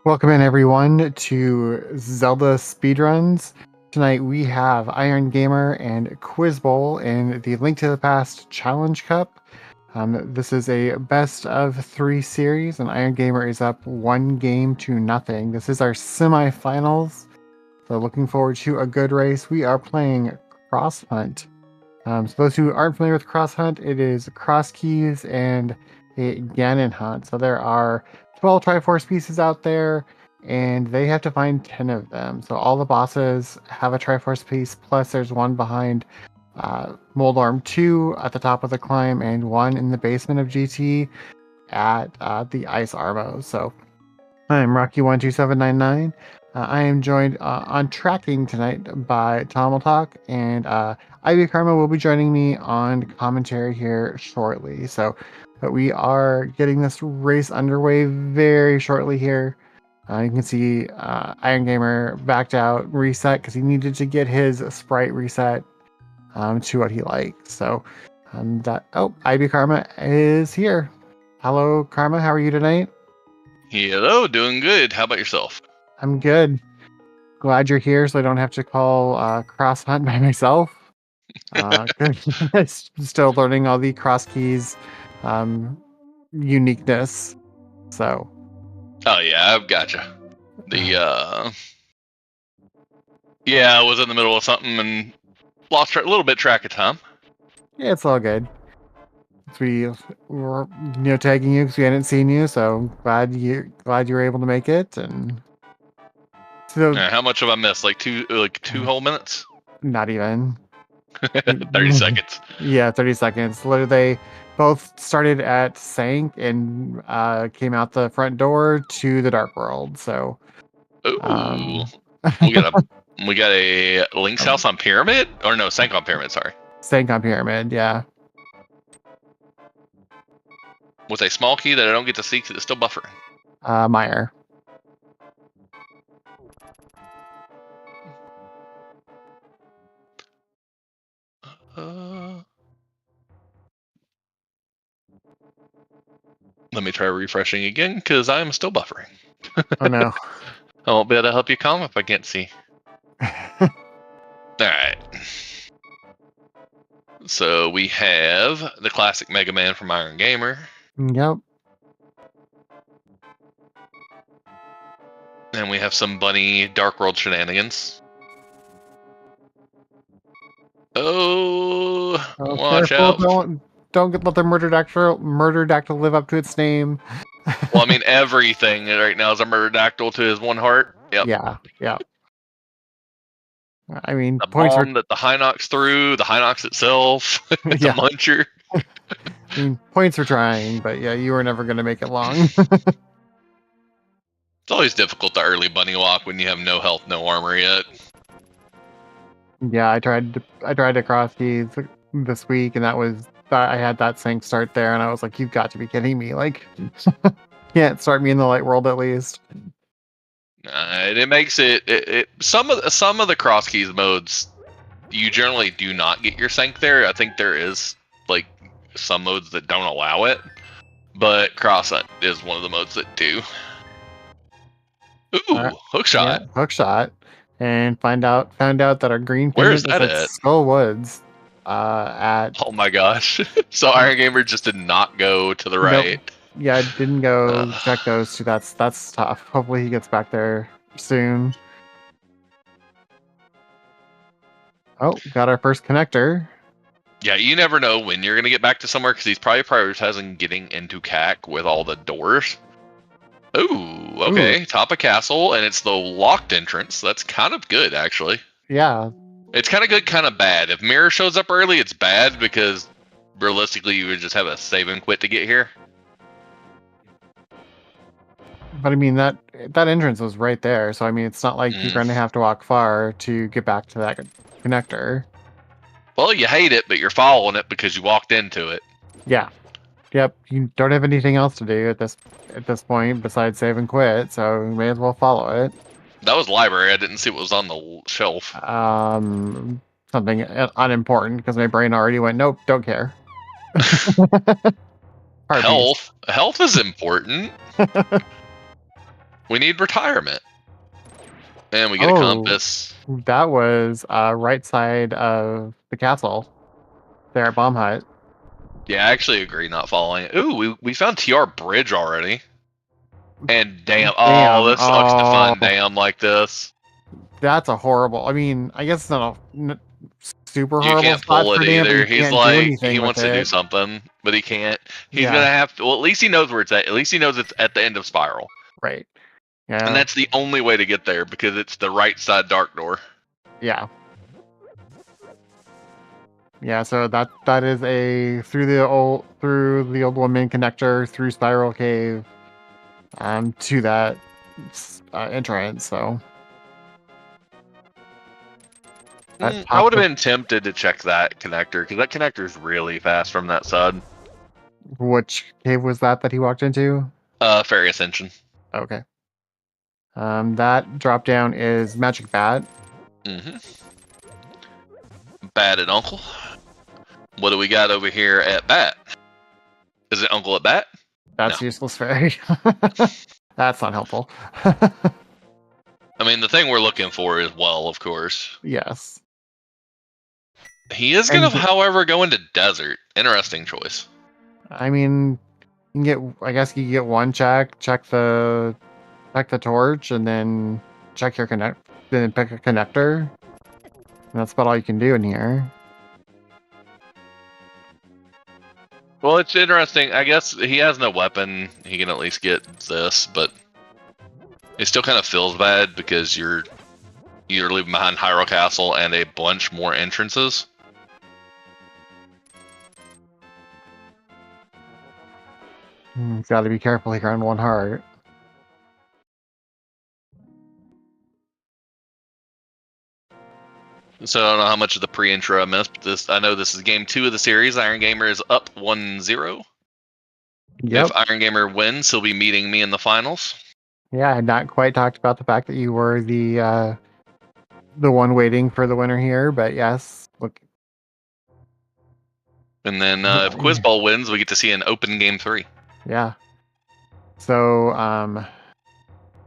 Welcome in everyone to Zelda Speedruns. Tonight we have Iron Gamer and Quizbowl in the Link to the Past Challenge Cup. This is a best of 3 series, and Iron Gamer is up 1-0. This is our semifinals, so looking forward to a good race. We are playing Cross Hunt. So those who aren't familiar with Cross Hunt, it is cross keys and a Ganon hunt. So there are 12 Triforce pieces out there, and they have to find 10 of them. So all the bosses have a Triforce piece, plus there's one behind Moldorm 2 at the top of the climb, and one in the basement of GT at the Ice Armo. So I'm Rocky12799. I am joined on tracking tonight by Tom Talk, and Ivy Karma will be joining me on commentary here shortly. But we are getting this race underway very shortly here. You can see Iron Gamer backed out, reset, because he needed to get his sprite reset to what he liked. Ivy Karma is here. Hello, Karma. How are you tonight? Hello, doing good. How about yourself? I'm good. Glad you're here, so I don't have to call Cross Hunt by myself. Still learning all the cross keys uniqueness. So. Oh yeah, I've gotcha. I was in the middle of something and lost a little bit track of time. Yeah, it's all good. We were tagging you because we hadn't seen you, so glad you were able to make it. And so How much have I missed? Like two whole minutes? Not even 30 seconds. Yeah, 30 seconds. Literally, they both started at Sank and came out the front door to the Dark World. So, ooh, we got a Link's house on Pyramid, or no, Sank on Pyramid. Sorry, Sank on Pyramid. Yeah. With a small key that I don't get to see because it's still buffering. Meyer. Let me try refreshing again because I'm still buffering. Oh no. I won't be able to help you calm if I can't see. Alright. So we have the classic Mega Man from Iron Gamer. Yep. And we have some bunny Dark World shenanigans. Oh, watch careful, out. Don't let the murder dactyl live up to its name. Well, I mean, everything right now is a murder to his one heart. Yep. Yeah. I mean, the bomb that the Hinox threw, the Hinox itself, the muncher. I mean, points for trying, but yeah, you were never going to make it long. It's always difficult to early bunny walk when you have no health, no armor yet. Yeah, I tried to cross keys this week, and I had that sync start there, and I was like, you've got to be kidding me. Like, can't start me in the light world at least. It makes it some of the cross keys modes, you generally do not get your sync there. I think there is like some modes that don't allow it, but cross hunt is one of the modes that do. Ooh, hook shot. Yeah, hook shot. And found out that our green Where is that at? Skull Woods. At Oh my gosh. So Iron Gamer just did not go to the right. Nope. Yeah, didn't go check those two. That's tough. Hopefully he gets back there soon. Oh, got our first connector. Yeah, you never know when you're gonna get back to somewhere because he's probably prioritizing getting into CAC with all the doors. Ooh, okay. Ooh. Top of castle, and it's the locked entrance. That's kind of good, actually. Yeah. It's kind of good, kind of bad. If Mirror shows up early, it's bad because realistically, you would just have a save and quit to get here. But I mean, that entrance was right there, so I mean, it's not like you're going to have to walk far to get back to that connector. Well, you hate it, but you're following it because you walked into it. Yeah. Yep. You don't have anything else to do at this point besides save and quit, so you may as well follow it. That was library. I didn't see what was on the shelf. Something unimportant because my brain already went, nope, don't care. Health is important. We need retirement. And we get a compass. That was right side of the castle. There at Bomb Hut. Yeah, I actually agree not following it. Ooh, we found TR Bridge already. And damn, oh, this sucks to find damn like this. That's a horrible. I mean, I guess it's not a super You horrible can't spot pull for it damn, but either. you He's can't do like, anything he with wants to do it. something, but he can't. He's Yeah. gonna have to. Well, at least he knows where it's at. At least he knows it's at the end of Spiral. Right. Yeah. And that's the only way to get there because it's the right side dark door. Yeah. Yeah, so that is a through the old woman connector through Spiral Cave to that entrance. So I would have been tempted to check that connector because that connector is really fast from that side. Which cave was that he walked into? Fairy Ascension. Okay. That drop down is Magic Bat. Bat at Uncle. What do we got over here at Bat? Is it Uncle at Bat? That's useless fairy. That's not helpful. I mean, the thing we're looking for is well, of course. Yes. He is going to, however, go into Desert. Interesting choice. I mean, you can get. I guess you can get one check the torch, and then check your then pick a connector. And that's about all you can do in here. Well, it's interesting. I guess he has no weapon. He can at least get this, but it still kind of feels bad because you're leaving behind Hyrule Castle and a bunch more entrances. Got to be careful here on one heart. So I don't know how much of the pre-intro I missed, but I know this is game 2 of the series. Iron Gamer is up 1-0. Yep. If Iron Gamer wins, he'll be meeting me in the finals. Yeah, I had not quite talked about the fact that you were the one waiting for the winner here, but yes, look. And then if Quizbowl wins, we get to see an open game 3. Yeah. So,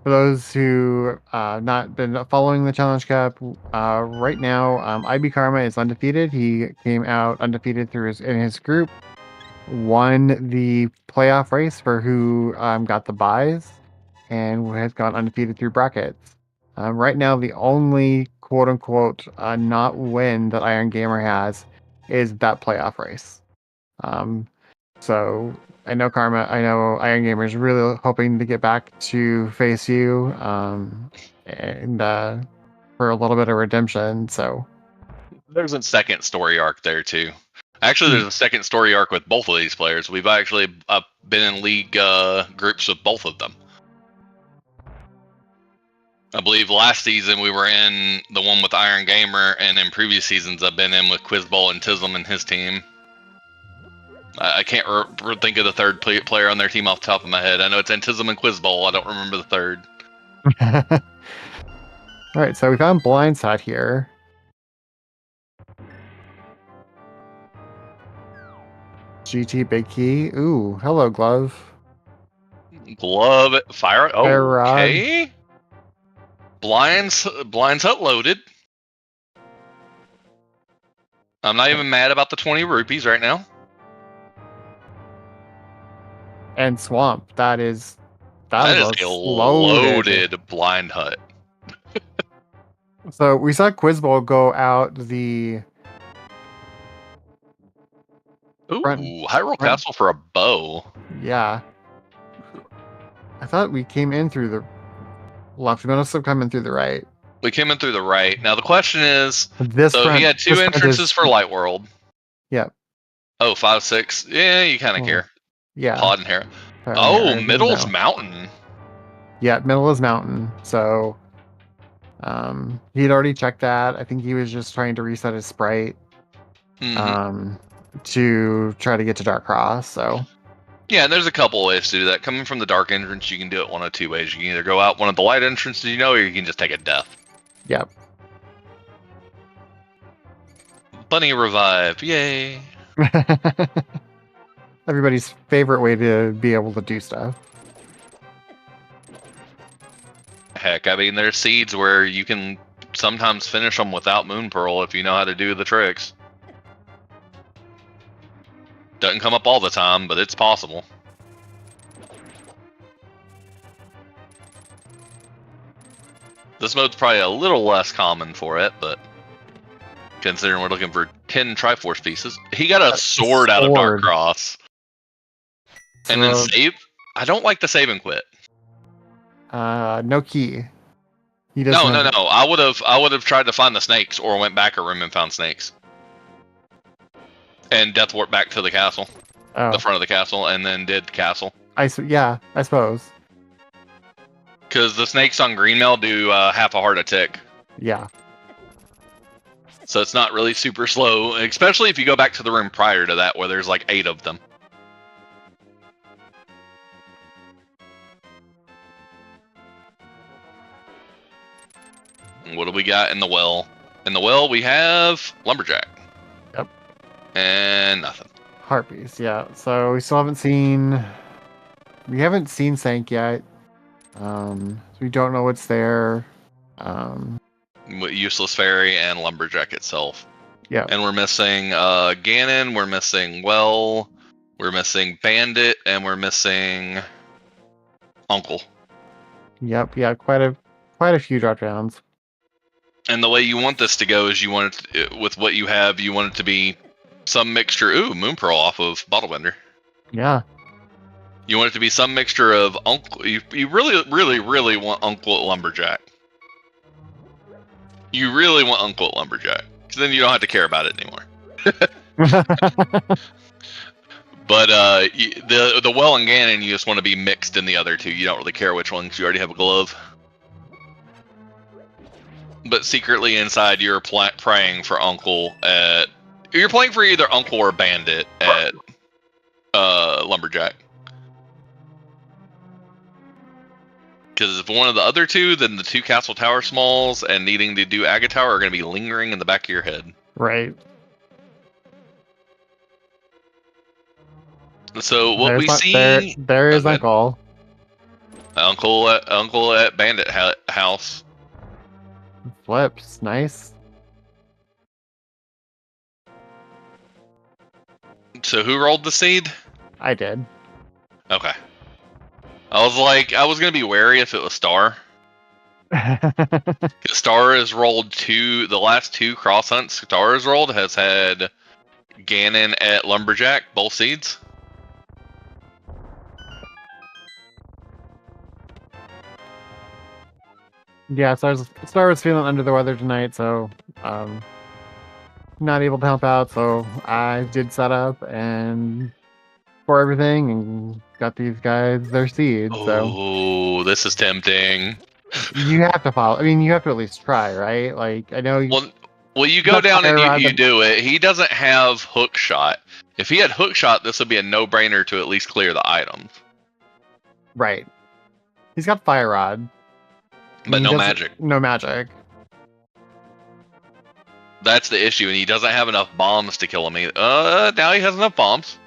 for those who not been following the Challenge Cup, right now, IB Karma is undefeated. He came out undefeated in his group, won the playoff race for who got the buys, and has gone undefeated through brackets. Right now, the only quote-unquote not win that Iron Gamer has is that playoff race. So I know Iron Gamer is really hoping to get back to face you, and for a little bit of redemption. So there's a second story arc there too. Actually, there's a second story arc with both of these players. We've actually been in league groups with both of them. I believe last season we were in the one with Iron Gamer, and in previous seasons I've been in with Quizbowl and Tislam and his team. I can't think of the third player on their team off the top of my head. I know it's Tislam and Quizbowl. I don't remember the third. All right, so we found Blindside here. GT Big Key. Ooh, hello, Glove. Glove fire. Oh, okay. Rod. Blinds Hut loaded. I'm not even mad about the 20 rupees right now. And Swamp. That is a loaded Blind Hut. So we saw Quizbowl go out the Hyrule Castle for a bow. Yeah. I thought we came in through the left. We must have come in through the right. We came in through the right. Now the question is, he had 2 entrances for Light World. Yep. Oh, 5, 6. Yeah, you kind of care. Yeah. Pod and Hera. Oh, Middle's Mountain. Yeah, Middle is Mountain. So, he'd already checked that. I think he was just trying to reset his sprite, to try to get to Dark Cross. So. Yeah, and there's a couple ways to do that. Coming from the dark entrance, you can do it one of 2 ways. You can either go out one of the light entrances, or you can just take a death. Yep. Bunny revive, yay! Everybody's favorite way to be able to do stuff. Heck, I mean, there's seeds where you can sometimes finish them without Moon Pearl if you know how to do the tricks. Doesn't come up all the time, but it's possible. This mode's probably a little less common for it, but considering we're looking for 10 Triforce pieces. He got a sword out of Dark Cross. And then save. I don't like the save and quit. No key. No. I would have tried to find the snakes, or went back a room and found snakes. And death warp back to the castle, the front of the castle, and then did castle. I suppose. Because the snakes on Greenmail do half a heart a tick. Yeah. So it's not really super slow, especially if you go back to the room prior to that, where there's like 8 of them. What do we got in the well? In the well, we have Lumberjack. Yep. And nothing. Harpies, yeah. So we still haven't seen... We haven't seen Sank yet. So we don't know what's there. Useless Fairy and Lumberjack itself. Yeah. And we're missing Ganon, we're missing Well, we're missing Bandit, and we're missing Uncle. Yep, yeah, quite a few drop downs. And the way you want this to go is you want it with what you have, you want it to be some mixture. Ooh, Moon Pearl off of Bottlebender. Yeah. You want it to be some mixture of Uncle. You really, really, really want Uncle at Lumberjack. You really want Uncle at Lumberjack, because then you don't have to care about it anymore. But the Well and Ganon, you just want to be mixed in the other two. You don't really care which one, because you already have a glove. But secretly inside, you're praying for Uncle at... You're playing for either Uncle or Bandit at Lumberjack. Because if one of the other two, then the 2 Castle Tower Smalls and needing to do Aga Tower are going to be lingering in the back of your head. Right. So what we see... There is Uncle. Uncle at Bandit House. Flips, nice. So who rolled the seed? I did. Okay. I was gonna be wary if it was Star. Star has rolled the last 2 cross hunts Star has rolled has had Ganon at Lumberjack, both seeds. Yeah, Star was feeling under the weather tonight, so not able to help out. So I did set up and for everything and got these guys their seeds. Oh, this is tempting. You have to follow. I mean, you have to at least try, right? Like I know. Well, you go down and you do it. He doesn't have hook shot. If he had hook shot, this would be a no-brainer to at least clear the items. Right. He's got fire rod. But no magic. No magic. That's the issue, and he doesn't have enough bombs to kill him either. Now he has enough bombs.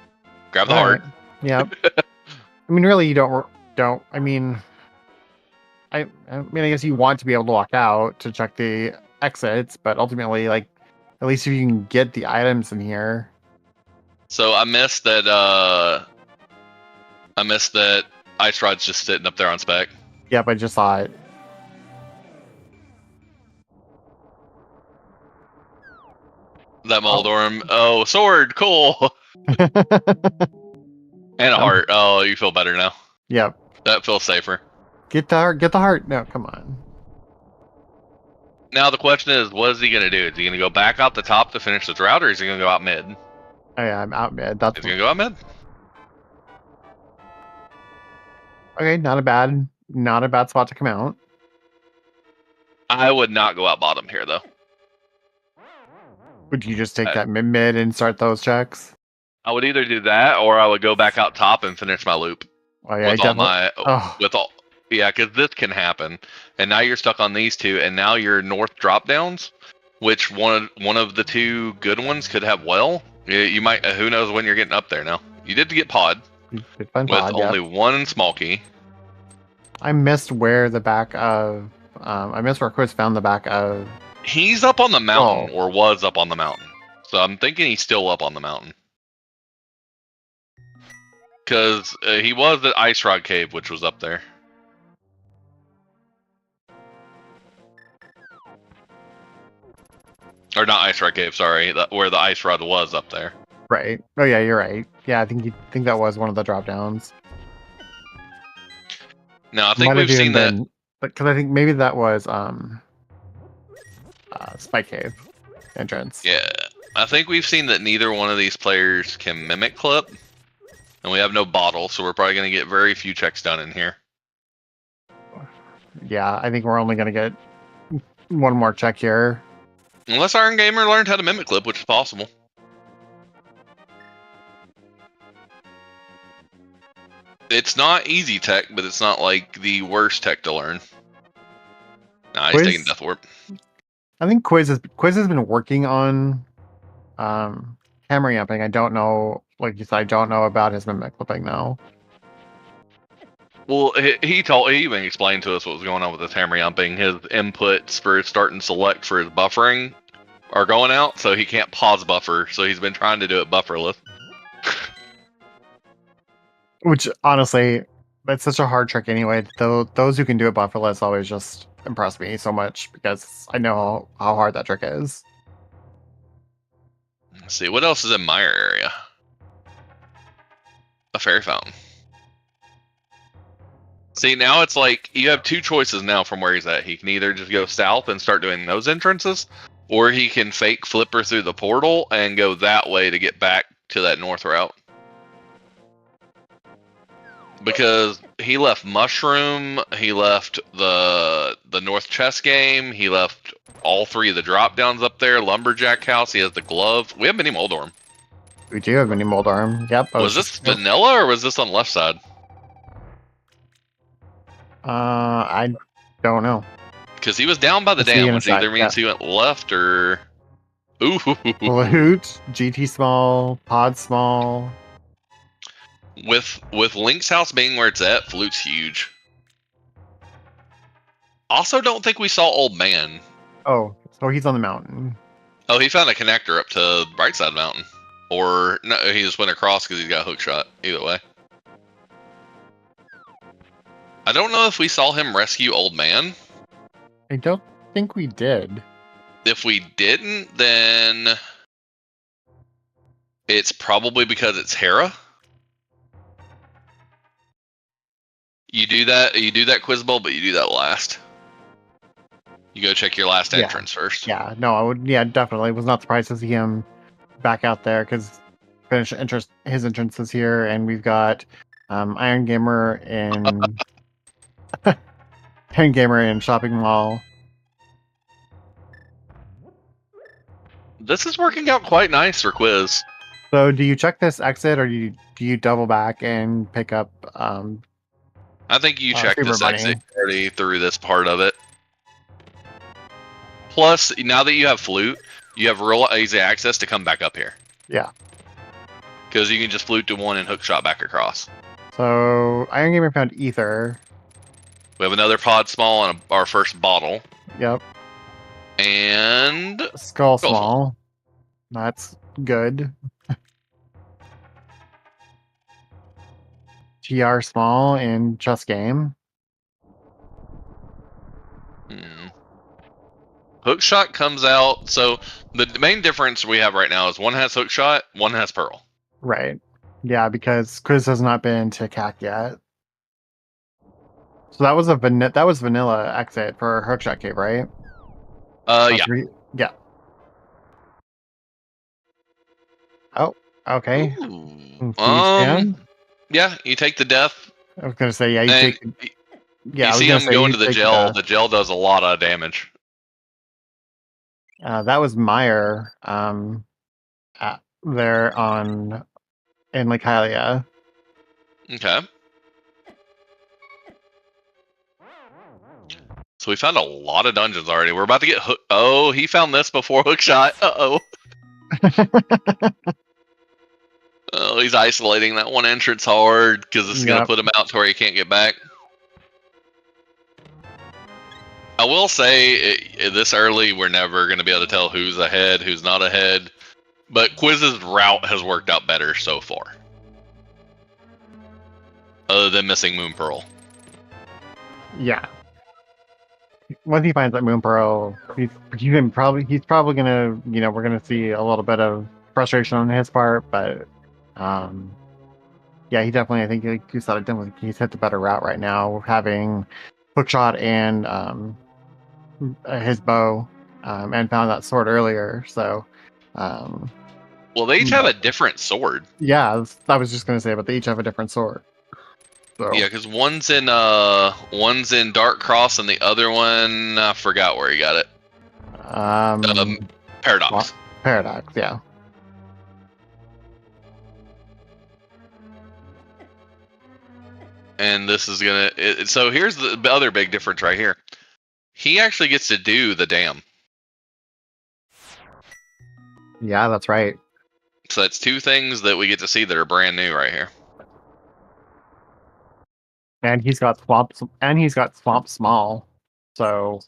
Grab the heart. Yeah. I mean, really, you don't. I mean, I guess you want to be able to walk out to check the exits, but ultimately, like, at least if you can get the items in here. So I missed that. Ice Rod's just sitting up there on spec. Yep, I just saw it. That Moldorm. Oh, sword, cool. And a heart. Oh, you feel better now. Yep. That feels safer. Get the heart. No, come on. Now the question is, what is he gonna do? Is he gonna go back out the top to finish this route, or is he gonna go out mid? Oh yeah, I'm out mid. Is he gonna go out mid? Okay, not a bad spot to come out. I would not go out bottom here though. Would you just take that mid and start those checks? I would either do that, or I would go back out top and finish my loop. Oh, yeah, because this can happen. And now you're stuck on these 2, and now your north drop downs, which one of the 2 good ones could have well. You might. Who knows when you're getting up there now? You did get pod with only 1 small key. I missed where the back of. I missed where Quiz found the back of. He's up on the mountain, Oh. or was up on the mountain. So I'm thinking he's still up on the mountain. Because he was at Ice Rod Cave, which was up there. Or not Ice Rod Cave, sorry. Where the Ice Rod was up there. Right. Oh yeah, you're right. Yeah, I think that was one of the drop downs. No, I think Might have we've even seen that. been, because I think maybe that was Spike Cave entrance. Yeah, I think we've seen that neither one of these players can mimic clip, and we have no bottle, so we're probably going to get very few checks done in here. Yeah, I think we're only gonna get one more check here. Unless Iron Gamer learned how to mimic clip, which is possible. It's not easy tech, but it's not like the worst tech to learn. Nah, he's taking Death Warp. I think Quiz has been working on camera yamping. I don't know, like you said, I don't know about his mimic clipping though. Well, he even explained to us what was going on with his hammer yumping. His inputs for his start and select for his buffering are going out, so he can't pause buffer. So he's been trying to do it bufferless. Which honestly, that's such a hard trick anyway. Those who can do it bufferless always just impress me so much because I know how hard that trick is. Let's see, what else is in my area? A fairy fountain. See, now it's like you have two choices now from where he's at. He can either just go south and start doing those entrances, or he can fake flipper through the portal and go that way to get back to that north route. Because he left Mushroom, he left the North Chess game, he left all three of the drop downs up there, Lumberjack House, he has the glove. We have Mini Moldorm. We do have Mini Moldarm. Yep. Was this vanilla or was this on the left side? I don't know. Because he was down by the dam, which either means he went left or... Ooh. Flute, GT small, pod small. With Link's house being where it's at, Flute's huge. Also, don't think we saw Old Man. Oh, so he's on the mountain. Oh, he found a connector up to right side mountain. Or, no, he just went across because he's got a hook shot. Either way. I don't know if we saw him rescue Old Man. I don't think we did. If we didn't, then it's probably because it's Hera. You do that Quizbowl, but you do that last. You go check your last entrance first. Yeah, no, I would. Yeah, definitely was not surprised to see him back out there because his entrance is here, and we've got Iron Gamer in Iron Gamer in Shopping Mall. This is working out quite nice for Quiz. So, do you check this exit, or do you double back and pick up? I think you check this exit already through this part of it. Plus, now that you have Flute, you have real easy access to come back up here. Yeah. Because you can just Flute to one and hook shot back across. So, Iron Gamer found Ether. We have another pod small and our first bottle. Yep. And... Skull small. That's good. GR small and chess game. Hookshot comes out. So the main difference we have right now is one has hookshot, one has pearl. Right. Yeah, because Quiz has not been to CAC yet. So that was vanilla exit for Hookshot Cave, right? Yeah. Yeah. Oh, okay. Yeah, you take the death. I was gonna say, yeah, you see him go into the gel. The gel does a lot of damage. That was Meyer there in Lake Hylia. Okay. So we found a lot of dungeons already. We're about to get hooked. Oh, he found this before Hookshot. Uh-oh. Oh, he's isolating that one entrance hard because it's going to put him out to where he can't get back. I will say, this early, we're never going to be able to tell who's ahead, who's not ahead. But Quiz's route has worked out better so far. Other than missing Moon Pearl. Yeah. Once he finds that Moon Pearl, he's probably gonna, we're gonna see a little bit of frustration on his part, but yeah, he definitely, I think, like you said, he's hit the better route right now, having hookshot and his bow, and found that sword earlier. So, well, they each have a different sword. Yeah, I was just gonna say, but they each have a different sword. So yeah, because one's in Dark Cross and the other one I forgot where he got it. Paradox. Paradox, yeah. And this is gonna. So here's the other big difference right here. He actually gets to do the dam. Yeah, that's right. So that's two things that we get to see that are brand new right here. And he's got swamp small. So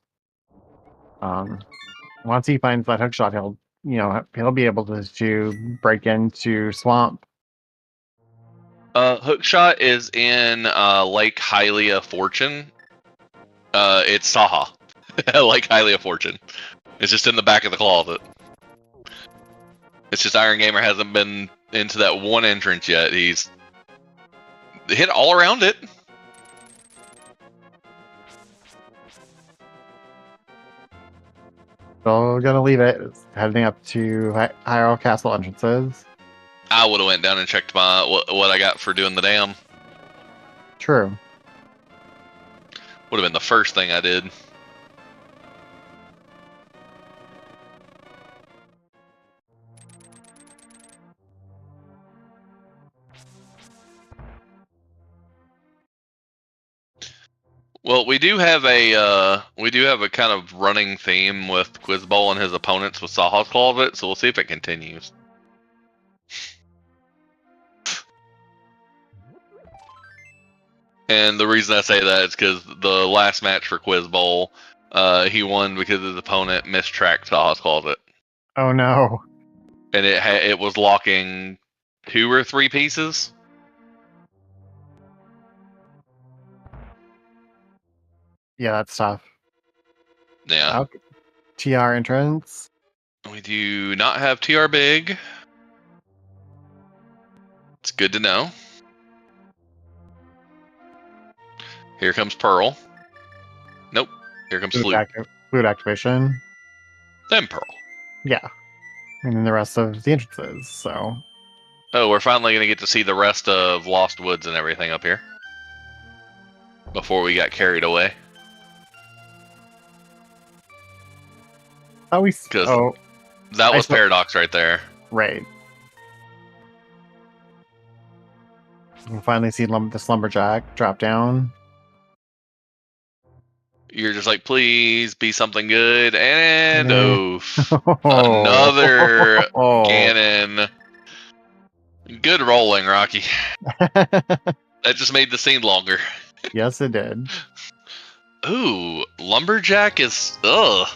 once he finds that hookshot, he'll be able to break into swamp. Hookshot is in Lake Hylia Fortune. It's Saha. Lake Hylia Fortune. It's just in the back of the closet. It's just Iron Gamer hasn't been into that one entrance yet. He's hit all around it. So we're gonna leave it. It's heading up to Hyrule Castle entrances. I would have went down and checked my what I got for doing the dam. True. Would have been the first thing I did. Well, we do have a kind of running theme with Quizbowl and his opponents with Saha's Closet, so we'll see if it continues. And the reason I say that is because the last match for Quizbowl, he won because his opponent mistracked Saha's Closet. Oh no. And it was locking 2 or 3 pieces. Yeah, that's tough. Yeah. Okay. TR entrance. We do not have TR Big. It's good to know. Here comes Pearl. Nope. Here comes Flute. Flute activation. Then Pearl. Yeah. And then the rest of the entrances, so. Oh, we're finally going to get to see the rest of Lost Woods and everything up here. Before we got carried away. That was Paradox right there. Right. We'll finally see this lumberjack drop down. You're just like, please be something good. And oof. Another Ganon. Good rolling, Rocky. That just made the scene longer. Yes, it did. Ooh, lumberjack is ugh.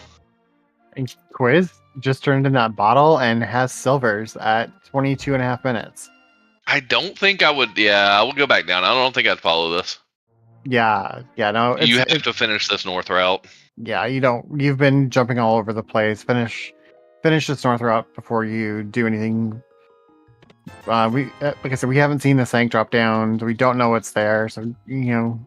And Quiz just turned in that bottle and has silvers at 22.5 minutes. I don't think I would. Yeah, I will go back down. I don't think I'd follow this. Yeah, no. You have to finish this north route. Yeah, you don't. You've been jumping all over the place. Finish this north route before you do anything. Like I said, we haven't seen the Sank drop down. So we don't know what's there. So Oh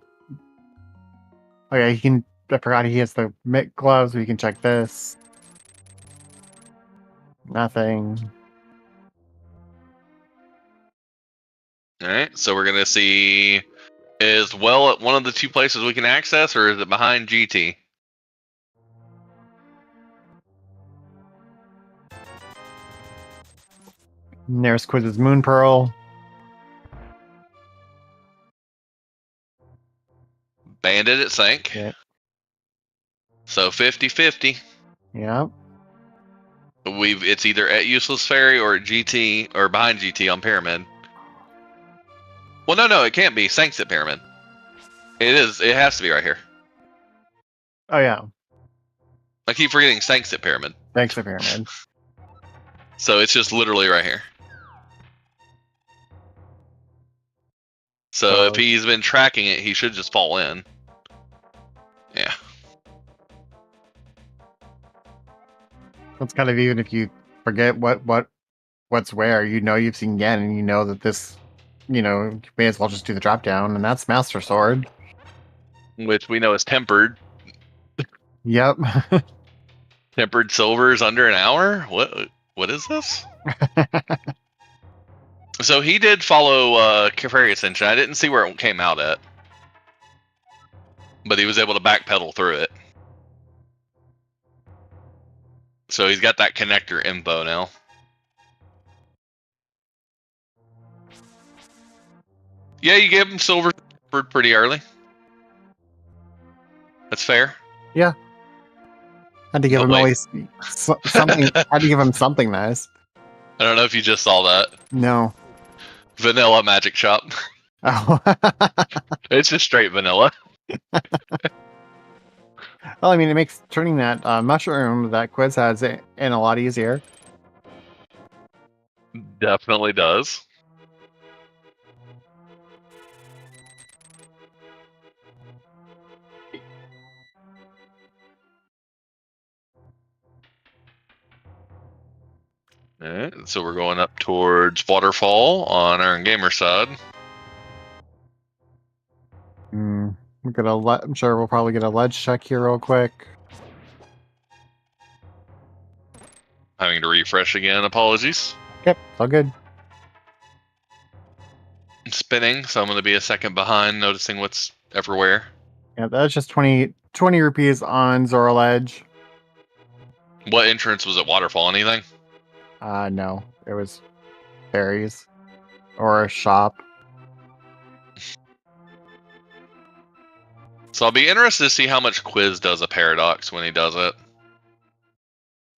yeah, I forgot he has the mitt gloves. We can check this. Nothing. All right, so we're gonna see is well at one of the 2 places we can access, or is it behind GT? And there's Quiz's Moon Pearl. Bandit at Sank. Yeah. So 50-50. Yeah. It's either at Useless Ferry or at GT or behind GT on Pyramid. Well, no, it can't be. Sank's at Pyramid. It is. It has to be right here. Oh yeah. I keep forgetting Thanks at Pyramid. Thanks, Pyramid. So it's just literally right here. So if he's been tracking it, he should just fall in. Yeah. It's kind of, even if you forget what's where, you know you've seen Yen, and you know that this, you may as well just do the drop down, and that's Master Sword. Which we know is tempered. Yep. Tempered silver is under an hour? What is this? So he did follow Fairy Ascension. I didn't see where it came out at. But he was able to backpedal through it. So he's got that connector info now. Yeah, you gave him silver pretty early. That's fair. Yeah. Had to give him at least something. Had to give him something nice. I don't know if you just saw that. No. Vanilla Magic Shop. Oh. It's just straight vanilla. Well, I mean, it makes turning that mushroom that Quiz has in a lot easier. Definitely does. Alright, so we're going up towards Waterfall on Iron Gamer side. I'm sure we'll probably get a ledge check here real quick. Having to refresh again, apologies. Yep, all good. Spinning, so I'm going to be a second behind, noticing what's everywhere. Yeah, that's just 20 rupees on Zora Ledge. What entrance was at Waterfall? Anything? No, it was berries or a shop. So I'll be interested to see how much Quiz does a paradox when he does it.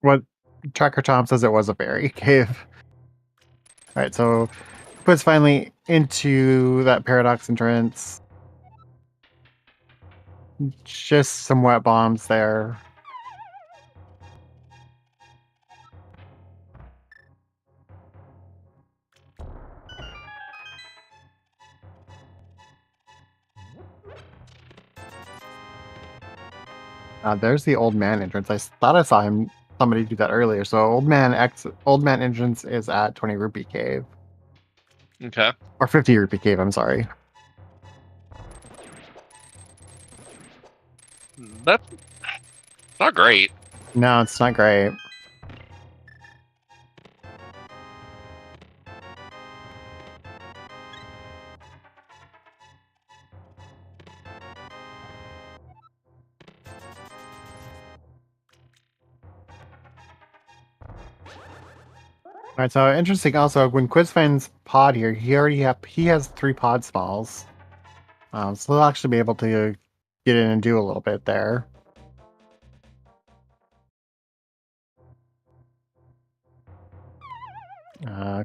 What Tracker Tom says it was a berry cave. All right, so Quiz finally into that paradox entrance. Just some wet bombs there. There's the old man entrance. I thought I saw somebody do that earlier. So old man entrance is at 20 rupee cave. Okay. Or 50 rupee cave, I'm sorry. That's not great. No, it's not great. All right, so interesting. Also, when Quiz finds pod here, he has 3 pod smalls, so he'll actually be able to get in and do a little bit there.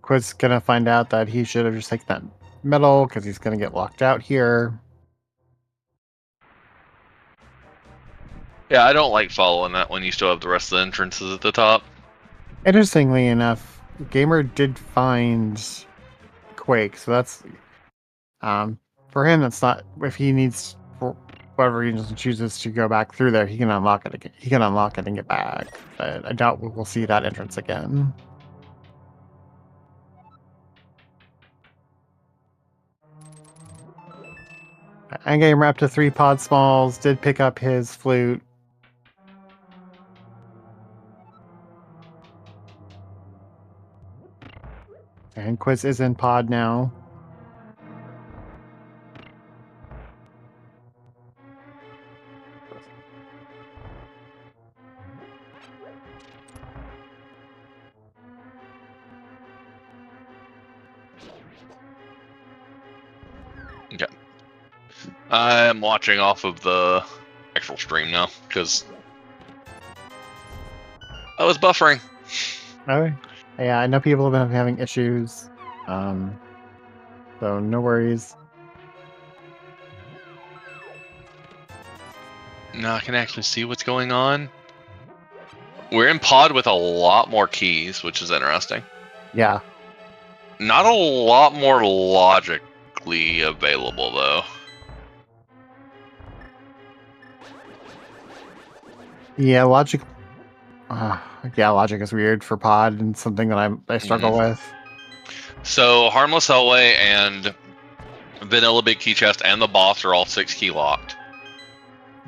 Quiz gonna find out that he should have just taken that medal because he's gonna get locked out here. Yeah, I don't like following that when you still have the rest of the entrances at the top. Interestingly enough, Gamer did find Quake, so that's for him. That's not, if he needs, for whatever reason, chooses to go back through there, he can unlock it again. He can unlock it and get back, but I doubt we'll see that entrance again. Endgamer up to 3 pod smalls, did pick up his flute. And Quiz is in pod now. Okay. I'm watching off of the actual stream now because I was buffering. Okay. Yeah, I know people have been having issues, so no worries. Now I can actually see what's going on. We're in pod with a lot more keys, which is interesting. Yeah. Not a lot more logically available, though. Yeah, logic. Yeah, logic is weird for pod and something that I struggle with. So Harmless Hellway and Vanilla Big Key Chest and the boss are all 6 key locked.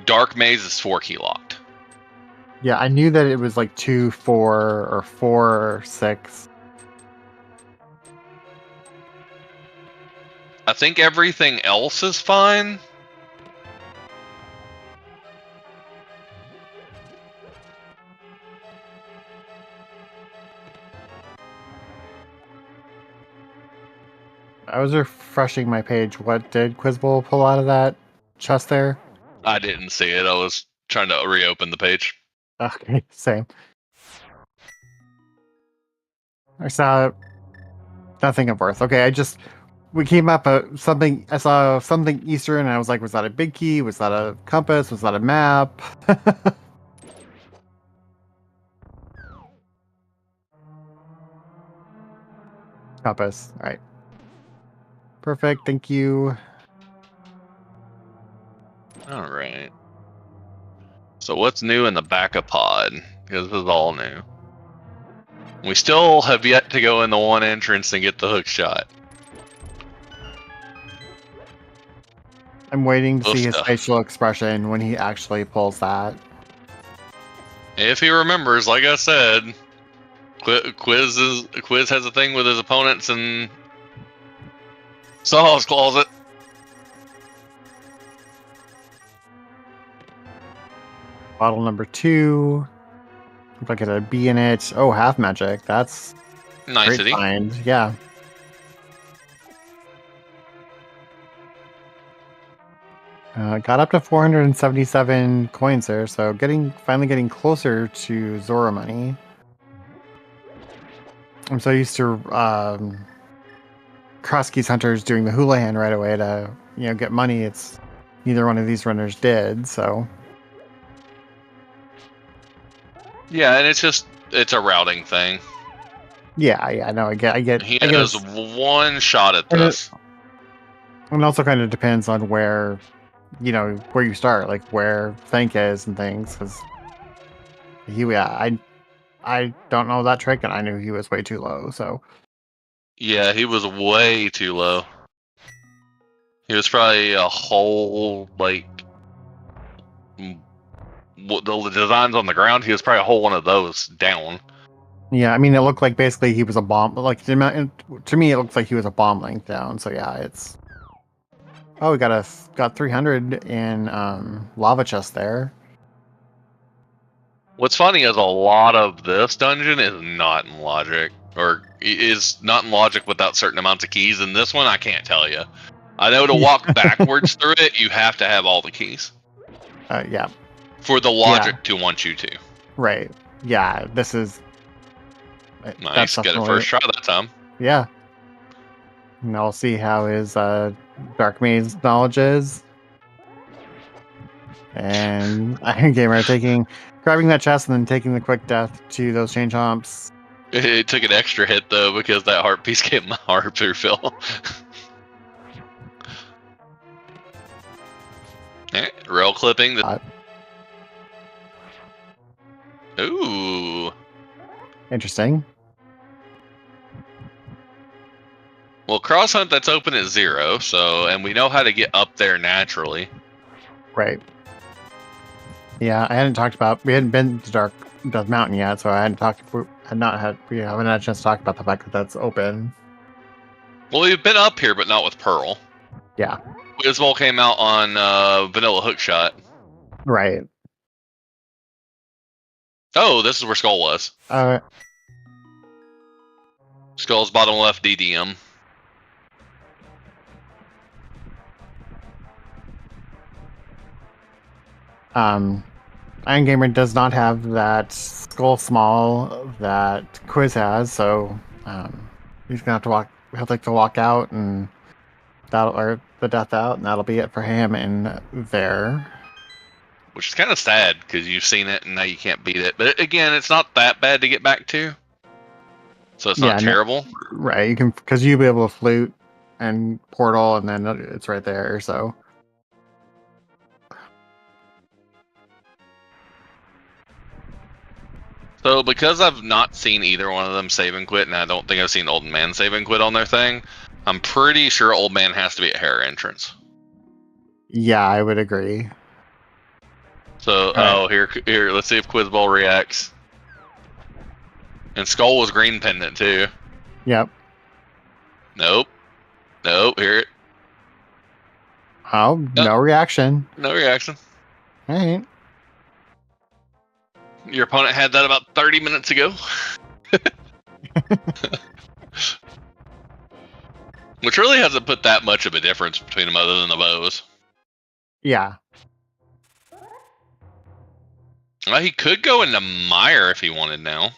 Dark Maze is 4 key locked. Yeah, I knew that it was like 2, 4, or 4, 6. I think everything else is fine. I was refreshing my page. What did Quizbowl pull out of that chest there? I didn't see it. I was trying to reopen the page. Okay, same. I saw nothing of worth. Okay, we came up something. I saw something Eastern, and I was like, was that a big key? Was that a compass? Was that a map? Compass. All right. Perfect. Thank you. All right. So what's new in the backup pod? Because this is all new. We still have yet to go in the one entrance and get the hook shot. I'm waiting to see his stuff. facial expression when he actually pulls that. If he remembers, like I said, Quiz has a thing with his opponents in Saw's closet. Bottle number 2. Look like it had a B in it. Oh, half magic. That's Nicety. great find. Yeah. Got up to 477 coins there, so finally getting closer to Zora money. I'm so used to Cross Keys Hunters doing the Houlihan right away to get money. It's neither one of these runners did, so Yeah, and it's a routing thing. yeah, no, I get. He has one shot at this. And it also kind of depends on where you start, like where Thank is and things, because I don't know that trick, and I knew he was way too low, so. Yeah, he was way too low. He was probably a whole, like, the designs on the ground, he was probably a whole one of those down. Yeah, I mean, it looked like basically he was a bomb. Like, to me, it looks like he was a bomb length down, so yeah, it's. Oh, we got 300 in lava chest there. What's funny is a lot of this dungeon is not in logic, or is not in logic without certain amounts of keys. And this one, I can't tell you. I know to walk backwards through it, you have to have all the keys. Yeah. For the logic to want you to. Right. Yeah, this is... Nice, get it first try that time. Yeah. And I'll see how his Dark Maze knowledge is. And Iron Gamer grabbing that chest and then taking the quick death to those chain chomps. It took an extra hit though because that heart piece gave my heart through Phil. Rail clipping. Ooh. Interesting. Well, cross hunt that's open at 0, so and we know how to get up there naturally. Right. Yeah, we hadn't been to Dark Death Mountain yet, so we haven't had a chance to talk about the fact that that's open. Well, we've been up here, but not with Pearl. Yeah. Quizbowl came out on Vanilla Hookshot. Right. Oh, this is where Skull was. Skull's bottom left DDM. Iron Gamer does not have that skull small that Quiz has, so he's gonna have to walk out and or the death out, and that'll be it for him in there. which is kind of sad because you've seen it and now you can't beat it. But again, it's not that bad to get back to, so it's not terrible. Right, you can, because you'll be able to flute and portal, and then it's right there. So because I've not seen either one of them save and quit, and I don't think I've seen Old Man save and quit on their thing, I'm pretty sure Old Man has to be a hair entrance. yeah, I would agree. So, here, let's see if Quizbowl reacts. And Skull was green pendant too. Yep. Nope. Hear it. Oh, no reaction. No reaction. All right. Your opponent had that about 30 minutes ago. Which really hasn't put that much of a difference between them other than the bows. Yeah. Well, he could go into Mire if he wanted now.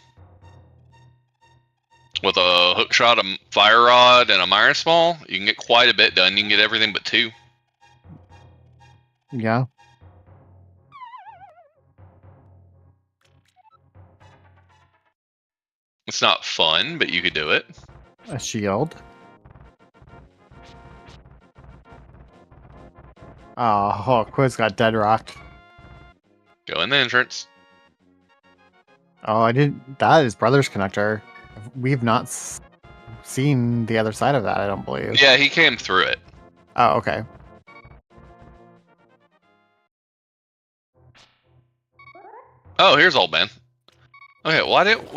With a hook shot, a fire rod, and a Mire Small, you can get quite a bit done. You can get everything but 2. Yeah. It's not fun, but you could do it. A shield. Oh, Quiz got dead rocked. Go in the entrance. Oh, I didn't. That is Brothers Connector. We've not seen the other side of that, I don't believe. Yeah, he came through it. Oh, okay. Oh, here's Old Man. Okay, why didn't...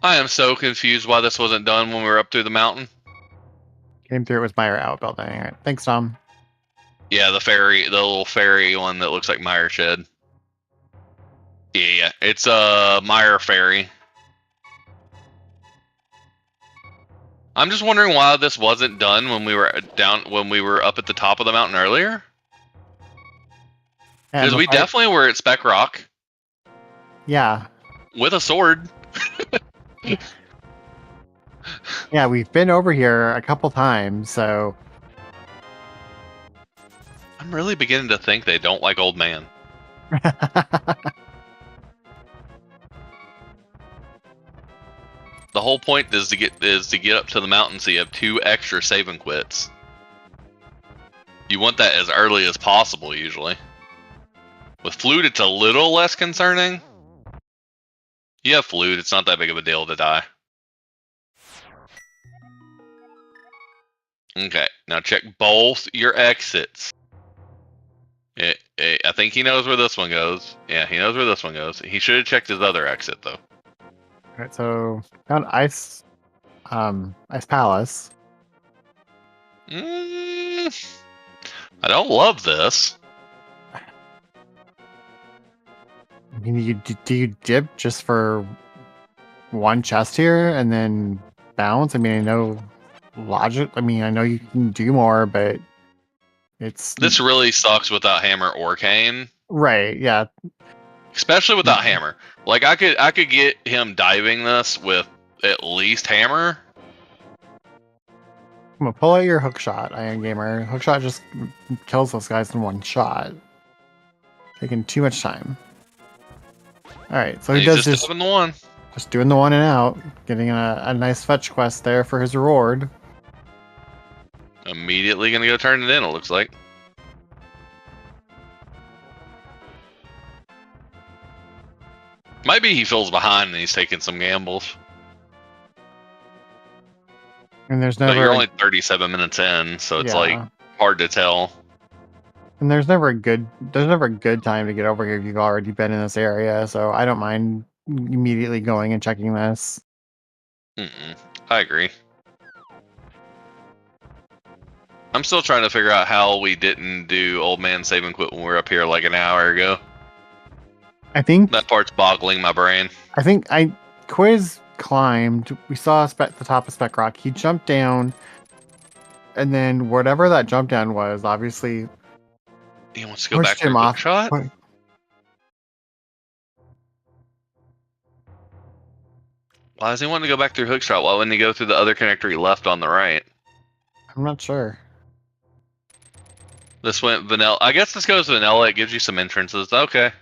I am so confused why this wasn't done when we were up through the mountain. Came through it with Meyer out building. All right. Thanks, Tom. Yeah, the little fairy one that looks like Mire Shed. Yeah, it's a Mire Fairy. I'm just wondering why this wasn't done when we were up at the top of the mountain earlier. Because we definitely were at Speck Rock. Yeah. With a sword. Yeah, we've been over here a couple times, so... I'm really beginning to think they don't like Old Man. The whole point is to get up to the mountain so you have 2 extra save and quits. You want that as early as possible, usually. With Flute, it's a little less concerning. You have Flute, it's not that big of a deal to die. Okay, now check both your exits. I think he knows where this one goes. Yeah, he knows where this one goes. He should have checked his other exit, though. Alright, so found Ice Palace. I don't love this. I mean, do you dip just for one chest here and then bounce? I mean, I know logic. I mean, I know you can do more, but this really sucks without Hammer or Cane. Right? Yeah. Especially without Hammer. Like I could get him diving this with at least Hammer. I'm gonna pull out your hook shot, Iron Gamer. Hook shot just kills those guys in one shot. Taking too much time. All right, so he does just doing the one. Just doing the one and out, getting a nice fetch quest there for his reward. Immediately gonna go turn it in. It looks like. Maybe he feels behind and he's taking some gambles. And there's never. But you're only 37 minutes in, so it's like hard to tell. And there's never a good time to get over here if you've already been in this area. So I don't mind immediately going and checking this. I agree. I'm still trying to figure out how we didn't do Old Man Save and Quit when we were up here like an hour ago. I think that part's boggling my brain. I think Quiz climbed. We saw the top of Speck Rock. He jumped down, and then whatever that jump down was, obviously. He wants to go back to hook shot? Why does he want to go back through hook shot? Why wouldn't he go through the other connector he left on the right? I'm not sure. This went vanilla. I guess this goes vanilla. It gives you some entrances. Okay.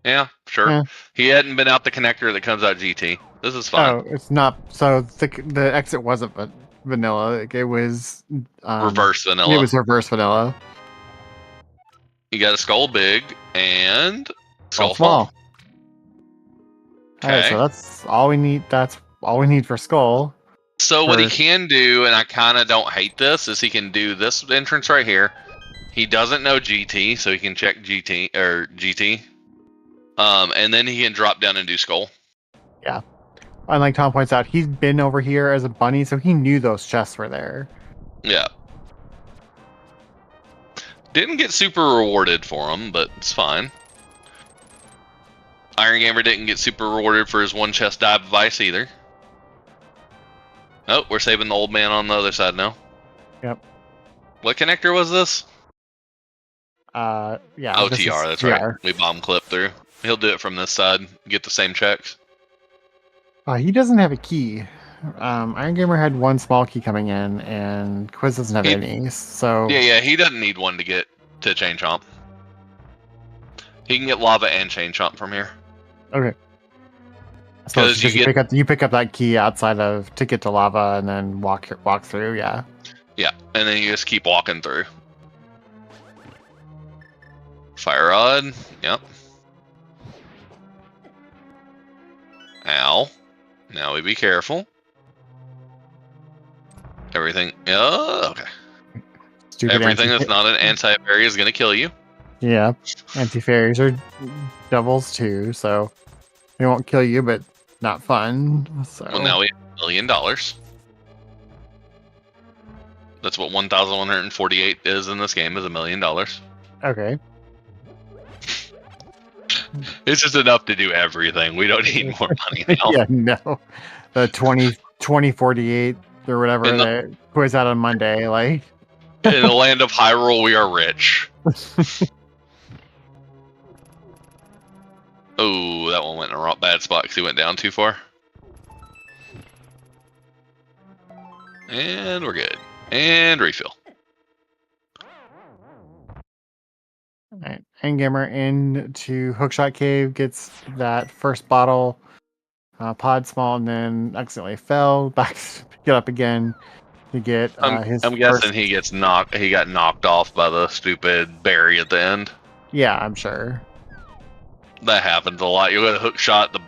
Yeah, sure. Yeah. He hadn't been out the connector that comes out GT. This is fine. Oh, it's not. So the exit wasn't vanilla. Like, it was Reverse it vanilla. was reverse vanilla. You got a skull big and Well, skull small. small. All right, so Okay. that's all we need. That's all we need for skull. So what he For can do, and I kind of don't hate this, is he can do this entrance right here. He doesn't know GT, so he can check GT. And then he can drop down and do skull. yeah, and like Tom points out, he's been over here as a bunny, so he knew those chests were there. Yeah. Didn't get super rewarded for him, but it's fine. Iron Gamer didn't get super rewarded for his one chest dive device either. Oh, we're saving the old man on the other side now. Yep. What connector was this? Yeah. OTR, that's right. We bomb clip through. He'll do it from this side. Get the same checks. He doesn't have a key. Iron Gamer had one small key coming in, and Quiz doesn't have any. So Yeah, he doesn't need one to get to Chain Chomp. He can get Lava and Chain Chomp from here. okay. So it's just you pick up that key outside of to get to lava, and then walk through. Yeah. Yeah, and then you just keep walking through. Fire rod. Yep. Ow. Now we be careful. Everything. Okay. Stupid Everything that's not an anti-fairy is going to kill you. Yeah. Anti-fairies are devils too, so they won't kill you, but not fun. So. Well, now we have $1 million. That's what 1,148 is in this game, is $1 million. Okay. It's just enough to do everything. We don't need more money now. Yeah, no. The 2048 or whatever that quiz out on Monday, like. In the land of Hyrule, we are rich. Oh, that one went in a bad spot because he went down too far. And we're good. And refill. Alright, Endgamer into Hookshot Cave, gets that first bottle, pod small, and then accidentally fell. Back, get up again to get his. I'm guessing he got knocked off by the stupid berry at the end. Yeah, I'm sure. That happens a lot. You'll go to hook shot the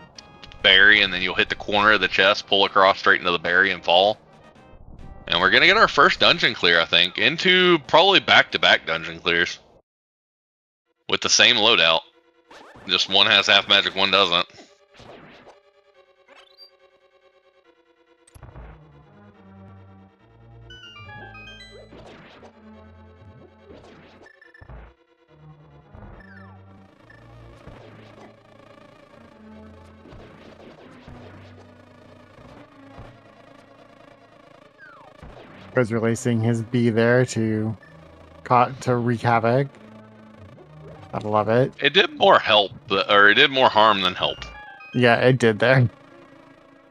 berry, and then you'll hit the corner of the chest, pull across straight into the berry, and fall. And we're gonna get our first dungeon clear, I think, into probably back-to-back dungeon clears with the same loadout. Just one has half magic, one doesn't. Was releasing his bee there to wreak havoc. I love it. It did more it did more harm than help. Yeah, it did there.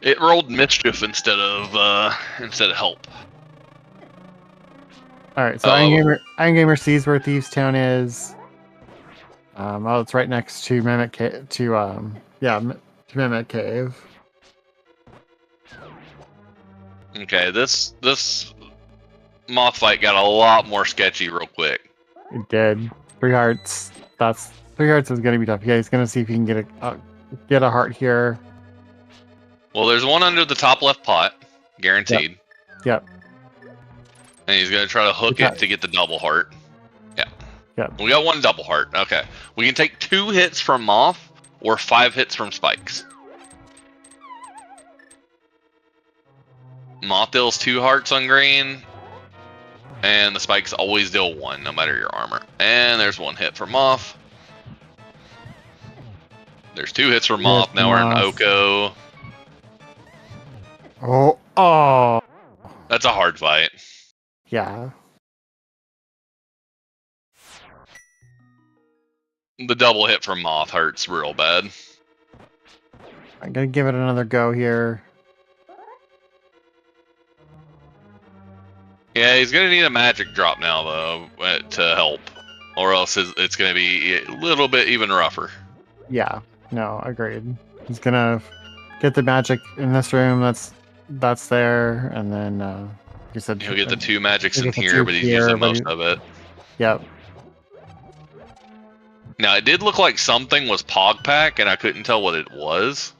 It rolled mischief instead of help. All right, so Iron Gamer sees where Thieves Town is. It's right next to Mimic Cave. To Mimic Cave. Okay, this moth fight got a lot more sketchy real quick. It did. 3 hearts. 3 hearts is gonna be tough. Yeah, he's gonna see if he can get a heart here. Well, there's one under the top left pot, guaranteed. Yep. And he's gonna try to hook it to get the double heart. Yeah. Yep. We got one double heart. Okay. We can take 2 hits from moth or 5 hits from spikes. Moth deals 2 hearts on green, and the spikes always deal 1, no matter your armor. And there's 1 hit for moth. There's 2 hits for moth. Now we're in Oko. Oh. That's a hard fight. Yeah. The double hit from moth hurts real bad. I'm gonna give it another go here. Yeah, he's gonna need a magic drop now though to help. or else it's going to be a little bit even rougher. Yeah, no, agreed. He's gonna get the magic in this room. That's there, and then you said He'll get the 2 magics he'll in get the here, 2 but he's here, using but most of it. Yep. Now, it did look like something was Pogpack, and I couldn't tell what it was.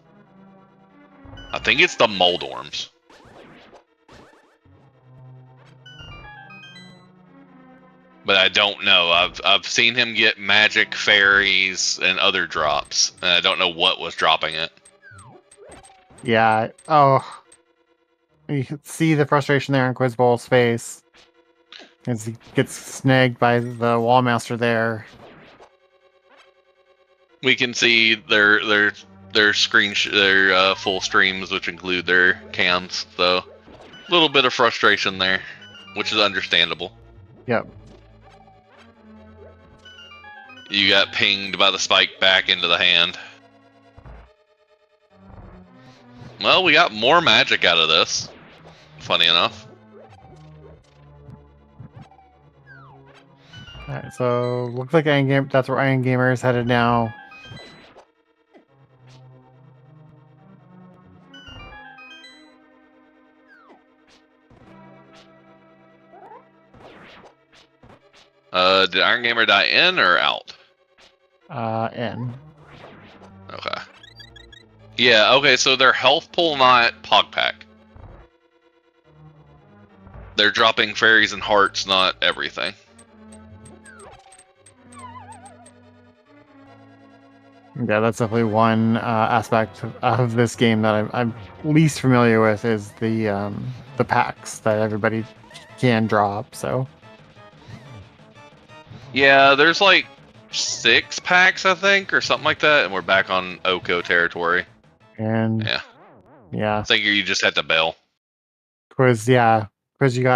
I think it's the Moldorms. But I don't know. I've seen him get magic fairies and other drops, and I don't know what was dropping it. Yeah. Oh, you can see the frustration there in Quizbowl's face as he gets snagged by the wall master there. We can see their full streams, which include their cams. So a little bit of frustration there, which is understandable. Yep. You got pinged by the spike back into the hand. Well, we got more magic out of this. Funny enough. Alright, so looks like Iron Game. That's where Iron Gamer is headed now. Did Iron Gamer die in or out? In. Okay. Yeah, okay, so their health pool not Pogpack. They're dropping fairies and hearts, not everything. Yeah, that's definitely one aspect of this game that I'm least familiar with is the packs that everybody can drop. So Yeah, there's like 6 packs, I think, or something like that, and we're back on Oko territory. and Yeah. I think you just had to bail. Quiz, you got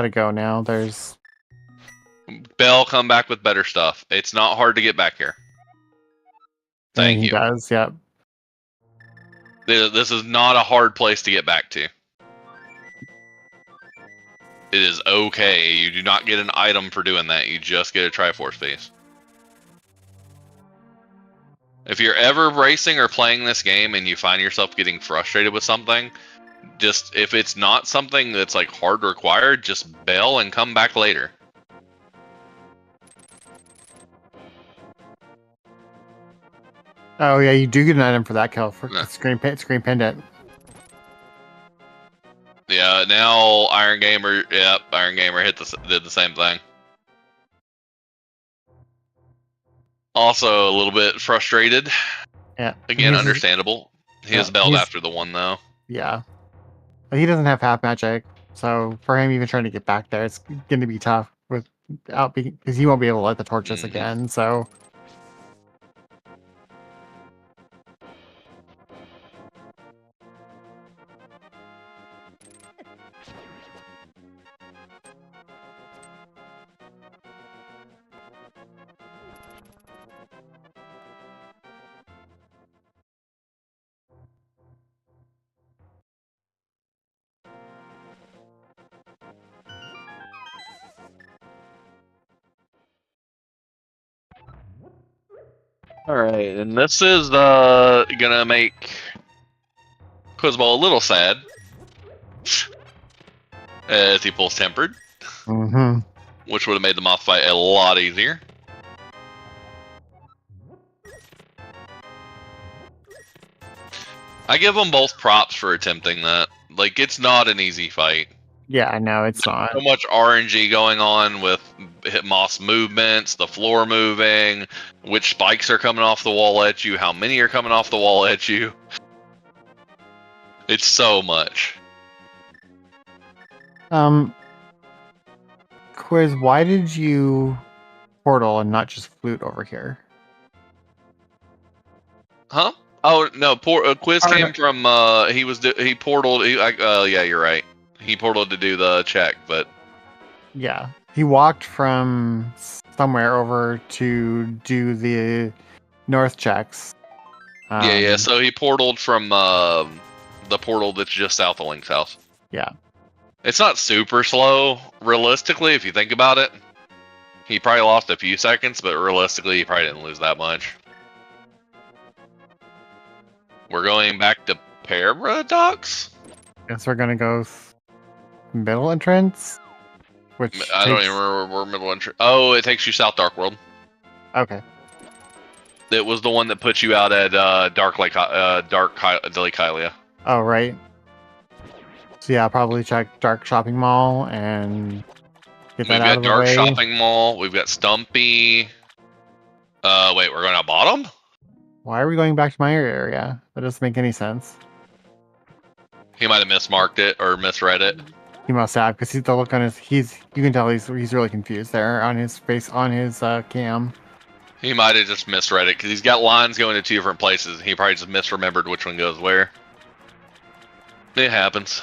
to go now. There's Bail, come back with better stuff. It's not hard to get back here. Thank he you. does. Yep. This is not a hard place to get back to. It is okay. You do not get an item for doing that. You just get a Triforce piece. If you're ever racing or playing this game and you find yourself getting frustrated with something, just if it's not something that's like hard required, just bail and come back later. Oh yeah, you do get an item for that kill for screen pendant. Yeah, now Iron Gamer did the same thing. Also a little bit frustrated. Yeah. Again, understandable. He has bailed after the one though. Yeah. But he doesn't have half magic, so for him even trying to get back there, it's going to be tough because he won't be able to light the torches again. So. Alright, and this is gonna make Quizbowl a little sad. As he pulls Tempered. Which would have made the moth fight a lot easier. I give them both props for attempting that. Like, it's not an easy fight. Yeah, no, it's not. So much RNG going on with moss movements, the floor moving, which spikes are coming off the wall at you, how many are coming off the wall at you. It's so much. Quiz, why did you portal and not just flute over here? Huh? Oh no, Quiz came from he portaled. Yeah, you're right. He portaled to do the check, but yeah, he walked from somewhere over to do the north checks. Yeah. So he portaled from the portal that's just south of Link's house. Yeah, it's not super slow, realistically, if you think about it. He probably lost a few seconds, but realistically, he probably didn't lose that much. We're going back to Paradox? Guess we're gonna go middle entrance, which I don't even remember where middle entrance. Oh, it takes you South Dark World. Okay. It was the one that put you out at Dark Lake Hylia. Oh, right. So yeah, probably check Dark Shopping Mall and get that out of the way. We've got Dark Shopping Mall. We've got Stumpy. Wait, we're going out bottom? Why are we going back to my area? That doesn't make any sense. He might have mismarked it or misread it. He must have, because the look on his, you can tell he's really confused there on his face, on his cam. He might have just misread it, because he's got lines going to 2 different places. He probably just misremembered which one goes where. It happens.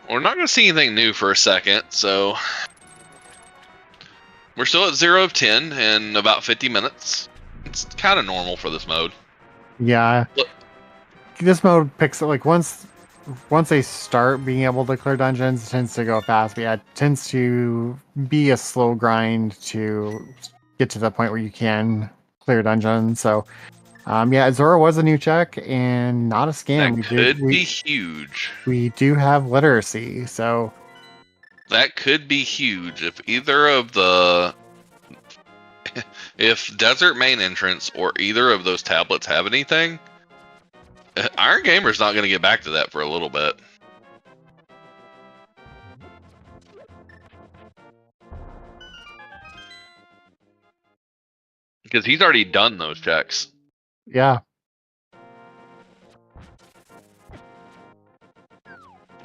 We're not going to see anything new for a second, so... We're still at 0 of 10 in about 50 minutes. It's kind of normal for this mode. Yeah. Look. This mode picks, like, once they start being able to clear dungeons, it tends to go fast. But yeah, it tends to be a slow grind to get to the point where you can clear dungeons. So, yeah, Zora was a new check and not a scam. That could be huge. We do have literacy, so... That could be huge if either of the... If Desert Main Entrance or either of those tablets have anything, Iron Gamer's not going to get back to that for a little bit. Because he's already done those checks. Yeah.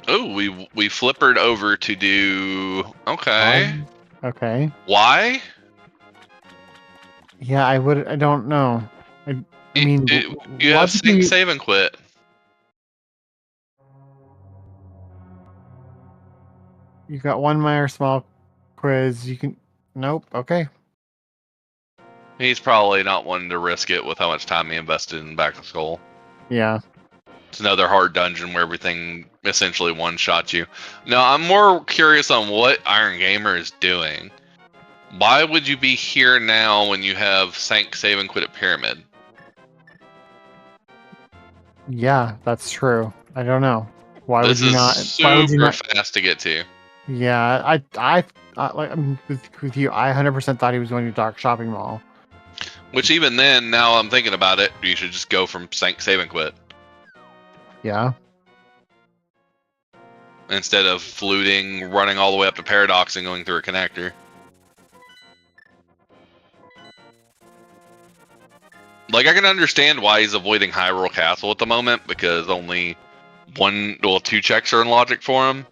Oh, we flippered over to do... Okay. Okay. Why? Yeah, I don't know. I mean... you have sync, save, and quit. You got one minor small quiz. You can... Nope. Okay. He's probably not wanting to risk it with how much time he invested in Back of Skull. Yeah. It's another hard dungeon where everything essentially one-shots you. Now, I'm more curious on what Iron Gamer is doing. Why would you be here now when you have sync, save, and quit at Pyramid? Yeah, that's true. I don't know. Why would you not? Super fast to get to. Yeah, I like with you. I 100% thought he was going to Dark Shopping Mall. Which even then, now I'm thinking about it, you should just go from sync, save, and quit. Yeah. Instead of fluting, running all the way up to Paradox and going through a connector. Like, I can understand why he's avoiding Hyrule Castle at the moment, because only 2 checks are in logic for him.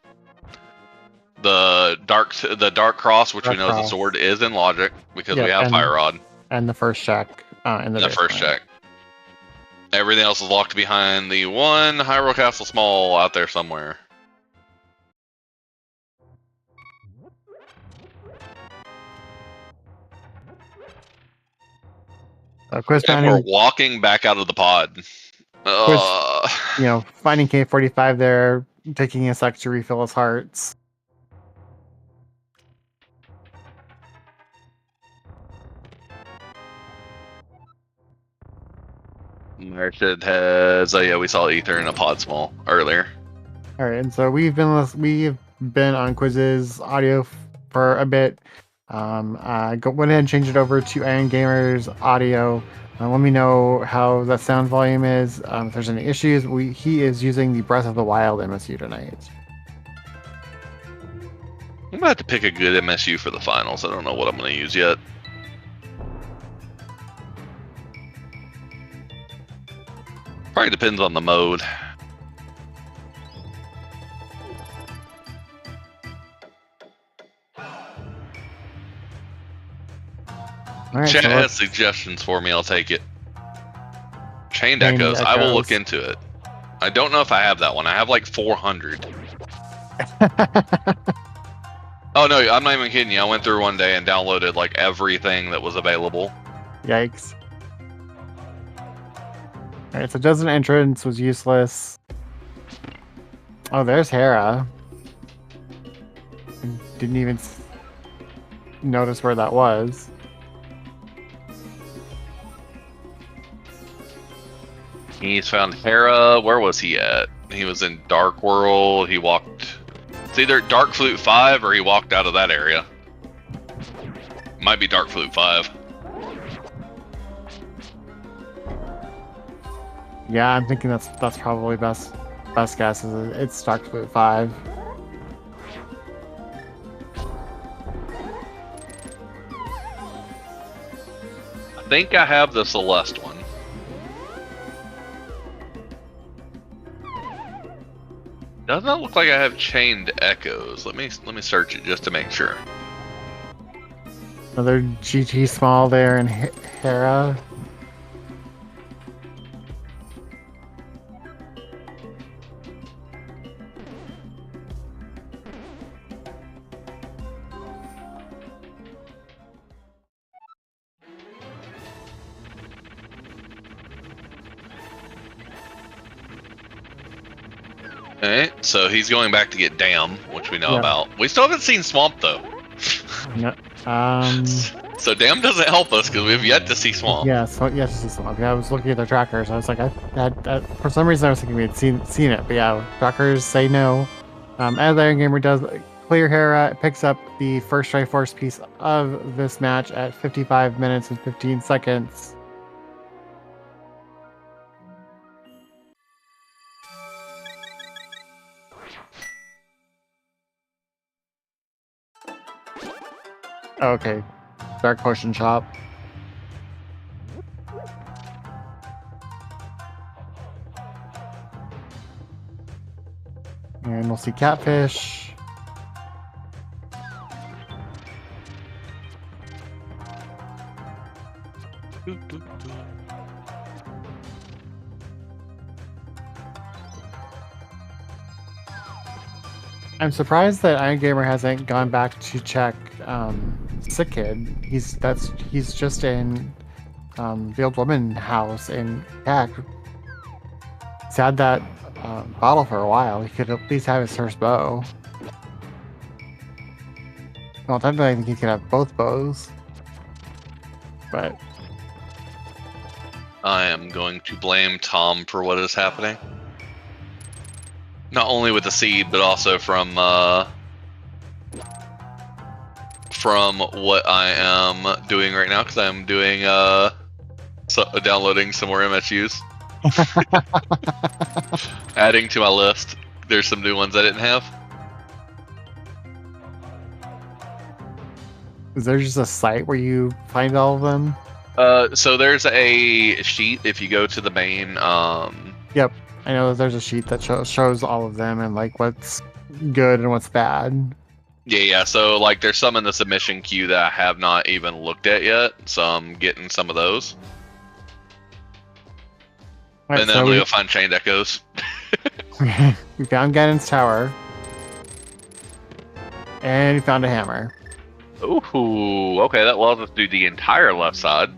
The Dark Cross, which we know the sword is in logic, because we have Fire Rod. And the first check in the first check. Everything else is locked behind the one Hyrule Castle Small out there somewhere. And we're walking back out of the pod. Finding K45 there, taking a sec to refill his hearts. Merchant has... Oh yeah, we saw Ether in a pod small earlier. All right, and so we've been on Quiz's audio for a bit. Went ahead and change it over to Iron Gamer's audio. Let me know how that sound volume is. If there's any issues, he is using the Breath of the Wild MSU tonight. I'm gonna have to pick a good MSU for the finals. I don't know what I'm gonna use yet. Probably depends on the mode. Right, Chat has suggestions for me. I'll take it. Chained Echoes. I will look into it. I don't know if I have that one. I have like 400. Oh no, I'm not even kidding you. I went through one day and downloaded like everything that was available. Yikes. Alright, so Desert Entrance was useless. Oh, there's Hera. Didn't even notice where that was. He's found Hera. Where was he at? He was in Dark World. He walked. It's either Dark Flute 5 or he walked out of that area. Might be Dark Flute 5. Yeah, I'm thinking that's probably best guess. Is it's Dark Flute 5. I think I have the Celeste one. Doesn't look like I have Chained Echoes. Let me search it just to make sure. Another GT small there and Hera. Alright, so he's going back to get Dam, which we know Yeah. about. We still haven't seen Swamp though. No, So Dam doesn't help us because we've yet to see Swamp. yeah, so yes, this is Swamp. Yeah, I was looking at their trackers. I was like, for some reason I was thinking we had seen it, but yeah, trackers say no. As Iron Gamer does clear Hera, it picks up the first Triforce piece of this match at 55 minutes and 15 seconds. Okay, Dark Potion Shop. And we'll see Catfish. I'm surprised that Iron Gamer hasn't gone back to check Sick Kid. He's just in the old woman house in Tech. He's had that bottle for a while. He could at least have his first bow. Well, technically, I think he could have both bows. But I am going to blame Tom for what is happening. Not only with the seed, but also from what I am doing right now, because I'm doing downloading some more MSUs, adding to my list. There's some new ones I didn't have. is there just a site where you find all of them? So there's a sheet if you go to the main. Yep, I know there's a sheet that shows all of them and like what's good and what's bad. Yeah. So like, there's some in the submission queue that I have not even looked at yet. So I'm getting some of those. Right, And then so we'll find Chained Echoes. we found Ganon's tower, and we found a hammer. Ooh, okay, that allows us to do the entire left side.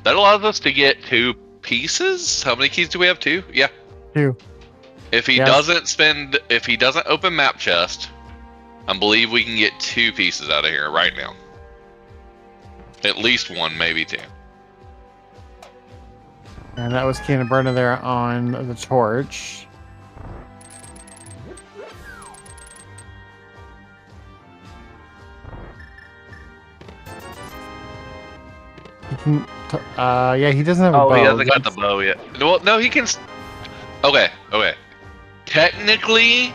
That allows us to get 2 pieces. How many keys do we have? 2? Yeah. 2. If he doesn't open map chest, I believe we can get 2 pieces out of here right now. At least 1, maybe 2. And that was Keanu Burner there on the torch. He can, yeah, he doesn't have a bow. Oh, he hasn't got the bow yet. Well, no, he can. Okay. Technically,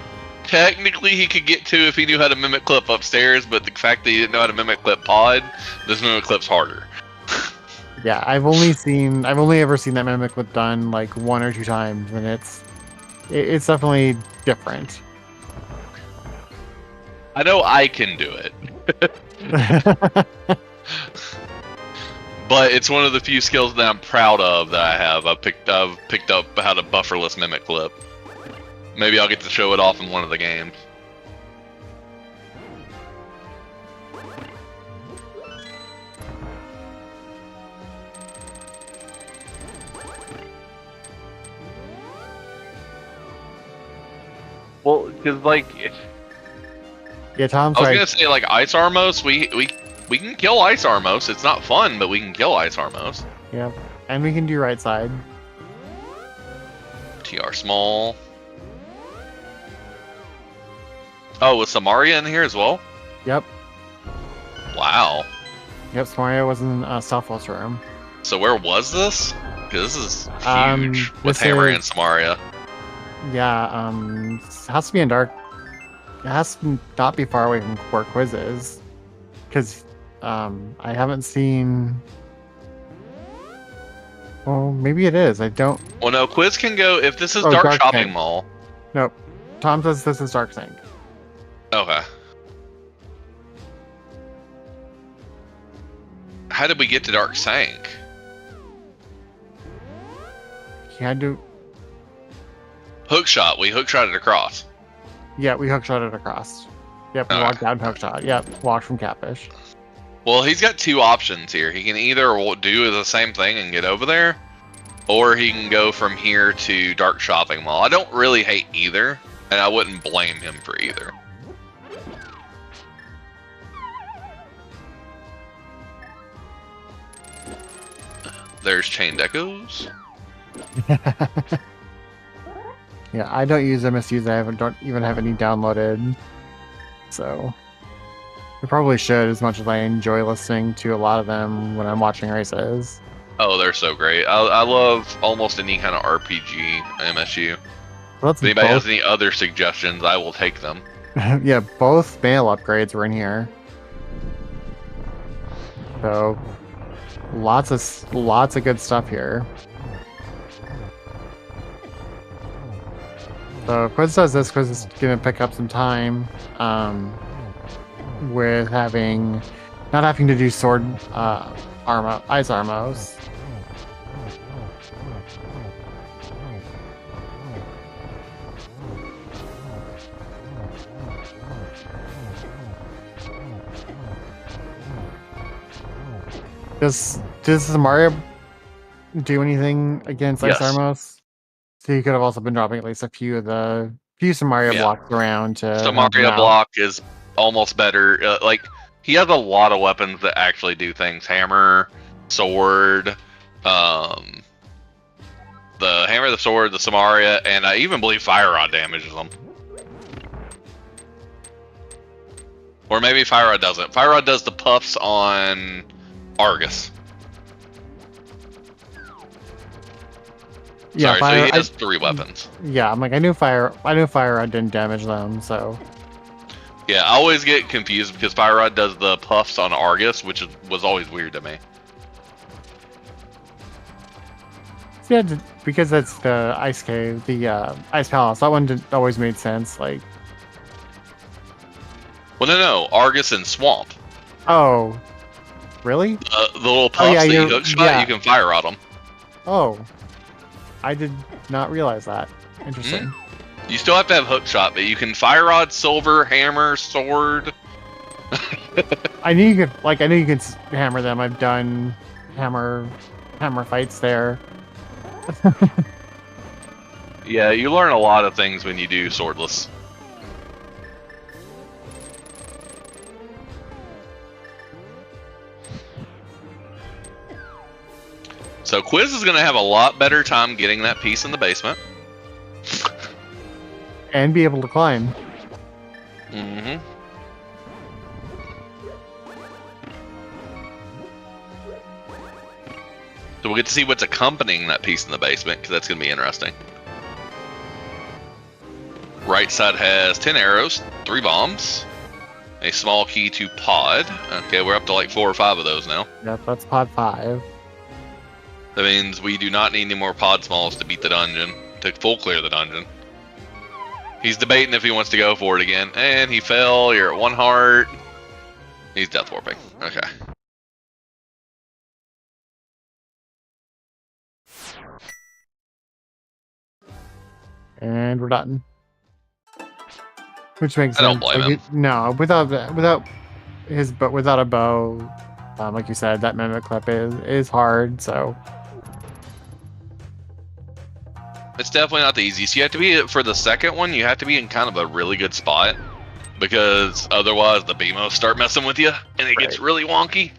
he could get 2 if he knew how to mimic clip upstairs. But the fact that he didn't know how to mimic clip pod, this mimic clip's harder. Yeah, I've only ever seen that mimic clip done like 1 or 2 times, and it's definitely different. I know I can do it. But it's one of the few skills that I'm proud of that I have. I've picked up how to bufferless mimic clip. Maybe I'll get to show it off in one of the games. Well, because like Yeah, Tom's I was right. gonna say, like Ice Armos, we can kill Ice Armos. It's not fun, but we can kill Ice Armos. Yep. And we can do right side. TR small. Oh, was Samaria in here as well? Yep. Wow. Yep, Samaria was in Southwest room. So where was this? Because this is huge with this Hammer is- and Samaria. Yeah, it has to be in dark. It has to not be far away from where Quiz is. Because I haven't seen. Well, maybe it is. I don't. Well, no, Quiz can go if this is Oh, Dark Dark Shopping Tank. Mall. Nope. Tom says this is Dark Tank. Okay. How did we get to Dark Sank? He had to. Hookshot. We hookshot it across. Yeah, we hookshot it across. Yep, we Alright. walked down hookshot. Yep, walked from Catfish. Well, he's got two options here. He can either do the same thing and get over there, or he can go from here to Dark Shopping Mall. I don't really hate either, and I wouldn't blame him for either. There's Chained Echoes. Yeah, I don't use MSUs. Don't even have any downloaded. So I probably should, as much as I enjoy listening to a lot of them when I'm watching races. Oh, they're so great. I love almost any kind of RPG MSU. Well, If anybody has any other suggestions, I will take them. yeah, both mail upgrades were in here. So lots of good stuff here. So Quiz does this. Quiz is gonna pick up some time with not having to do sword ice armos. Does Mario do anything against Ice Yes. Armos? So you could have also been dropping at least a few Mario Yeah. blocks around to. So help him Mario out. block is almost better. Like he has a lot of weapons that actually do things. Hammer, sword, the hammer, the sword, the Samaria, and I even believe Fire Rod damages them. Or maybe Fire Rod doesn't. Fire Rod does the puffs on Argus. Yeah, Sorry, so he has three weapons. Yeah, I'm like I knew Fire Rod didn't damage them, so Yeah, I always get confused because Fire Rod does the puffs on Argus, which was always weird to me. yeah, because that's the ice cave, the ice palace. That one always made sense. Like, Well, no, Argus and Swamp. oh, really? The little puffs yeah, that you you're- hook shot, yeah. you can Fire Rod them. Oh, I did not realize that. Interesting. You still have to have hook shot, but you can Fire Rod, Silver, Hammer, Sword. I knew you could hammer them. I've done hammer fights there. Yeah, you learn a lot of things when you do Swordless. So Quiz is going to have a lot better time getting that piece in the basement. And be able to climb. Mm-hmm. So we'll get to see what's accompanying that piece in the basement, because that's going to be interesting. Right side has 10 arrows, 3 bombs, a small key to pod. Okay, we're up to like 4 or 5 of those now. Yep, that's pod 5. That means we do not need any more pod smalls to beat the dungeon, to full clear the dungeon. He's debating if he wants to go for it again, and he fell. You're at 1 heart. He's death warping. Okay. And we're done. Which makes I don't sense. blame Like, him. No, without a bow, like you said, that mimic clip is hard. So It's definitely not the easiest. You have to be, for the second one, you have to be in kind of a really good spot, because otherwise the BMOs start messing with you and it gets really wonky.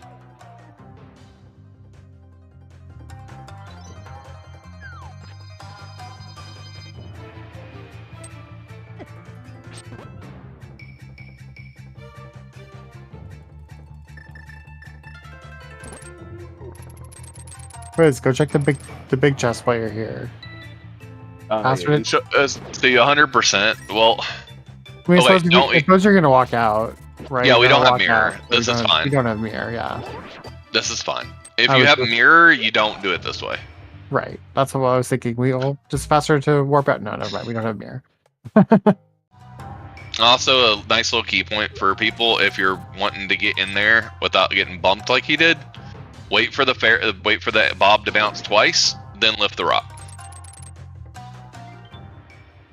Quiz, go check the big chest while you're here. Password. So 100%. Well, I mean, wait, don't we? suppose you're gonna walk out, right? Yeah, You're we gonna don't have walk mirror. out, This is fine. We don't have mirror, yeah. This is fine. If I you was have just- mirror, you don't do it this way. Right. That's what I was thinking. We'll just faster to warp out. No, never mind. We don't have mirror. Also, a nice little key point for people if you're wanting to get in there without getting bumped like he did. Wait for the bob to bounce twice, then lift the rock.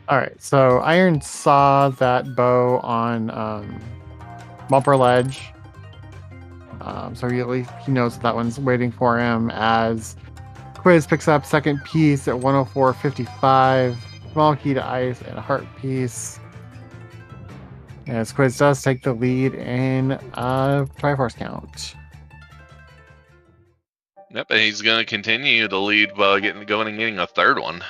All right. So Iron saw that bow on bumper ledge. So he knows that one's waiting for him as Quiz picks up second piece at 104.55. Small key to ice and a heart piece. As Quiz does take the lead in Triforce count. Yep, and he's going to continue the lead by going and getting a third one.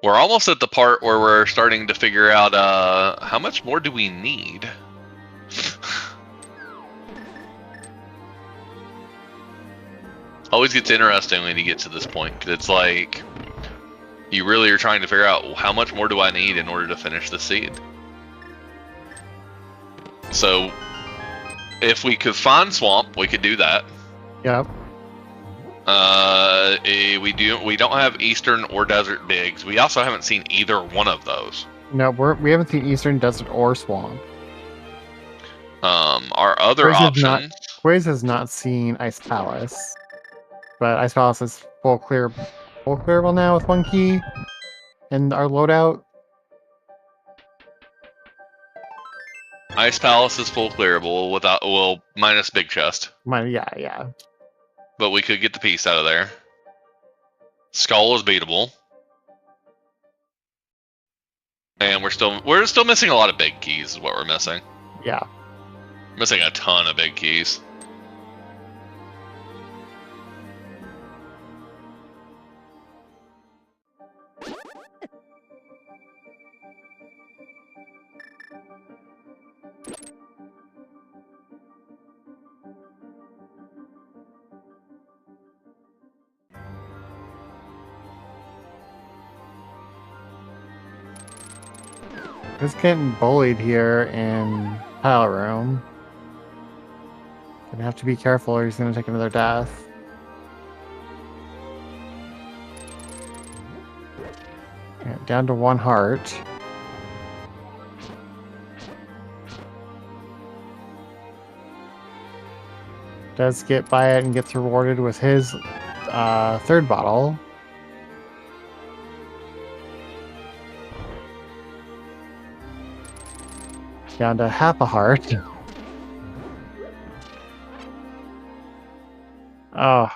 We're almost at the part where we're starting to figure out how much more do we need? Always gets interesting when you get to this point, because it's like you really are trying to figure out how much more do I need in order to finish the seed. So if we could find swamp, we could do that. Yep. We don't have eastern or desert bigs. We also haven't seen either one of those. No, we haven't seen Eastern Desert or Swamp. Our other option. Quiz has not seen Ice Palace, but Ice Palace is full clearable now with one key, and our loadout. Ice Palace is full clearable without, well, minus big chest. Yeah. But we could get the piece out of there. Skull is beatable. And we're still missing a lot of big keys is what we're missing. Yeah. Missing a ton of big keys. Just getting bullied here in Tile Room. Gonna have to be careful or he's gonna take another death. Yeah, down to one heart. Does get by it and gets rewarded with his third bottle. Down to half a heart. Oh,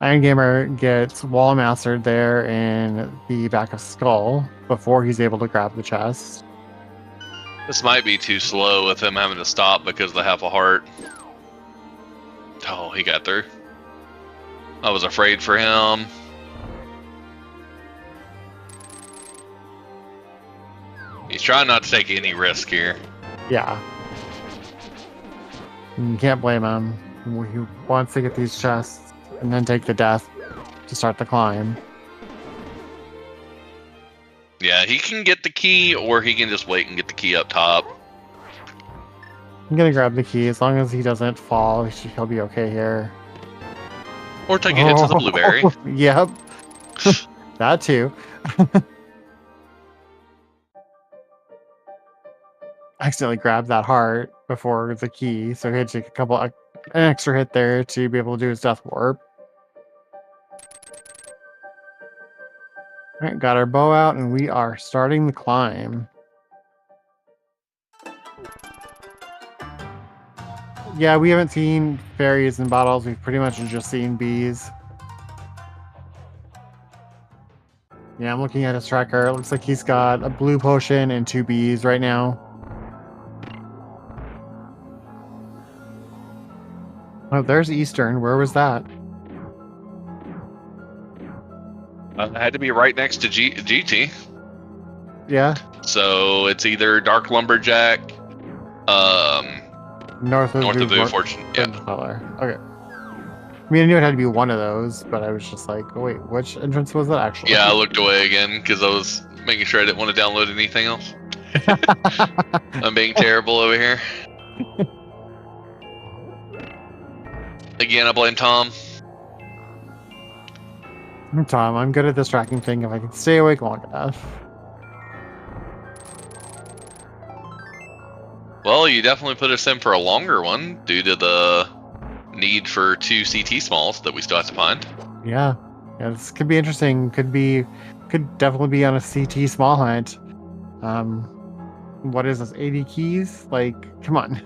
Iron Gamer gets wall mastered there in the back of Skull before he's able to grab the chest. This might be too slow with him having to stop because of the half a heart. Oh, he got through. I was afraid for him. He's trying not to take any risk here. Yeah. You can't blame him. He wants to get these chests and then take the death to start the climb. Yeah, he can get the key or he can just wait and get the key up top. I'm gonna grab the key. As long as he doesn't fall, he'll be okay here. Or take a hit to the blueberry. Yep. That too. I accidentally grabbed that heart before the key, so he had to take an extra hit there to be able to do his death warp. Alright, got our bow out and we are starting the climb. Yeah, we haven't seen fairies and bottles, we've pretty much just seen bees. Yeah, I'm looking at his tracker. It looks like he's got a blue potion and 2 bees right now. Oh, there's Eastern. Where was that? It had to be right next to GT. Yeah. So it's either Dark Lumberjack, North of Vu Fortune. Yeah. Okay. I mean, I knew it had to be one of those, but I was just like, oh, wait, which entrance was it actually? Yeah, I looked away again because I was making sure I didn't want to download anything else. I'm being terrible over here. Again, I blame Tom. Tom, I'm good at this tracking thing if I can stay awake long enough. Well, you definitely put us in for a longer one due to the need for 2 CT smalls that we still have to find. Yeah, this could be interesting. Could definitely be on a CT small hunt. What is this? 80 keys? Like, come on.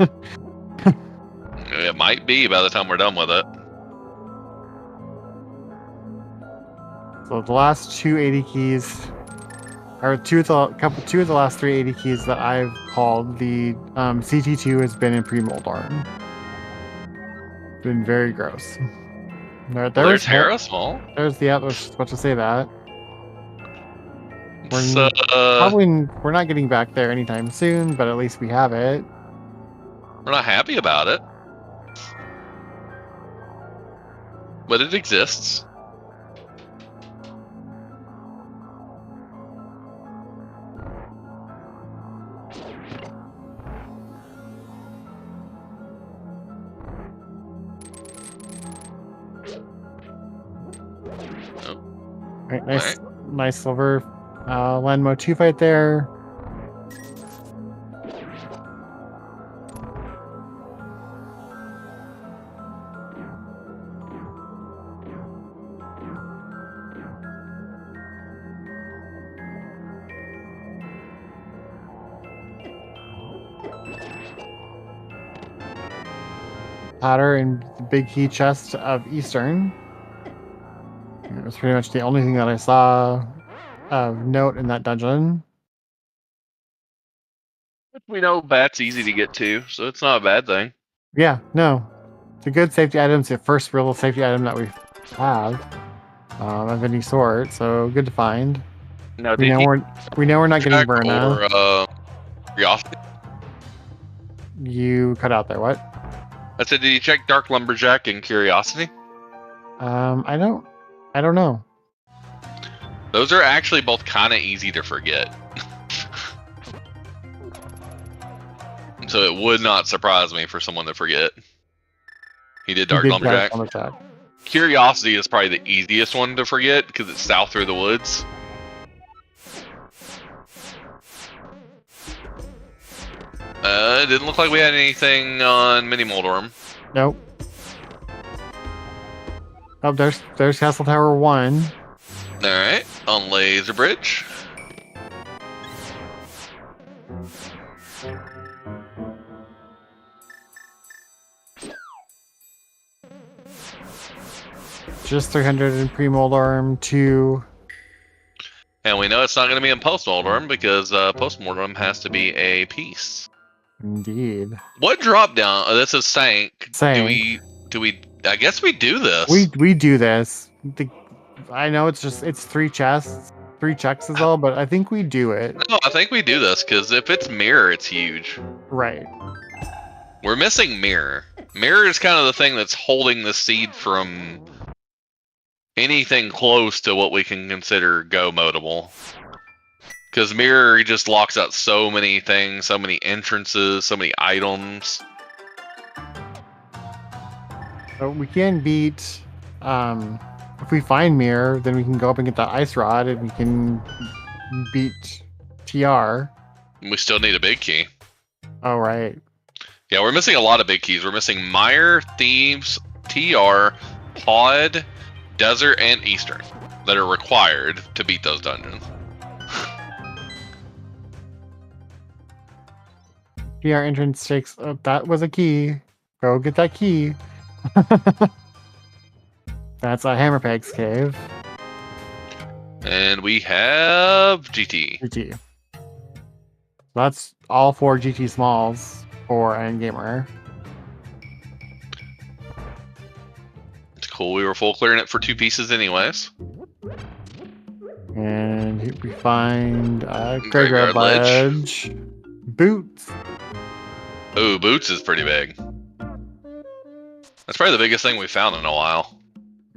It might be by the time we're done with it. So the last 2 80 keys, or two of the last 3 80 keys that I've called, the CT2 has been in pre-Moldorm. Been very gross. There's Hera Small. I was just about to say that. We're not getting back there anytime soon, but at least we have it. We're not happy about it. But it exists. Right, nice silver Landmo 2 fight there. Powder and the big key chest of Eastern. It was pretty much the only thing that I saw of note in that dungeon. We know Bat's easy to get to, so it's not a bad thing. Yeah, no. It's a good safety item. It's the first real safety item that we have of any sort, so good to find. Now, we know we're not getting burned now. Curiosity? You cut out there, what? I said, did you check Dark Lumberjack and Curiosity? I don't know. Those are actually both kind of easy to forget. So it would not surprise me for someone to forget. He did Dark Lumberjack. Curiosity is probably the easiest one to forget because it's south through the woods. It didn't look like we had anything on Mini Moldorm. Nope. Oh, there's Castle Tower 1. Alright, on Laser Bridge. Just 300 in pre-Moldorm, 2. And we know it's not going to be in post-Moldorm because post-Moldorm has to be a piece. Indeed. What drop down? Oh, this is Sank. Sank. Do we? I guess we do this. We do this. I know it's 3 chests, 3 checks is all, but I think we do it. No, I think we do this because if it's mirror, it's huge. Right. We're missing mirror. Mirror is kind of the thing that's holding the seed from anything close to what we can consider go modable. Because mirror just locks out so many things, so many entrances, so many items. But we can beat, if we find mirror, then we can go up and get that ice rod and we can beat TR. We still need a big key. Oh, right. Yeah, we're missing a lot of big keys. We're missing Mire, Thieves, TR, Pod, Desert, and Eastern that are required to beat those dungeons. TR entrance takes, that was a key. Go get that key. That's a Hammerpeg's cave. And we have GT. GT. That's all 4 GT smalls for Iron Gamer. It's cool. We were full clearing it for 2 pieces anyways. And we find Graveyard Graveyard Ledge. Boots. Ooh, Boots is pretty big. That's probably the biggest thing we've found in a while.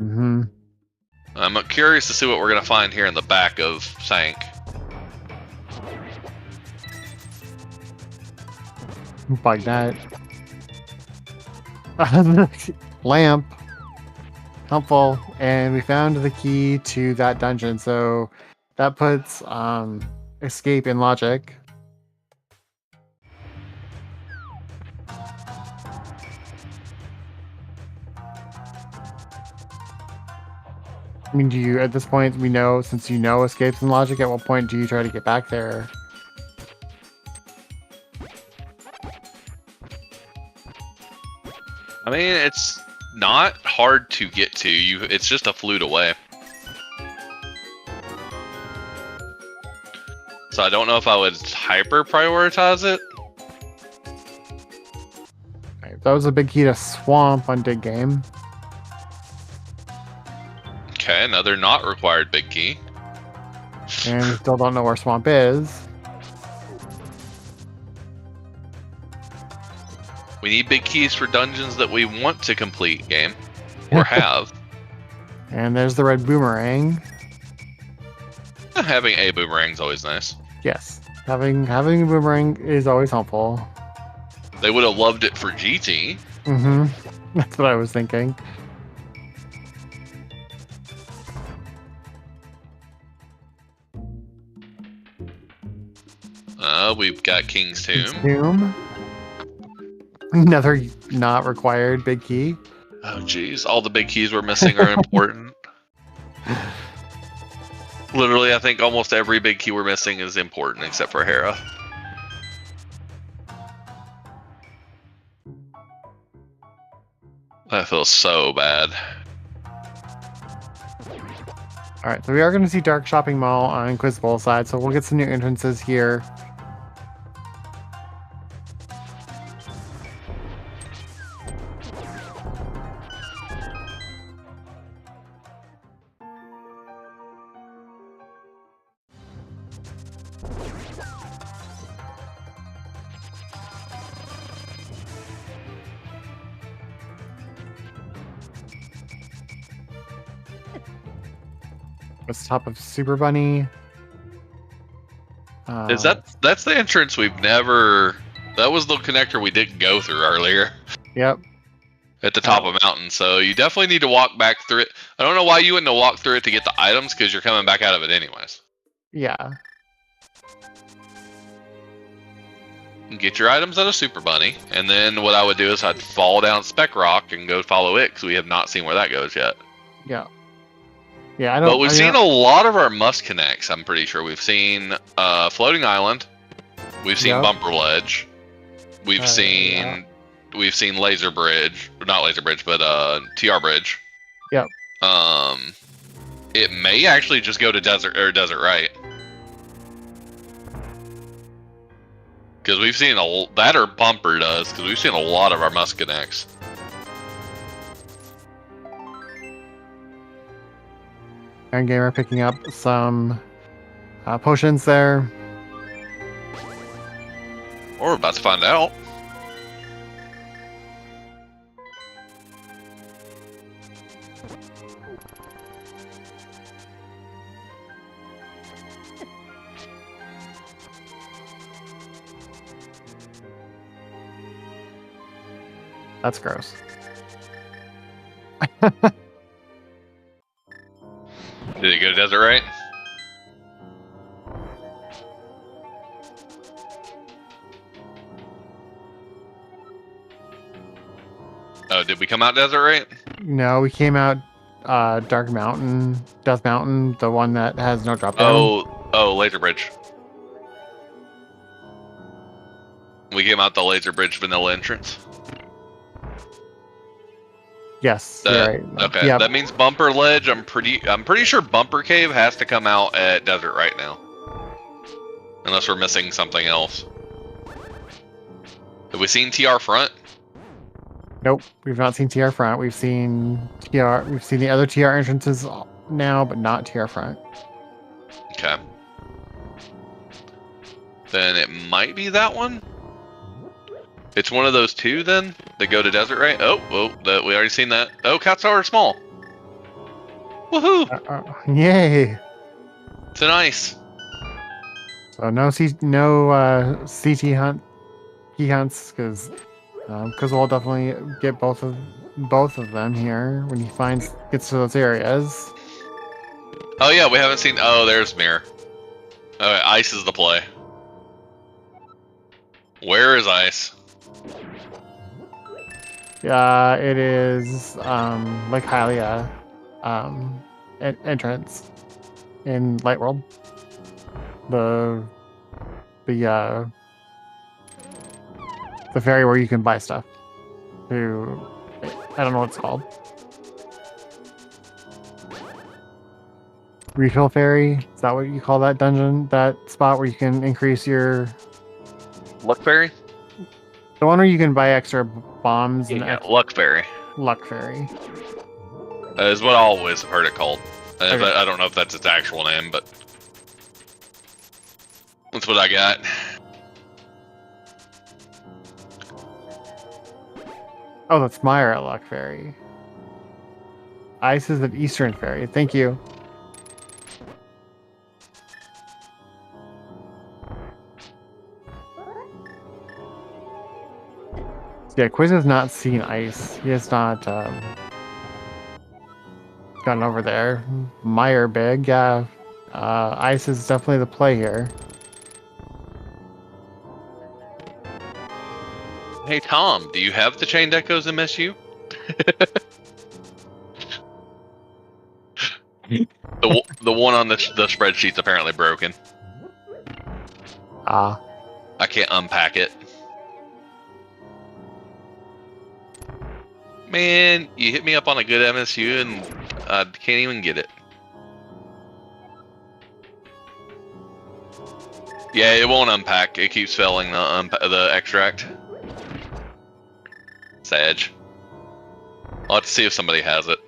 Mm-hmm. I'm curious to see what we're going to find here in the back of Sank. Bug net. Lamp. Helpful. And we found the key to that dungeon. So that puts escape in logic. I mean, do you, at this point, we know, since you know escapes in logic, at what point do you try to get back there? I mean, it's not hard to get to. It's just a flute away. So I don't know if I would hyper prioritize it. Right, that was a big key to Swamp on Dig Game. Okay, another not required big key. And we still don't know where Swamp is. We need big keys for dungeons that we want to complete, game. Or have. And there's the red boomerang. Having a boomerang is always nice. Yes. Having a boomerang is always helpful. They would have loved it for GT. Mm-hmm. That's what I was thinking. We've got King's Tomb. Tomb. Another not required big key. Oh, geez. All the big keys we're missing are important. Literally, I think almost every big key we're missing is important, except for Hera. That feels so bad. Alright, so we are going to see Dark Shopping Mall on Quizbowl side, so we'll get some new entrances here. What's the top of Super Bunny? That's the entrance we've never... That was the connector we didn't go through earlier. Yep. At the top of mountain, so you definitely need to walk back through it. I don't know why you wouldn't have walked through it to get the items, because you're coming back out of it anyways. Yeah. Get your items out of Super Bunny, and then what I would do is I'd fall down Spec Rock and go follow it, because we have not seen where that goes yet. Yeah. Yeah, I don't. But we've seen a lot of our must connects. I'm pretty sure we've seen Floating Island, we've seen Bumper Ledge, we've seen Laser Bridge, not Laser Bridge, but TR Bridge. Yep. It may actually just go to Desert Right, because we've seen that, or Bumper does, because we've seen a lot of our must connects. Iron Gamer picking up some potions there. We're about to find out. That's gross. Did it go to Desert Right? Oh, did we come out Desert Right? No, we came out Death Mountain, the one that has no drop down. Oh, Laser Bridge. We came out the Laser Bridge vanilla entrance. Yes, you're right. Okay, Yep. that means Bumper Ledge. I'm pretty sure Bumper Cave has to come out at Desert right now, unless we're missing something else. Have we seen TR Front? Nope, we've not seen TR front. We've seen TR. We've seen the other TR entrances now, but not TR front. Okay. Then it might be that one. It's one of those two then that go to Desert, right? Oh, we already seen that. Oh, Cats are small. Woohoo! Yay! It's an ice. So no CT hunt key hunts because we'll definitely get both of them here when he gets to those areas. Oh yeah, we haven't seen. Oh, there's Mirror. Okay, ice is the play. Where is ice? It is like Hylia entrance in Light World. The ferry where you can buy stuff. I don't know what it's called. Refill ferry? Is that what you call that dungeon? That spot where you can increase your... Luck Fairy? The one where you can buy extra bombs and... Yeah, Luck Fairy. Luck Fairy. Is what I always have heard it called. Okay. I don't know if that's its actual name, but... That's what I got. Oh, that's Meyer at Luck Fairy. Ice is at Eastern Fairy. Thank you. Yeah, Quiz has not seen ice. He has not gone over there. Meyer big, yeah. Ice is definitely the play here. Hey Tom, do you have the Chained Echoes MSU? the one on the spreadsheet's apparently broken. Ah. I can't unpack it. Man, you hit me up on a good MSU and I can't even get it. Yeah, it won't unpack. It keeps failing the extract. Sad. I'll have to see if somebody has it.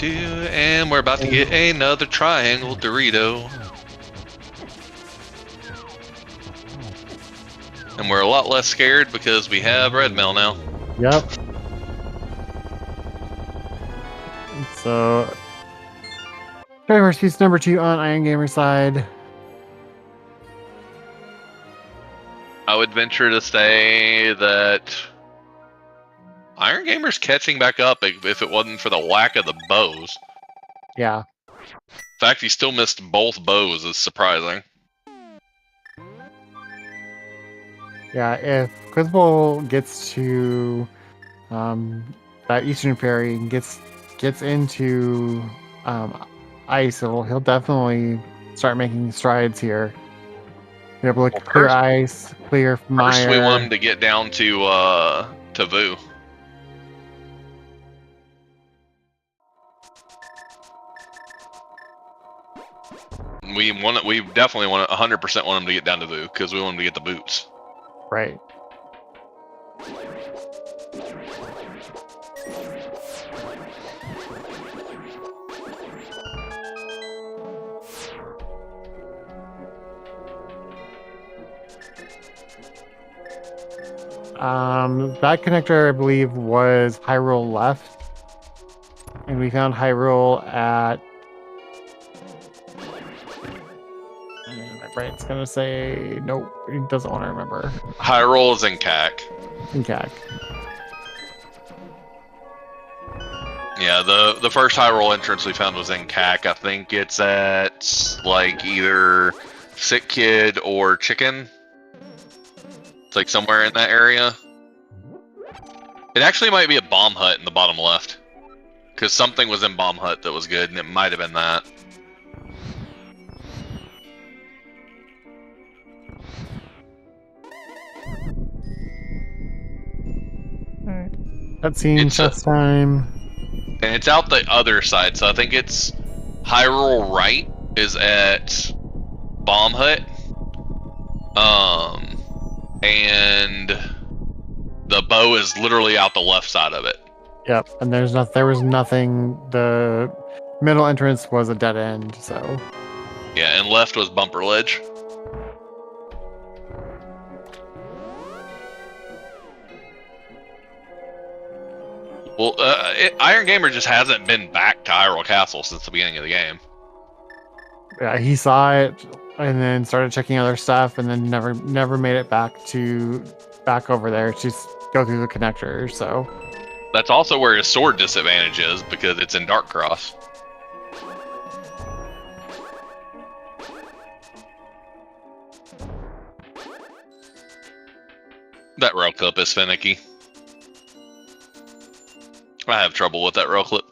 And we're about to get another triangle Dorito. And we're a lot less scared because we have red mail now. Yep. So, driver's piece number 2 on Iron Gamer side. I would venture to say that Iron Gamer's catching back up if it wasn't for the lack of the bows. Yeah. In fact, he still missed both bows is surprising. Yeah, if Quizbowl gets to that Eastern Fairy and gets into ice, he'll definitely start making strides here. Be able to clear ice, clear Meyer. First, we want him to get down to Vu. We definitely want 100% want him to get down to Vu because we want him to get the boots. Right. That connector, I believe, was Hyrule left. And we found Hyrule at... My brain's gonna say... Nope, it doesn't want to remember. Hyrule is in CAC. in CAC. Yeah, the first high roll entrance we found was in CAC. I think it's at like either Sick Kid or Chicken. It's like somewhere in that area. It actually might be a Bomb Hut in the bottom left. Because something was in Bomb Hut that was good, and it might have been that. Cutscene, chess time. And it's out the other side, so I think it's Hyrule right is at Bomb Hut. And the bow is literally out the left side of it. Yep, and there was nothing. The middle entrance was a dead end, so. Yeah, and left was Bumper Ledge. Well, Iron Gamer just hasn't been back to Hyrule Castle since the beginning of the game. Yeah, he saw it and then started checking other stuff, and then never made it back over there to go through the connector. So that's also where his sword disadvantage is because it's in Dark Cross. That rail clip is finicky. I have trouble with that rail clip.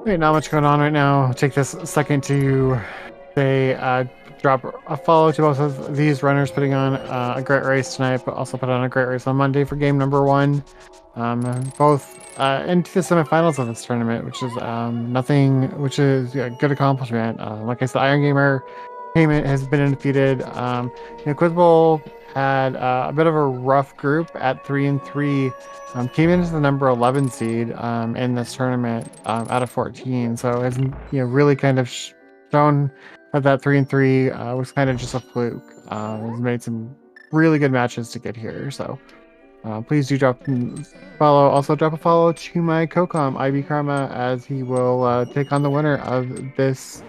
Wait, not much going on right now. I'll take this second to say drop a follow to both of these runners putting on a great race tonight, but also put on a great race on Monday for game number 1. Both into the semifinals of this tournament, which is which is a good accomplishment. Like I said, Iron Gamer Payment has been undefeated. Quizbowl had a bit of a rough group at 3-3. Came in as the number 11 seed in this tournament out of 14. So has really kind of shown that 3-3 was kind of just a fluke. Has made some really good matches to get here. So please do drop a follow. Also drop a follow to my co-com IB Karma, as he will take on the winner of this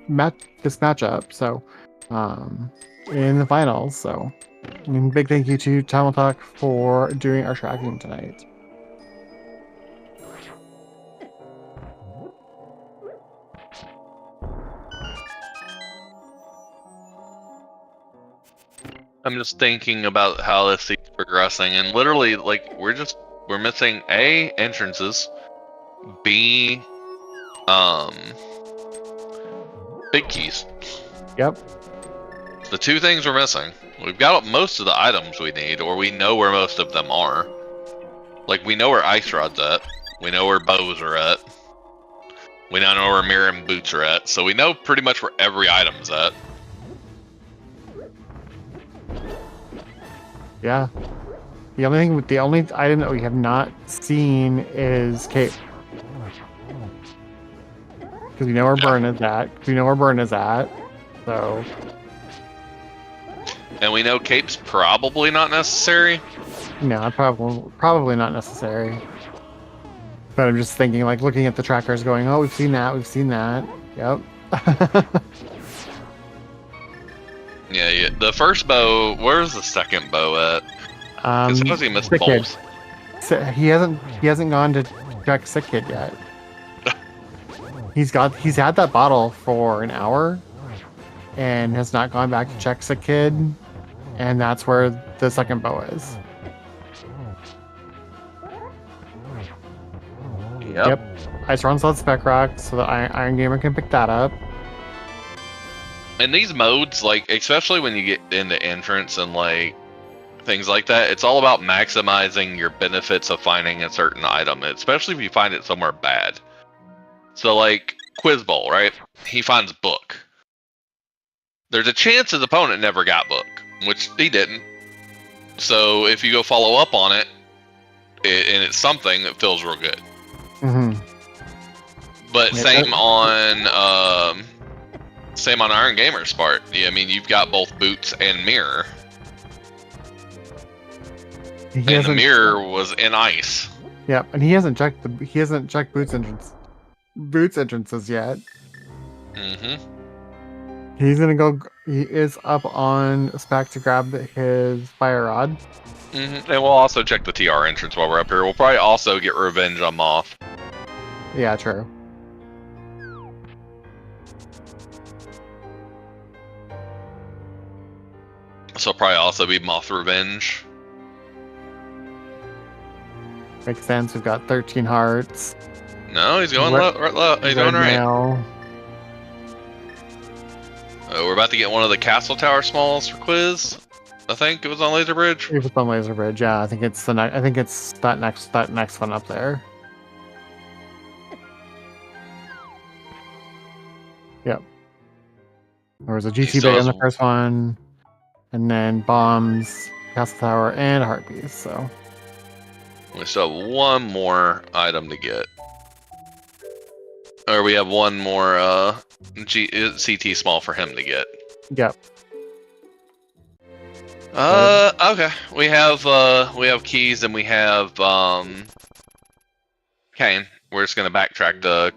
matchup. So in the finals. So. And big thank you to Tamil Talk for doing our tracking tonight. I'm just thinking about how this is progressing, and literally, like, we're missing A, entrances, B, big keys. Yep. The two things we're missing. We've got most of the items we need, or we know where most of them are. Like, we know where Ice Rod's at. We know where bows are at. We now know where Mirror boots are at. So we know pretty much where every item's at. Yeah. The only item that we have not seen is Cape. Because we know where Burn is at. We know where Burn is at. So... And we know Cape's probably not necessary. No, probably not necessary. But I'm just thinking, like, looking at the trackers going, oh, we've seen that. Yep. Yeah. The first bow, where's the second bow at? Because how does he miss both? He hasn't gone to check Sick Kid yet. He's had that bottle for an hour and has not gone back to check Sick Kid. And that's where the second bow is. Yep. Ice Run slot Spec Rock, so the Iron Gamer can pick that up. In these modes, like, especially when you get into entrance and, like, things like that, it's all about maximizing your benefits of finding a certain item, especially if you find it somewhere bad. So, like, Quizbowl, right? He finds book. There's a chance his opponent never got book, which he didn't. So if you go follow up on it, and it's something that feels real good. But same on Iron Gamer's part. Yeah, I mean, you've got both boots and mirror. And the mirror was in ice. Yeah, and he hasn't checked boots entrances yet. He's gonna go. He is up on spec to grab his fire rod. And we'll also check the TR entrance while we're up here. We'll probably also get revenge on Moth. Yeah, true. So probably also be Moth Revenge. Makes sense. We've got 13 hearts. No, he's going low. He's going right. Mail. We're about to get one of the Castle Tower smalls for quiz. I think it was on Laser Bridge. It was on Laser Bridge. Yeah, I think it's that next one up there. Yep. There was a GC Bay on the first one, and then bombs, Castle Tower, and heart piece. So we still have one more item to get, or we have one more CT small for him to get. Yep. Okay. We have keys and we have Kane. We're just gonna backtrack the.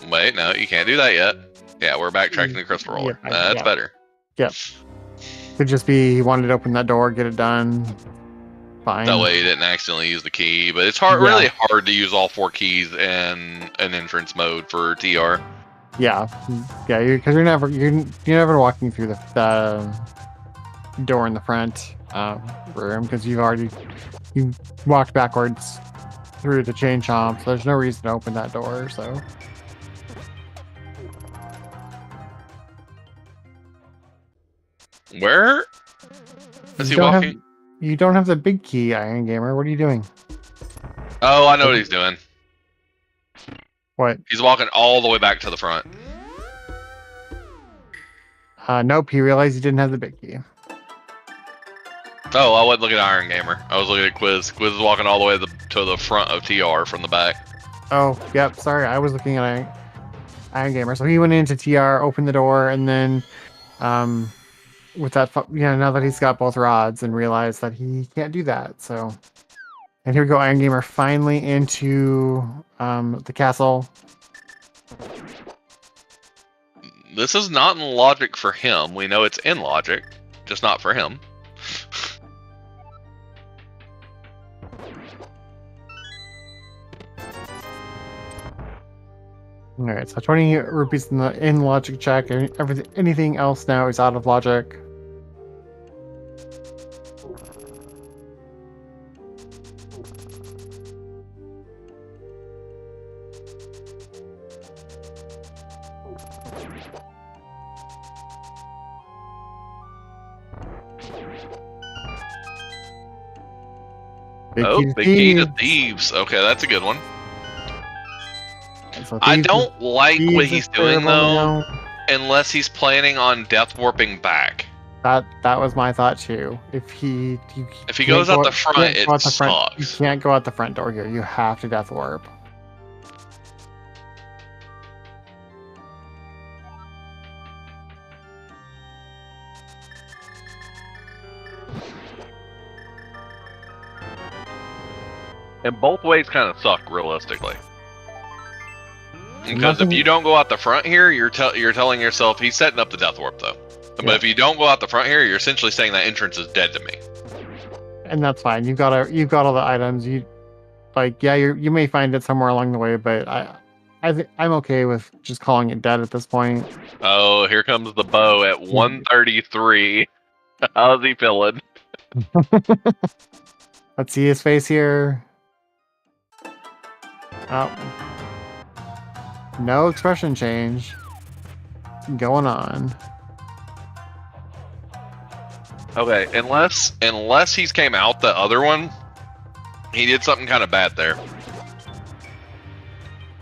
Wait, no, you can't do that yet. Yeah, we're backtracking the crystal roller. That's better. Yep. Could just be he wanted to open that door, get it done. Fine. That way he didn't accidentally use the key, but it's really hard to use all 4 keys in an entrance mode for TR. Yeah, because you're never walking through the door in the front room because you walked backwards through the chain chomp, so there's no reason to open that door. So where is he walking? You don't have the big key, Iron Gamer. What are you doing? Oh, I know what he's doing. What? He's walking all the way back to the front. Nope, he realized he didn't have the big key. Oh, I wasn't looking at Iron Gamer. I was looking at Quiz. Quiz is walking all the way to the front of TR from the back. Oh, yep, sorry. I was looking at Iron Gamer. So he went into TR, opened the door, and then with that, now that he's got both rods and realized that he can't do that. So, and here we go, Iron Gamer finally into the castle. This is not in logic for him. We know it's in logic, just not for him. All right, so 20 rupees in logic check, and anything else now is out of logic. Big key to thieves. Okay, that's a good one. So I don't like what he's doing though, unless he's planning on death warping back. That was my thought too. If he goes out the front, it sucks. You can't go out the front door here. You have to death warp. And both ways kind of suck, realistically. Because if you don't go out the front here, you're telling yourself he's setting up the death warp though. Yeah. But if you don't go out the front here, you're essentially saying that entrance is dead to me. And that's fine. You've got all the items. You may find it somewhere along the way, but I'm okay with just calling it dead at this point. Oh, here comes the bow at 133. How's he feeling? Let's see his face here. Oh. No expression change going on. Okay, unless he's came out the other one, he did something kind of bad there.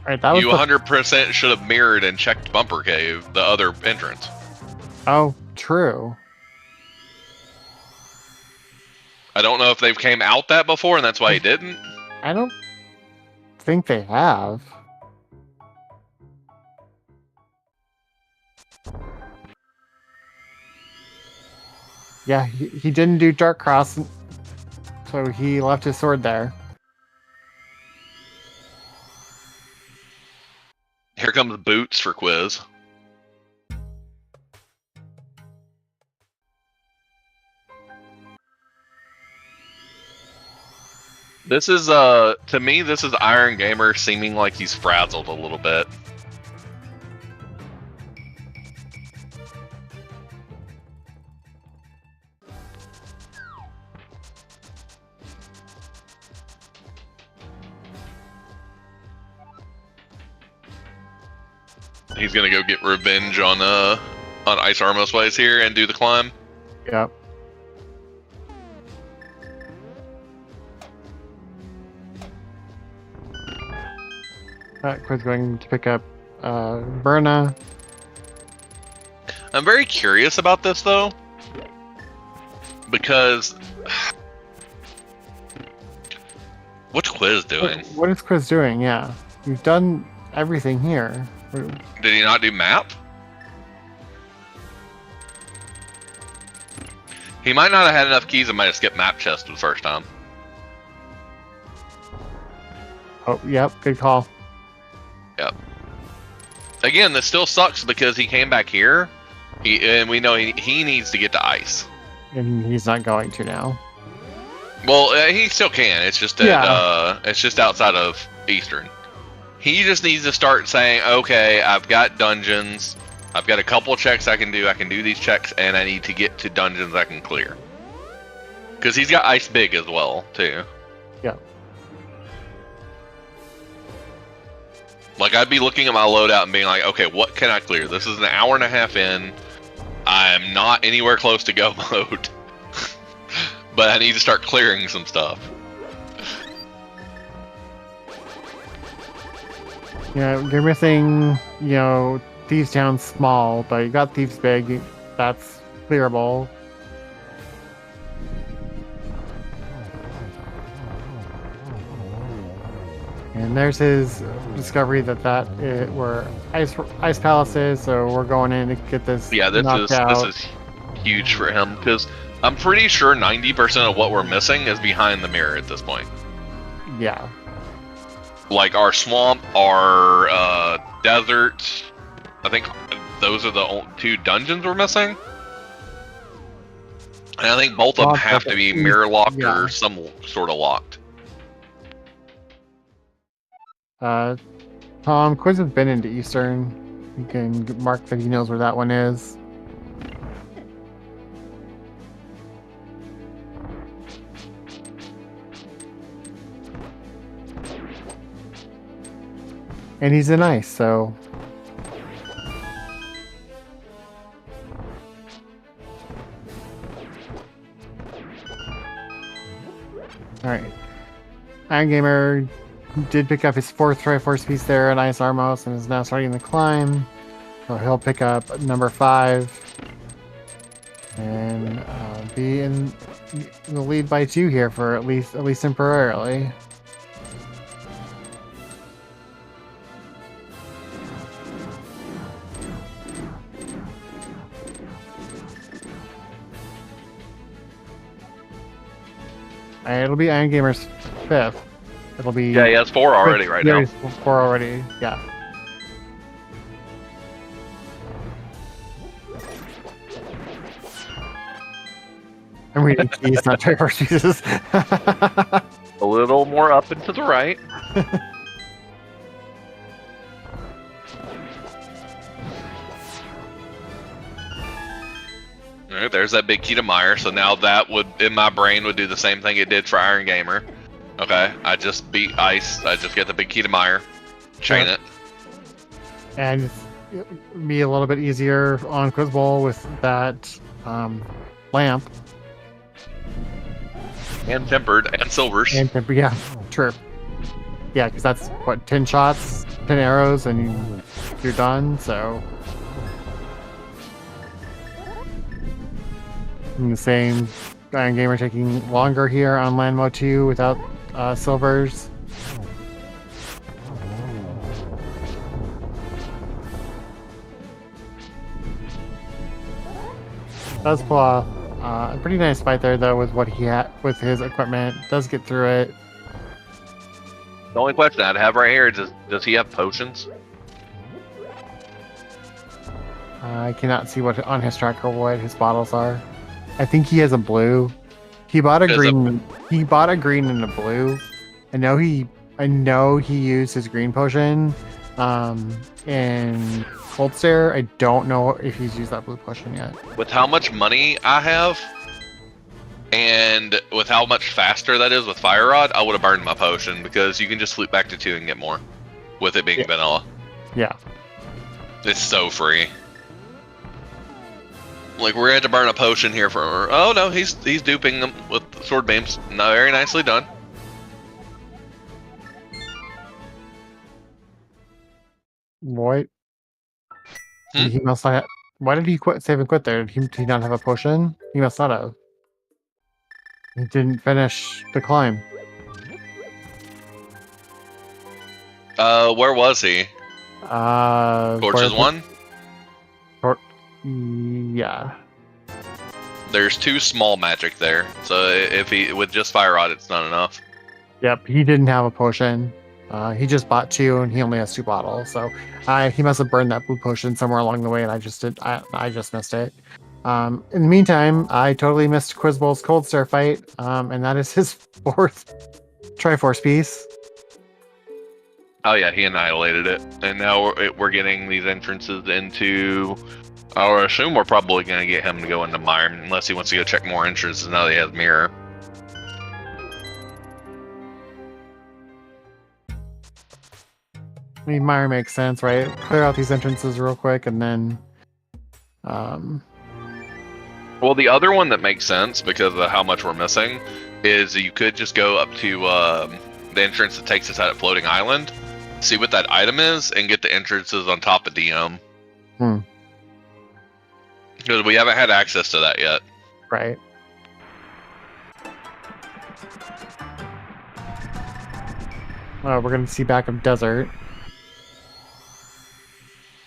Alright, that was You the... 100% should have mirrored and checked Bumper Cave, the other entrance. Oh, true. I don't know if they've came out that before, and that's why he didn't. I don't think they have. Yeah, he didn't do Dark Cross, so he left his sword there. Here comes Boots for quiz. This is to me, this is Iron Gamer seeming like he's frazzled a little bit. He's gonna go get revenge on Ice Armos Ways here and do the climb. Yep. Quiz going to pick up Berna. I'm very curious about this though, because what's Quiz doing? What is Quiz doing? Yeah, we've done everything here. Did he not do map? He might not have had enough keys and might have skipped map chest the first time. Oh, yep, good call. Yep. Again, this still sucks because he came back here, and we know he needs to get to ice. And he's not going to now. Well, he still can. It's just that it's just outside of Eastern. He just needs to start saying, okay, I've got dungeons. I've got a couple checks I can do. I can do these checks, and I need to get to dungeons I can clear. Because he's got Ice Big as well, too. Yeah. Like, I'd be looking at my loadout and being like, okay, what can I clear? This is an hour and a half in. I'm not anywhere close to go mode. But I need to start clearing some stuff. Yeah, you're missing, Thieves Town small, but you got Thieves Big. That's clearable. And there's his discovery that were ice palaces, so we're going in to get this. Yeah, this is huge for him because I'm pretty sure 90% of what we're missing is behind the mirror at this point. Yeah. Like our swamp, our desert. I think those are the two dungeons we're missing. And I think both of them have to be mirror locked or some sort of locked. Tom, Quiz has been into Eastern. You can mark that he knows where that one is. And he's in ice, so... Alright. Iron Gamer did pick up his fourth Triforce piece there at Ice Armos and is now starting the climb. So he'll pick up number 5 and be in the lead by 2 here for at least temporarily. It'll be Iron Gamer's 5th. It'll be... Yeah, he has 4 already right now. 4 already, yeah. I'm reading keys, not Triforce pieces. A little more up and to the right. Alright, there's that big key to Meyer. So now that would, in my brain, would do the same thing it did for Iron Gamer. Okay, I just beat Ice. I just get the big key to Meyer. Chain it. And be a little bit easier on Quizbowl with that lamp. And tempered and silvers. And tempered, yeah, true. Yeah, because that's what, 10 shots? 10 arrows and you're done, so. And the same Iron Gamer taking longer here on land mode 2 without silvers. Does pull off a pretty nice fight there though with what he had with his equipment. Does get through it. The only question I'd have right here is, does he have potions? I cannot see what on his tracker what his bottles are. I think he has a blue. He bought a green. He bought a green and a blue. I know he used his green potion in Cold Stare. I don't know if he's used that blue potion yet. With how much money I have, and with how much faster that is with Fire Rod, I would have burned my potion because you can just flip back to 2 and get more with it being vanilla. Yeah. It's so free. Like, we're gonna have to burn a potion here for. Oh no, he's duping them with sword beams. No, very nicely done. What? He must not. Why did he save and quit there? Did he not have a potion? He must not have. He didn't finish the climb. Where was he? Torches 1? Yeah. There's 2 small magic there, so if he with just Fire Rod, it's not enough. Yep, he didn't have a potion. He just bought 2, and he only has 2 bottles. So he must have burned that blue potion somewhere along the way, and I just missed it. In the meantime, I totally missed Quizbowl's Cold Stare fight, and that is his 4th Triforce piece. Oh yeah, he annihilated it, and now we're getting these entrances into. I assume we're probably going to get him to go into Mire, unless he wants to go check more entrances now that he has Mirror. I mean, Mire makes sense, right? Clear out these entrances real quick, and then... Well, the other one that makes sense, because of how much we're missing, is you could just go up to the entrance that takes us out at Floating Island, see what that item is, and get the entrances on top of DM. Because we haven't had access to that yet. Right. We're going to see back of Desert.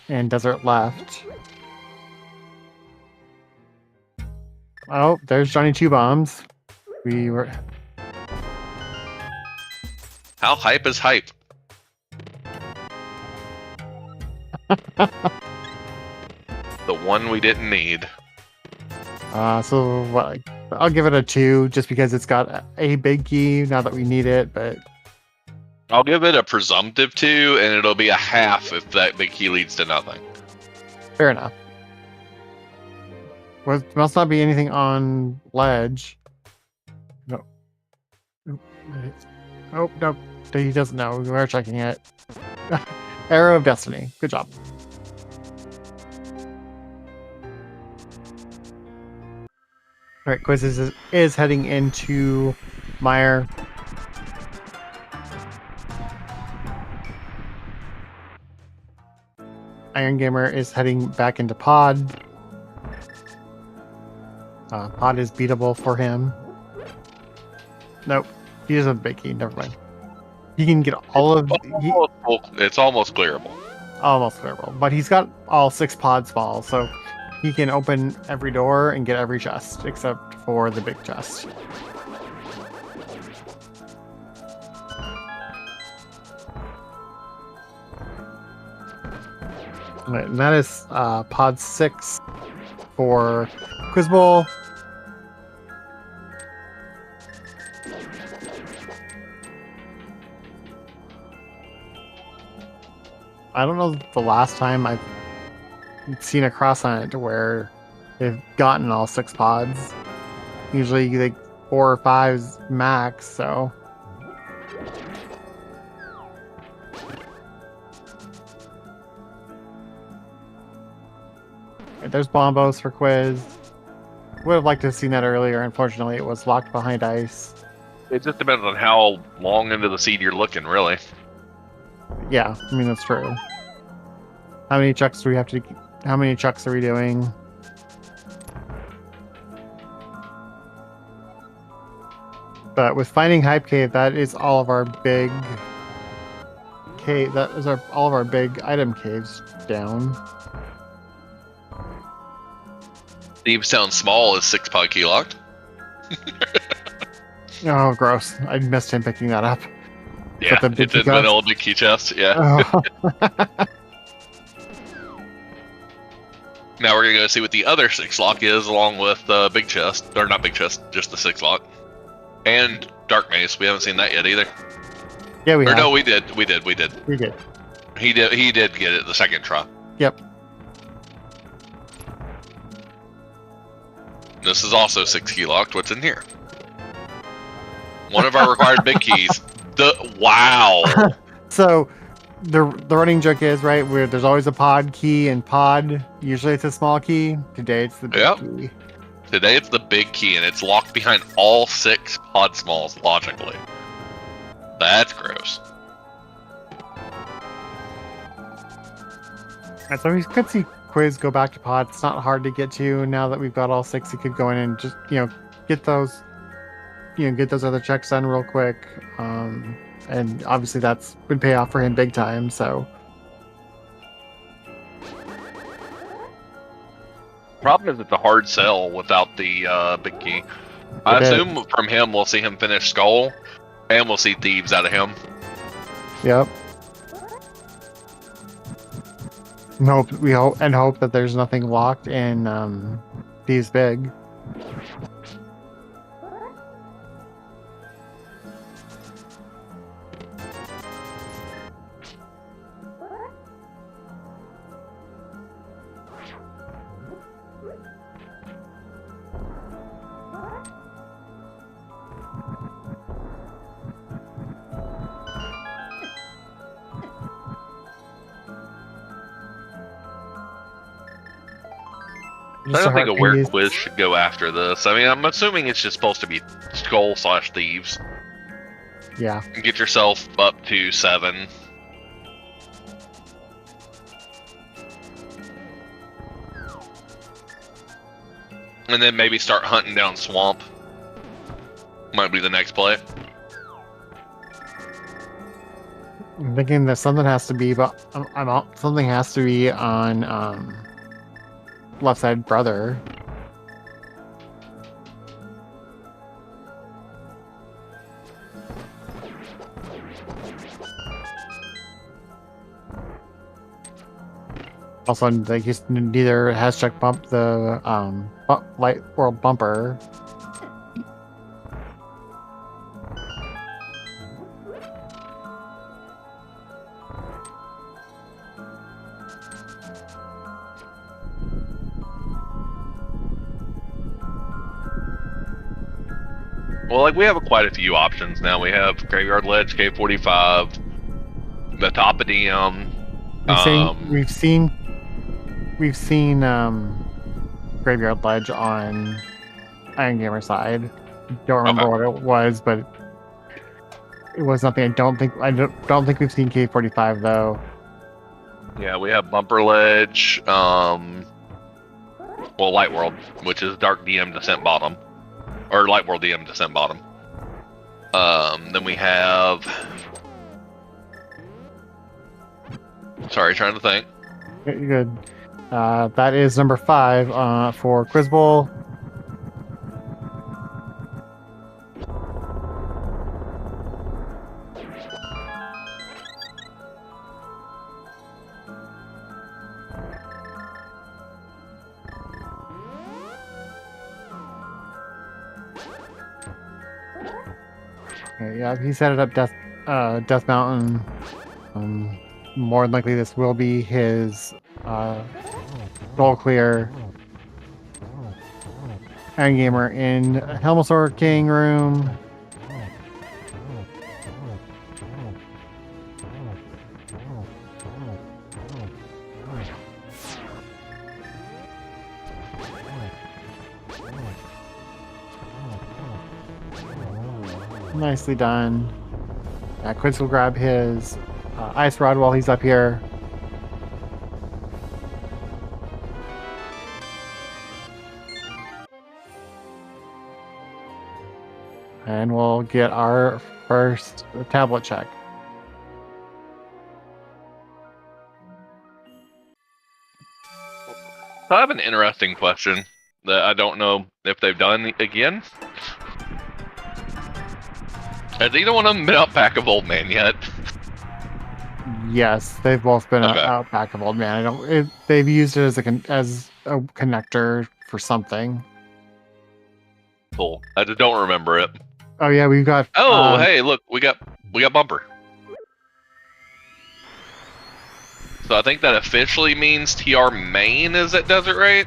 And Desert left. Oh, there's Johnny Two Bombs. We were... How hype is hype? The one we didn't need. So what? I'll give it a 2 just because it's got a big key now that we need it, but I'll give it a presumptive 2, and it'll be a half if that big key leads to nothing. Fair enough. Well, there must not be anything on ledge. No. Oh, no. He doesn't know. We are checking it. Arrow of Destiny. Good job. All right, Quiz is heading into Mire. Iron Gamer is heading back into Pod. Pod is beatable for him. Nope, he doesn't have a big key. Never mind. He can get all of. It's almost clearable. Almost clearable, but he's got all 6 pod smalls, so he can open every door and get every chest except for the big chest. Right, and that is pod 6 for Quizbowl. I don't know the last time I've seen a cross on it to where they've gotten all 6 pods. Usually like 4 or 5 max, so. Right, there's Bombos for Quiz. Would have liked to have seen that earlier. Unfortunately, it was locked behind ice. It just depends on how long into the seed you're looking, really. Yeah, I mean, that's true. How many chucks do we have to... How many chucks are we doing? But with finding Hype Cave, that is all of our big... That is all of our big item caves down. Thieves Town Small is 6 pod key locked. Oh, gross. I missed him picking that up. Yeah, it's in vanilla big key chest, yeah. Oh. Now we're gonna go see what the other 6 lock is, along with the big chest, or not big chest, just the 6 lock, and Dark Maze. We haven't seen that yet either. Yeah, we have. No, we did. We did. He did get it the second try. Yep. This is also 6 key locked. What's in here? One of our required big keys. Wow. So the running joke is, right, where there's always a pod key, and pod, usually it's a small key. Today it's the big key. Today it's the big key, and it's locked behind all 6 pod smalls, logically. That's gross. And so we could see Quiz go back to pod. It's not hard to get to now that we've got all 6. You could go in and just, get those other checks done real quick. And obviously that's would pay off for him big time, so. Problem is it's a hard sell without the big key. I assume from him we'll see him finish Skull, and we'll see Thieves out of him. Yep. Hope that there's nothing locked in Thieves Big. I don't think of where Quiz should go after this. I mean, I'm assuming it's just supposed to be Skull/Thieves. Yeah. And get yourself up to 7. And then maybe start hunting down Swamp. Might be the next play. I'm thinking that something has to be, but something has to be on left side brother. Also, like, he's neither has check bump the light world bumper. Well, like, we have quite a few options now. We have Graveyard Ledge, K45, the top of DM. We've seen Graveyard Ledge on Iron Gamer side. Don't remember what it was, but it was nothing. I don't think we've seen K45 though. Yeah, we have Bumper Ledge, Light World, which is Dark DM Descent Bottom. Or Light World DM Descent Bottom. Then we have... Sorry, trying to think. Good. That is number 5 for Quizbowl. Okay, yeah, he set it up Death Mountain. More than likely, this will be his goal clear. Iron Gamer in Helmosaur King room. Nicely done. Quiz will grab his Ice Rod while he's up here. And we'll get our first tablet check. So I have an interesting question that I don't know if they've done again. Has either one of them been out back of Old Man yet? Yes, they've both been Okay. out back of Old Man. They've used it as a connector for something. Cool. I just don't remember it. Oh yeah, we've got. Oh, hey, look, we got bumper. So I think that officially means TR main is at Desert Raid.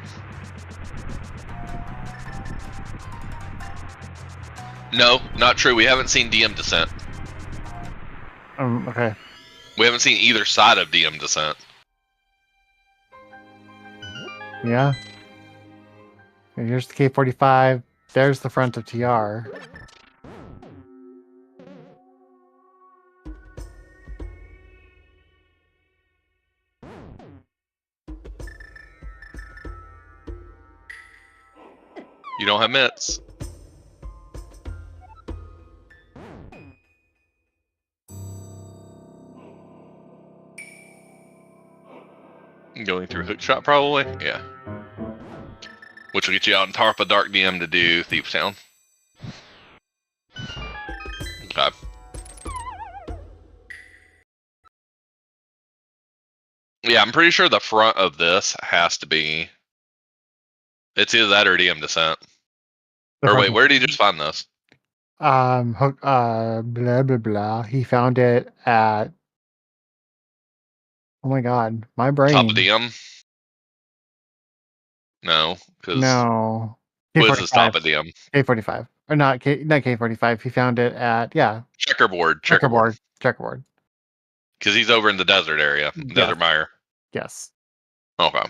No, not true. We haven't seen DM Descent. Okay. We haven't seen either side of DM Descent. Yeah. And here's the K45. There's the front of TR. You don't have mitts. Going through Hookshot, probably? Yeah. Which will get you out in Tarpa Dark DM to do Thief Town. Okay. Yeah, I'm pretty sure the front of this has to be... It's either that or DM Descent. Or wait, where did he just find this? Blah blah blah. He found it at. Oh my god, my brain. Top of DM? No, because No. Quiz is top of DM. K45. Or not K45. He found it at Checkerboard. Checkerboard. Because he's over in the desert area. Yes. Desert Mire. Yes. Okay.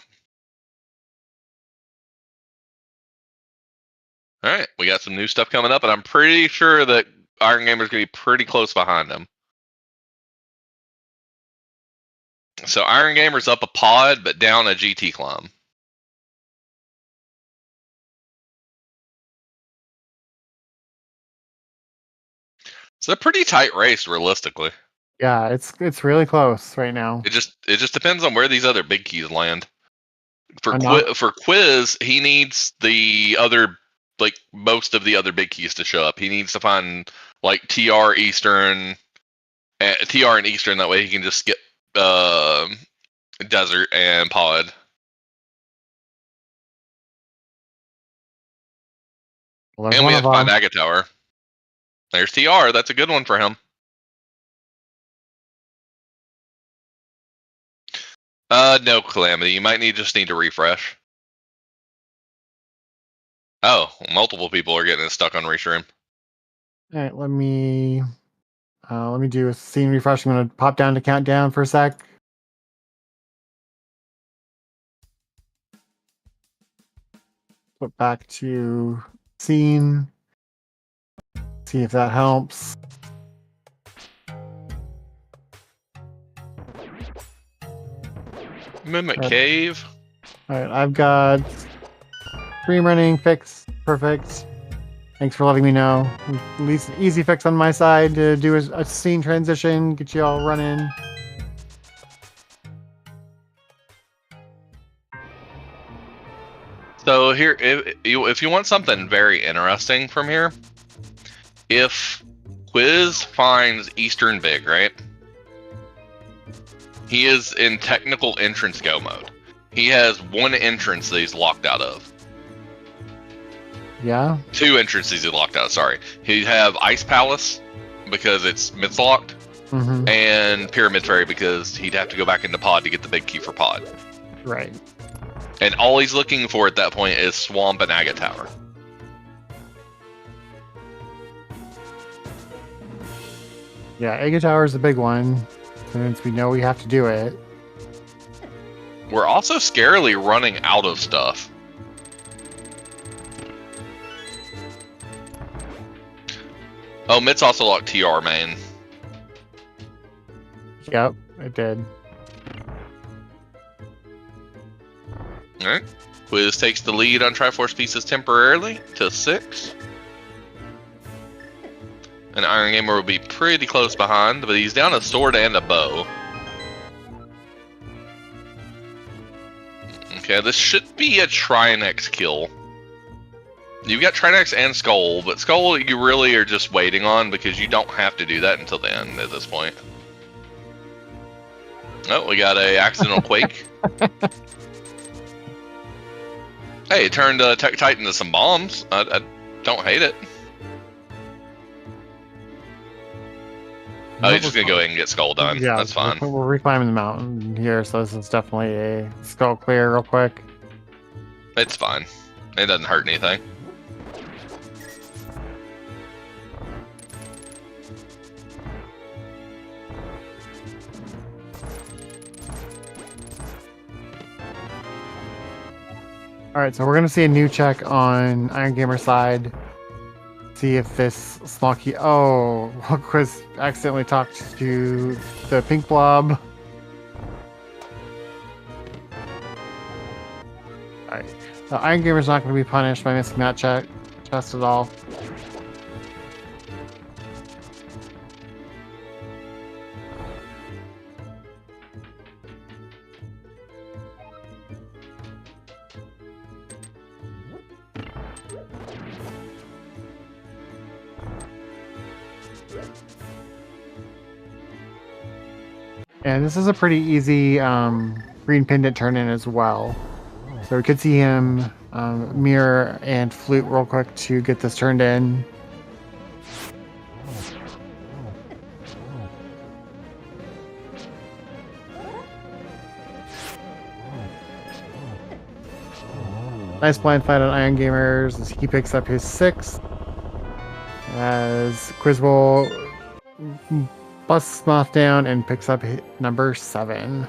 Alright, we got some new stuff coming up, and I'm pretty sure that Iron Gamer's going to be pretty close behind him. So Iron Gamer's up a pod, but down a GT climb. It's a pretty tight race, realistically. Yeah, it's really close right now. It just depends on where these other big keys land. For Quiz, he needs the other, like, most of the other big keys to show up. He needs to find, like, TR Eastern, TR and Eastern. That way he can just skip Desert and Pod. Well, and we have to find Agate Tower. There's TR. That's a good one for him. No, Calamity. You might just need to refresh. Oh, multiple people are getting stuck on restream. All right, let me do a scene refresh. I'm gonna pop down to countdown for a sec. Flip back to scene. See if that helps. Mimic Cave. All right, I've got stream running fixed. Perfect. Thanks for letting me know. At least easy fix on my side to do a scene transition, get you all running. So here, if you want something very interesting from here, if Quiz finds Eastern Big, right? He is in technical entrance go mode. He has one entrance that he's locked out of. Yeah? 2 entrances he's locked out, sorry. He'd have Ice Palace, because it's myths locked, and Pyramid Fairy, because he'd have to go back into Pod to get the big key for Pod. Right. And all he's looking for at that point is Swamp and Agate Tower. Yeah, Agate Tower is a big one, since we know we have to do it. We're also scarily running out of stuff. Oh, Mitt's also locked TR main. Yep, it did. All right. Quiz takes the lead on Triforce pieces temporarily to 6. And Iron Gamer will be pretty close behind, but he's down a sword and a bow. Okay, this should be a Trinex kill. You've got Trinex and Skull, but Skull you really are just waiting on because you don't have to do that until the end at this point. Oh, we got a accidental quake. Hey, it turned Tech Titan into some bombs. I don't hate it. Oh, you're just gonna go ahead and get Skull done. Yeah, That's fine. We're reclimbing the mountain here, so this is definitely a skull clear real quick. It's fine. It doesn't hurt anything. Alright, so we're going to see a new check on Iron Gamer's side. See if this small key... Oh, Quiz accidentally talked to the pink blob. Alright, so Iron Gamer's not going to be punished by missing that chest at all. And this is a pretty easy green pendant turn in as well. So we could see him mirror and flute real quick to get this turned in. Nice blind fight on Iron Gamers as he picks up his 6th. As Quizbowl busts Moth down and picks up number 7.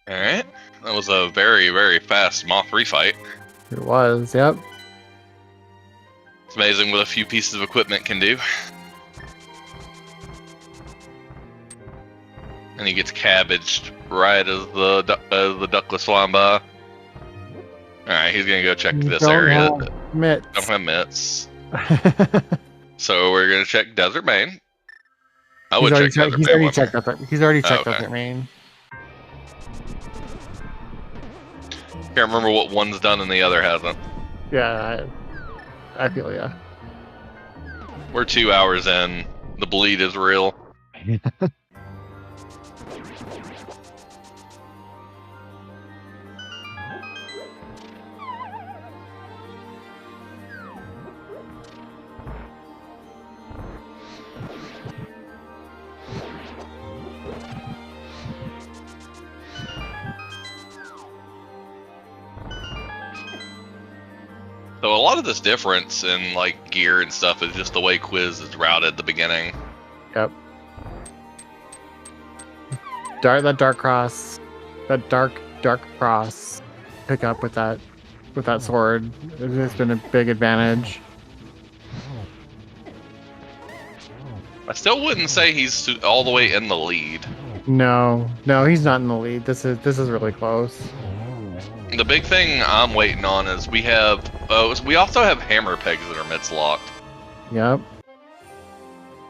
Alright. That was a very, very fast Moth refight. It was, yep. It's amazing what a few pieces of equipment can do. And he gets cabbaged right as the duckless flying by. Alright, he's gonna go check this area. Mitts. Don't have mitts. So we're gonna check Desert Main. I would check Desert Main. He's already checked Desert Main. Can't remember what one's done and the other hasn't. Yeah, I feel ya. We're 2 hours in. The bleed is real. So a lot of this difference in like gear and stuff is just the way Quiz is routed at the beginning. Yep. That dark cross, that dark cross, pick up with that sword. It's been a big advantage. I still wouldn't say he's all the way in the lead. No, he's not in the lead. This is really close. The big thing I'm waiting on is we also have hammer pegs that are mitts locked. Yep.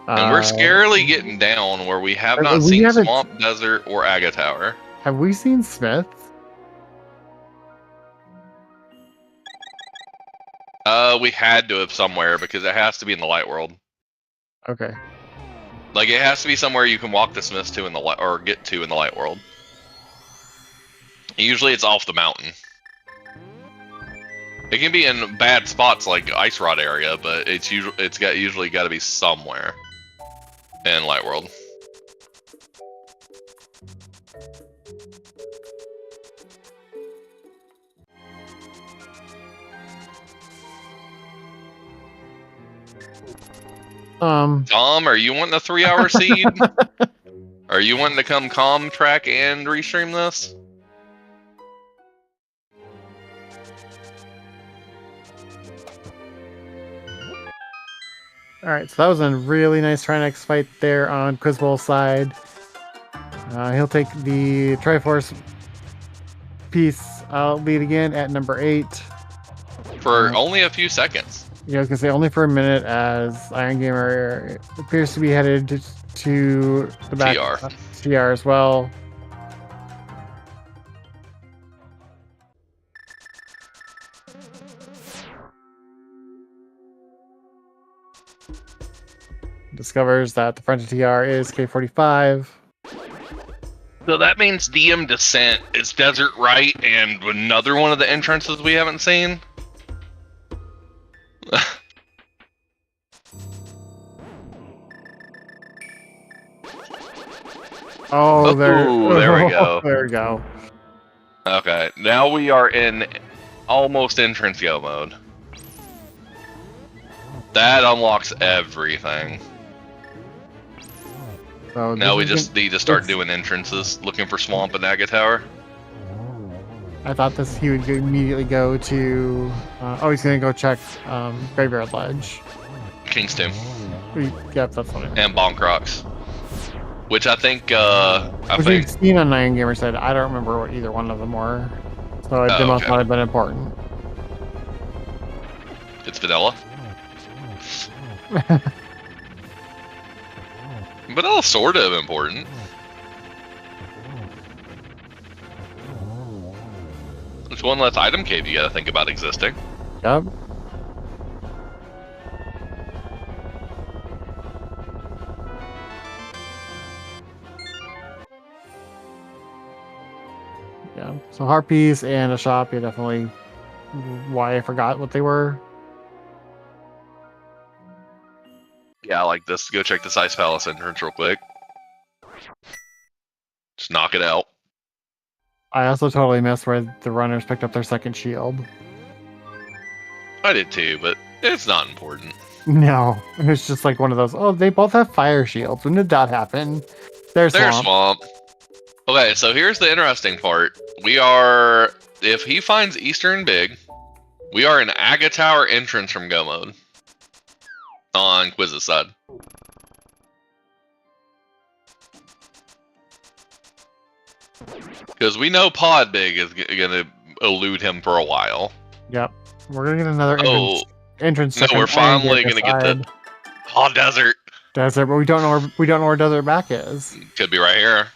And we're scarily getting down where we have not seen Swamp, Desert, or Aga Tower. Have we seen Smith? We had to have somewhere because it has to be in the light world. Okay. Like it has to be somewhere you can walk the Smiths to in the light or get to in the light world. Usually it's off the mountain. It can be in bad spots like Ice Rod area, but it's usually got to be somewhere in Light World. Tom, are you wanting a 3-hour seed? Are you wanting to come calm track and restream this? All right, so that was a really nice Trinex fight there on Quizbowl's side. He'll take the Triforce piece lead again at number 8. For only a few seconds. Yeah, I was going to say only for a minute, as Iron Gamer appears to be headed to the back TR as well. Discovers that the front of TR is K45. So that means DM Descent is Desert Right and another one of the entrances we haven't seen. Oh, there we go. There we go. Okay, now we are in almost entrance go mode. That unlocks everything. So now we just need to start doing entrances, looking for Swamp and Aga Tower. I thought he would immediately go to... he's going to go check Graveyard Ledge. King's Tomb. Yep, that's what it is. And Bonk Rocks. Which I think... Which you've seen on Iron Gamer said, I don't remember what either one of them were. So it must not have been important. It's vanilla. Vanilla's sort of important. There's one less item cave you gotta think about existing. Yep. Yeah, so Harpies and a shop, yeah, definitely why I forgot what they were. Yeah, I like this. Go check this Ice Palace entrance real quick. Just knock it out. I also totally missed where the runners picked up their second shield. I did too, but it's not important. No, it's just like one of those, oh, they both have fire shields. When did that happen? There's Swamp. Okay, so here's the interesting part. We are, if he finds Eastern Big, we are in Aga Tower entrance from Go mode. On Quiz's side. Because we know Pod Big is going to elude him for a while. Yep. We're going to get another entrance. No, we're finally going to get the Desert. Desert, but we don't know where Desert Back is. Could be right here.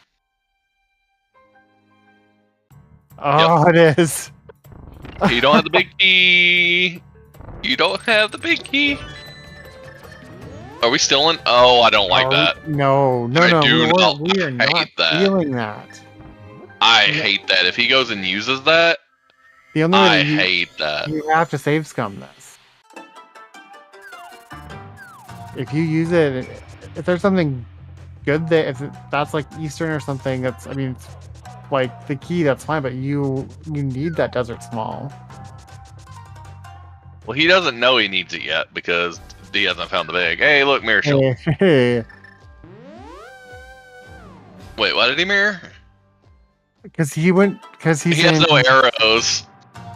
Oh, yep. It is. You don't have the big key. You don't have the big key. Are we still in? Oh, I don't like that. No. We are not feeling that. I hate that. If he goes and uses that, I hate that. You have to save scum this. If you use it, if there's something good there, if that's like Eastern or something, it's like the key, that's fine, but you need that Desert Small. Well, he doesn't know he needs it yet because he hasn't found the big. Hey, look, mirror shield. Hey. Wait, why did he mirror? Because he has no arrows.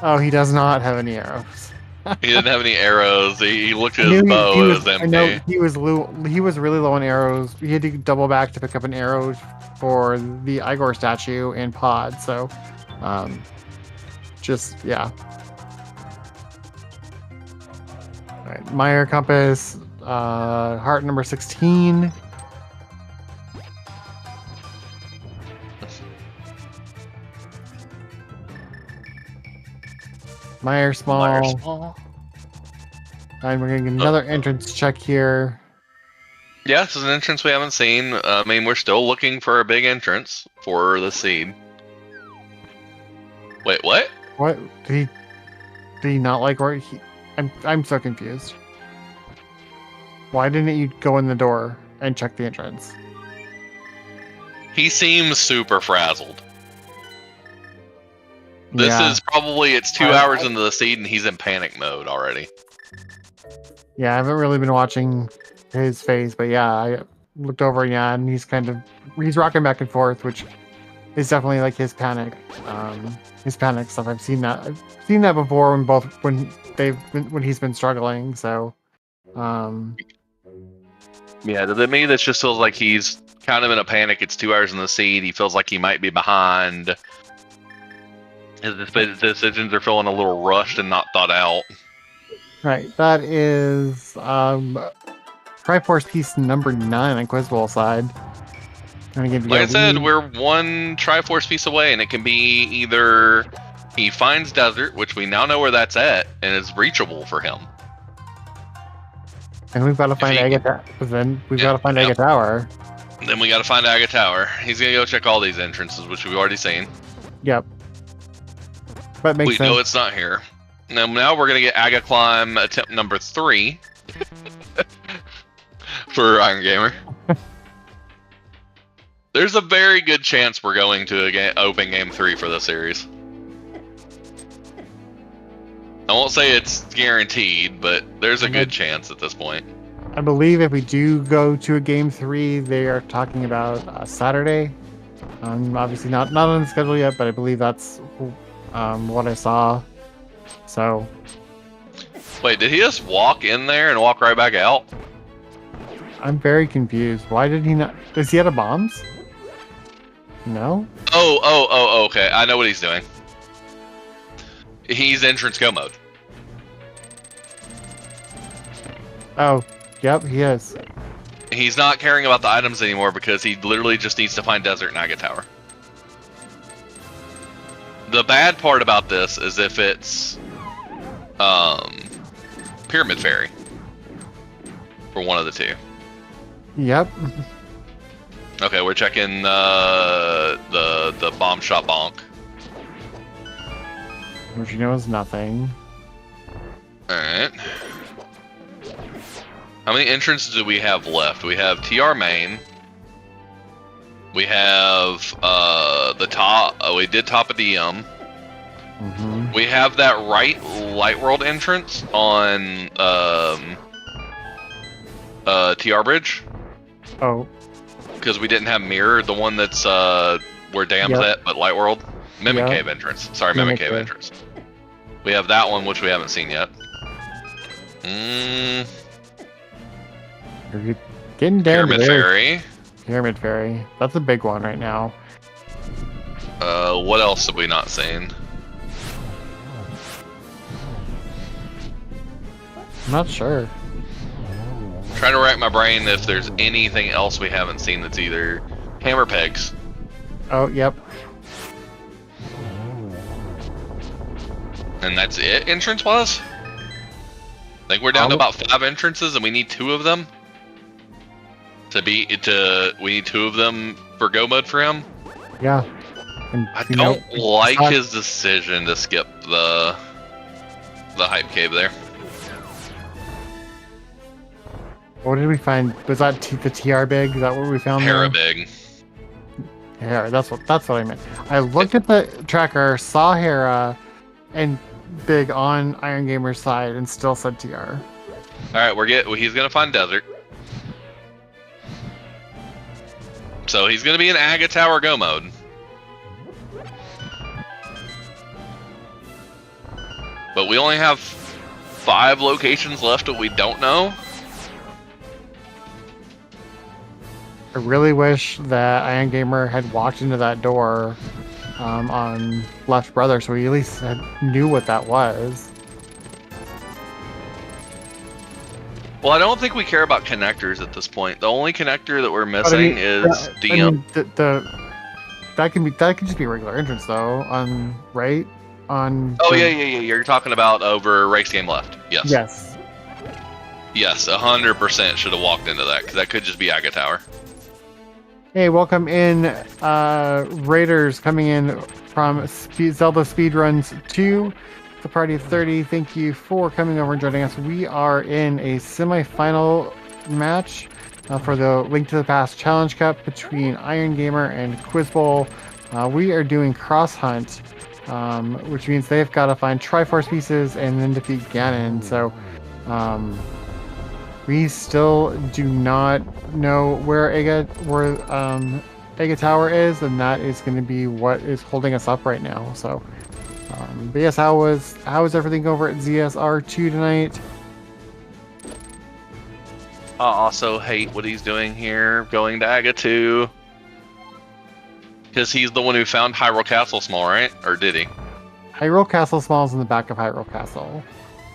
Oh, he does not have any arrows. He didn't have any arrows. He looked at his bow. It was empty. I know he was really low on arrows. He had to double back to pick up an arrow for the Igor statue and Pod. So, yeah. All right, Meyer Compass, heart number 16. Meyer Small. And we're going to get another entrance check here. Yeah, this is an entrance we haven't seen. I mean, we're still looking for a big entrance for the seed. Wait, what? What? Did he not like where he... I'm so confused. Why didn't you go in the door and check the entrance? He seems super frazzled. This is probably, it's 2 hours into the seed and he's in panic mode already. Yeah, I haven't really been watching his face, but yeah, I looked over, yeah, and he's rocking back and forth, which is definitely like his panic stuff. I've seen that before when he's been struggling. So, um, Yeah, to me, that just feels like he's kind of in a panic. It's 2 hours in the seat. He feels like he might be behind. His decisions are feeling a little rushed and not thought out. right, that is Triforce piece number 9 on Quizbowl side. Like I said, we're one Triforce piece away, and it can be either he finds Desert, which we now know where that's at, and is reachable for him. And we've got to find Agate. Then we've got to find Agate Tower. Then we got to find Agate Tower. He's gonna go check all these entrances, which we've already seen. Yep. But makes sense. We know it's not here. Now we're gonna get Aga Climb attempt number 3 for Iron Gamer. There's a very good chance we're going to open game 3 for this series. I won't say it's guaranteed, but there's a good chance at this point. I believe if we do go to a game 3, they are talking about Saturday. Obviously not on the schedule yet, but I believe that's what I saw. So. Wait, did he just walk in there and walk right back out? I'm very confused. Why did he not? Does he have bombs? No? Oh, okay. I know what he's doing. He's entrance go mode. Oh, yep, he is. He's not caring about the items anymore because he literally just needs to find Desert and Agate Tower. The bad part about this is if it's Pyramid Fairy for one of the two. Yep. Okay, we're checking the bomb shot bonk. Which you know is nothing. Alright. How many entrances do we have left? We have TR main. We have the top. Oh, we did top of DM. Mm-hmm. We have that right Light World entrance on TR Bridge. Oh. Because we didn't have Mirror, the one that's where Dam's at, but Light World. Mimic Cave entrance. Sorry, Mimic Cave entrance. We have that one, which we haven't seen yet. You're getting down Pyramid Fairy. Pyramid Fairy. That's a big one right now. What else have we not seen? I'm not sure. Trying to rack my brain if there's anything else we haven't seen that's either hammer pegs. Oh, yep. And that's it, entrance-wise? I think we're down to about 5 entrances, and we need 2 of them. We need 2 of them for go mode for him. Yeah. And, I don't like his decision to skip the hype cave there. What did we find? Was that the TR big? Is that what we found? Hera big. Hera. That's what I meant. I looked at the tracker, saw Hera, and big on Iron Gamer's side, and still said TR. All right, he's gonna find Desert. So he's gonna be in Agate Tower go mode. But we only have 5 locations left that we don't know. I really wish that Iron Gamer had walked into that door on Left Brother, so we at least knew what that was. Well, I don't think we care about connectors at this point. The only connector that we're missing is DM. That can just be a regular entrance though, right? Oh yeah. You're talking about over race game left. Yes. Yes. Yes, 100% should have walked into that because that could just be Agate Tower. Hey, welcome in, Raiders coming in from Zelda Speedruns 2, the party of 30. Thank you for coming over and joining us. We are in a semifinal match for the Link to the Past Challenge Cup between Iron Gamer and Quizbowl. We are doing Cross Hunt, which means they've got to find Triforce pieces and then defeat Ganon. So We still do not know where Ega Tower is, and that is going to be what is holding us up right now. So, but yes, how was everything over at ZSR2 tonight? I also hate what he's doing here, going to Aga 2. Because he's the one who found Hyrule Castle Small, right? Or did he? Hyrule Castle Small's in the back of Hyrule Castle.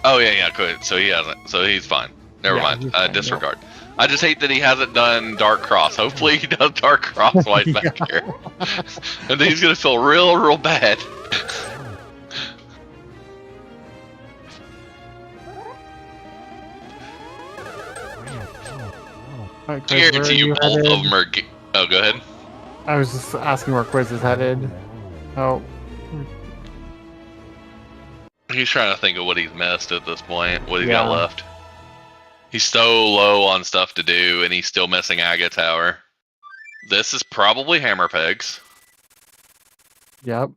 Oh, yeah, good. So he hasn't. So he's fine. Never mind. Fine, Disregard. Yep. I just hate that he hasn't done Dark Cross. Hopefully he does Dark Cross while he's back here. And then he's going to feel real bad. Right, I guarantee you both of them are... Oh, go ahead. I was just asking where Quiz is headed. Oh. He's trying to think of what he's missed at this point, what he's got left. He's so low on stuff to do, and he's still missing Aga Tower. This is probably Hammer Pegs. Yep.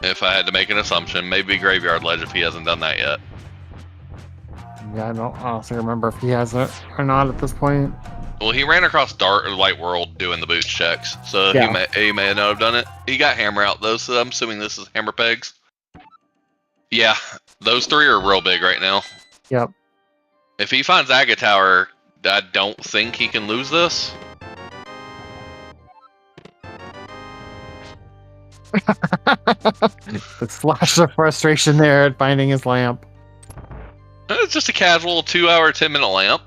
If I had to make an assumption, maybe Graveyard Ledge if he hasn't done that yet. Yeah, I don't honestly remember if he has it or not at this point. Well, he ran across Dark Light World doing the boots checks, so he may not have done it. He got Hammer out though, so I'm assuming this is Hammer Pegs. Yeah, those three are real big right now. Yep. If he finds Aga Tower, I don't think he can lose this. The flash of frustration there at finding his lamp. It's just a casual 2-hour, 10-minute lamp.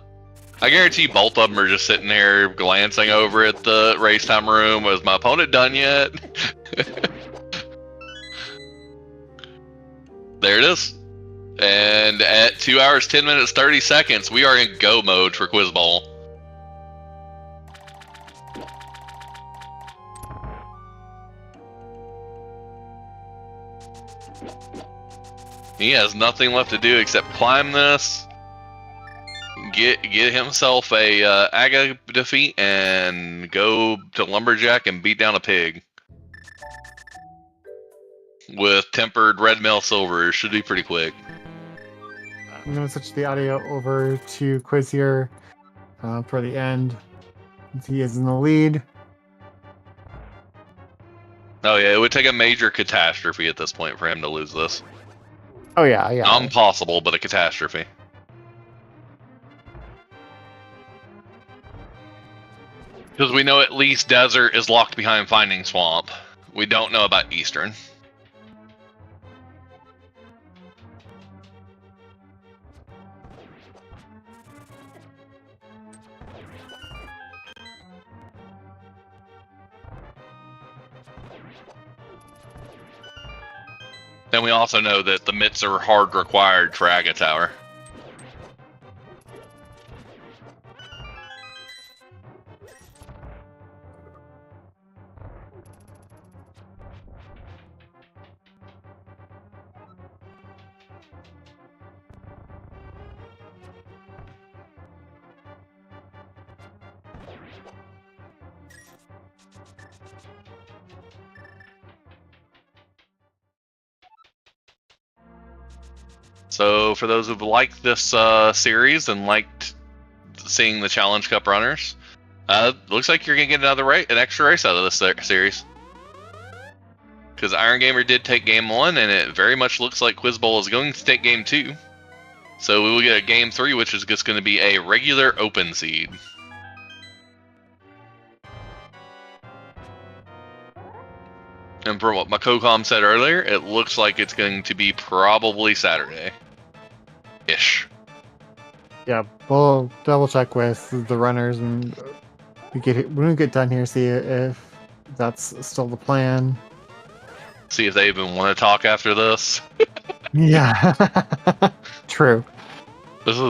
I guarantee both of them are just sitting there glancing over at the race time room. Was my opponent done yet? There it is. And at 2 hours, 10 minutes, 30 seconds, we are in go mode for Quizbowl. He has nothing left to do except climb this, get himself a Aga defeat, and go to Lumberjack and beat down a pig. With tempered red mail silver, should be pretty quick. I'm going to switch the audio over to Quiz here for the end. He is in the lead. Oh yeah, it would take a major catastrophe at this point for him to lose this. Oh yeah. Not impossible, but a catastrophe. Because we know at least Desert is locked behind Finding Swamp. We don't know about Eastern. Then we also know that the mitts are hard required for Aga Tower. So for those who've liked this series and liked seeing the Challenge Cup runners, looks like you're gonna get an extra race out of this series. Because Iron Gamer did take game 1, and it very much looks like Quizbowl is going to take game 2. So we will get a game 3, which is just going to be a regular open seed. And from what my co-com said earlier, it looks like it's going to be probably Saturday-ish. Yeah, we'll double check with the runners and when we get done here, see if that's still the plan. See if they even want to talk after this. Yeah, true. This is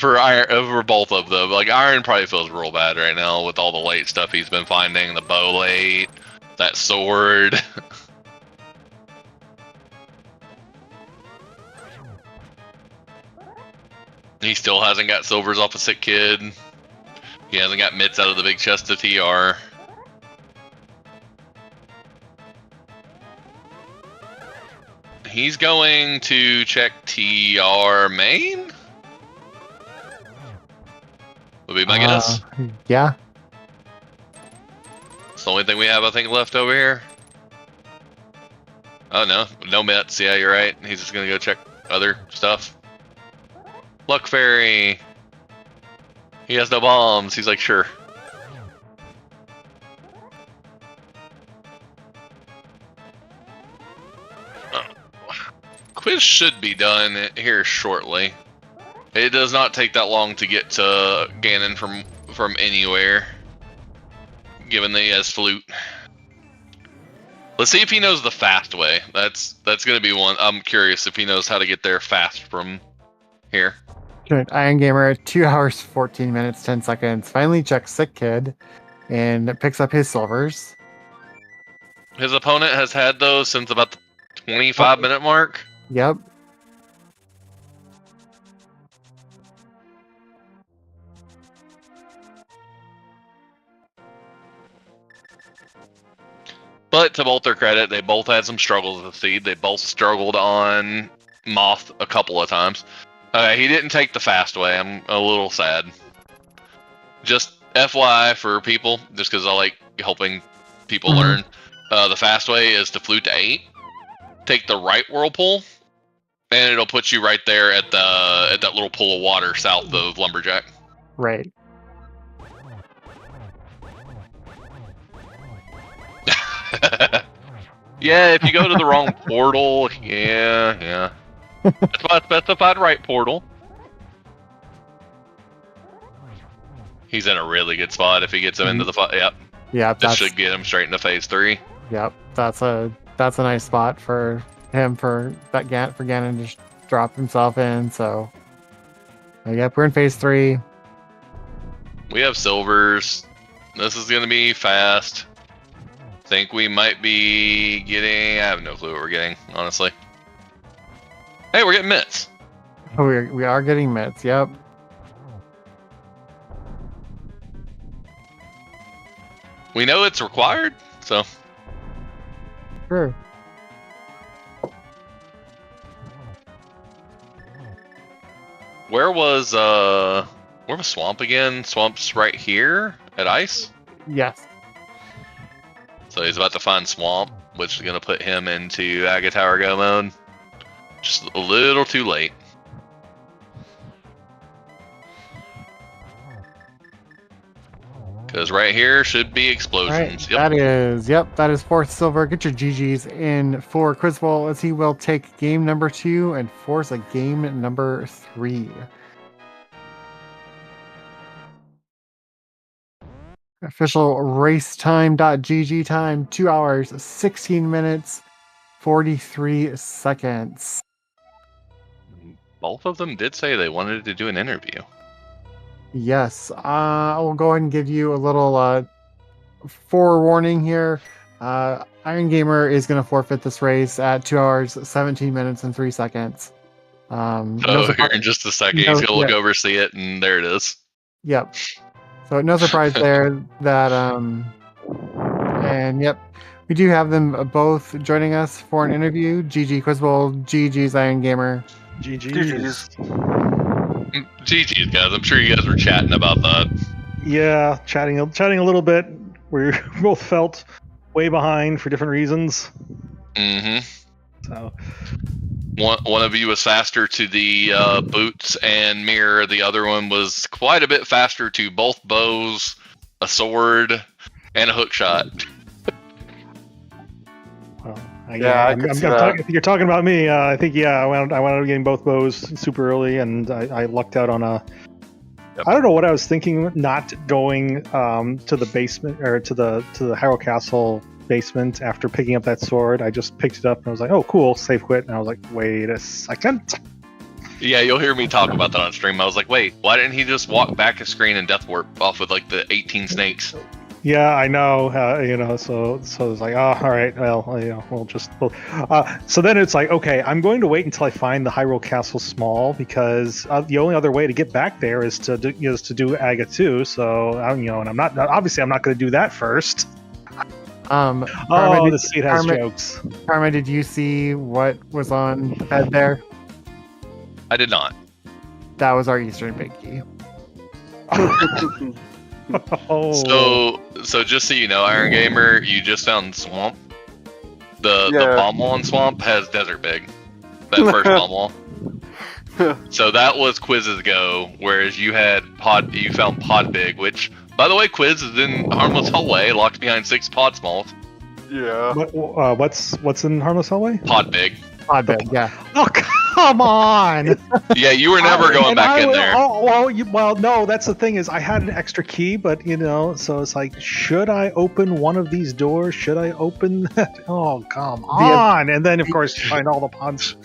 for both of them. Like Iron probably feels real bad right now with all the late stuff he's been finding, the bow late. That sword. He still hasn't got silvers off a sick kid. He hasn't got mitts out of the big chest of TR. He's going to check TR main? Would be my guess. Yeah. It's the only thing we have, I think, left over here. Oh, no mitts. Yeah, you're right. He's just gonna go check other stuff. Luck Fairy. He has no bombs. He's like, sure. Quiz should be done here shortly. It does not take that long to get to Ganon from anywhere, given that he has flute. Let's see if he knows the fast way. That's gonna be one. I'm curious if he knows how to get there fast from here. Good. Iron Gamer, 2 hours, 14 minutes, 10 seconds. Finally checks Sick Kid and picks up his silvers. His opponent has had those since about the 25-minute mark. Yep. But to both their credit, they both had some struggles with the seed. They both struggled on Moth a couple of times. He didn't take the fast way. I'm a little sad. Just FYI for people, just because I like helping people learn. The fast way is to flute to 8. Take the right whirlpool, and it'll put you right there at that little pool of water south of Lumberjack. Right. Yeah, if you go to the wrong portal, yeah. That's my specified right portal. He's in a really good spot if he gets him into the fight. Yep. Yeah, This should get him straight into phase 3. Yep, that's a nice spot for him for Ganon to just drop himself in. So, yep, we're in phase 3. We have silvers. This is gonna be fast. Think we might be getting. I have no clue what we're getting, honestly. Hey, we're getting mitts. Oh, we are getting mitts. Yep. We know it's required, so. True. Where was Swamp again? Swamp's right here at Ice. Yes. So he's about to find Swamp, which is gonna put him into Agatower Go mode. Just a little too late. Because right here should be explosions. Right, yep. that is 4th silver. Get your GGs in for Quizbowl, as he will take game number 2 and force a game number 3. Official racetime.gg time, 2 hours, 16 minutes, 43 seconds. Both of them did say they wanted to do an interview. Yes, I'll go ahead and give you a little forewarning here. Iron Gamer is going to forfeit this race at 2 hours, 17 minutes, and 3 seconds. Here in just a second, he's going to look over, see it, and there it is. Yep. So no surprise there that, and yep, we do have them both joining us for an interview. GG Quizbowl, GG's Iron Gamer. GG's. GG's, guys. I'm sure you guys were chatting about that. Yeah, chatting a little bit. We both felt way behind for different reasons. Mm-hmm. So one of you was faster to the boots and mirror. The other one was quite a bit faster to both bows, a sword, and a hook shot. Well, if you're talking about me, I think I wound up getting both bows super early, and I lucked out on a. Yep. I don't know what I was thinking, not going to the basement or to the Hyrule Castle basement after picking up that sword. I just picked it up and I was like, oh cool, save quit, and I was like, wait a second. Yeah, you'll hear me talk about that on stream. I was like, wait, why didn't he just walk back a screen and death warp off with like the 18 snakes? Yeah, I know. So it's like, oh, all right. Well, so then it's like, okay, I'm going to wait until I find the Hyrule Castle small, because the only other way to get back there is to do Aga 2. So and I'm not going to do that first. Karma, the seat has jokes. Karma, did you see what was on the bed there? I did not. That was our Eastern Big Key. Oh. So just so you know, Iron Gamer, you just found Swamp. The bomb wall in Swamp has Desert Big. That first bomb wall. So that was Quiz's go, whereas you found Pod Big, which, by the way, Quiz is in Harmless Hallway, locked behind 6 Pod Smalls. Yeah. What's in Harmless Hallway? Pod Big. Pod Big, yeah. Oh, come on! Yeah, you were never going back in there. Well, no, that's the thing is I had an extra key, but so it's like, should I open one of these doors? Should I open that? Oh, come on! And then, of course, you find all the pods.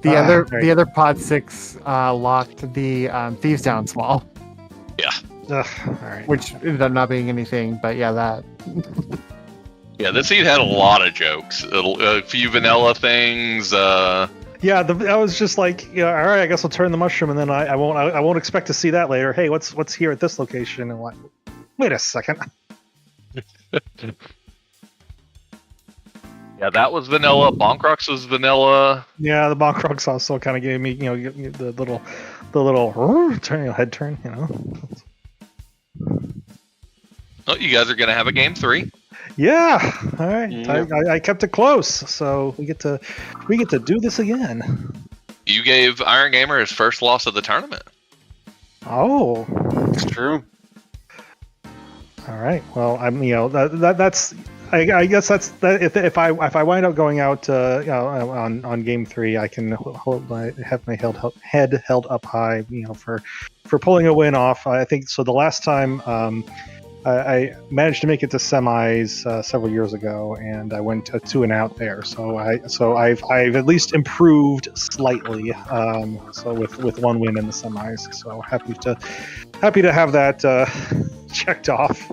The other Pod 6 locked the Thieves Down Small. Yeah. All right. Which ended up not being anything, but yeah, that. Yeah, this seed had a lot of jokes. A few vanilla things. Yeah, I was just like, all right, I guess I'll turn the mushroom, and then I won't expect to see that later. Hey, what's here at this location? And wait a second. Yeah, that was vanilla. Bonk Rocks was vanilla. Yeah, the Bonk Rocks also kind of gave me, the little head turn, Oh, you guys are gonna have a game 3. Yeah. All right. Yeah. I kept it close, so we get to do this again. You gave Iron Gamer his first loss of the tournament. Oh. It's true. All right. Well, I'm that's. I guess that's that. If I wind up going out on game 3, I can have my head held up high, for pulling a win off. I think so. The last time I managed to make it to semis several years ago, and I went 2-0 there. So I've at least improved slightly. So with one win in the semis. So happy to have that checked off.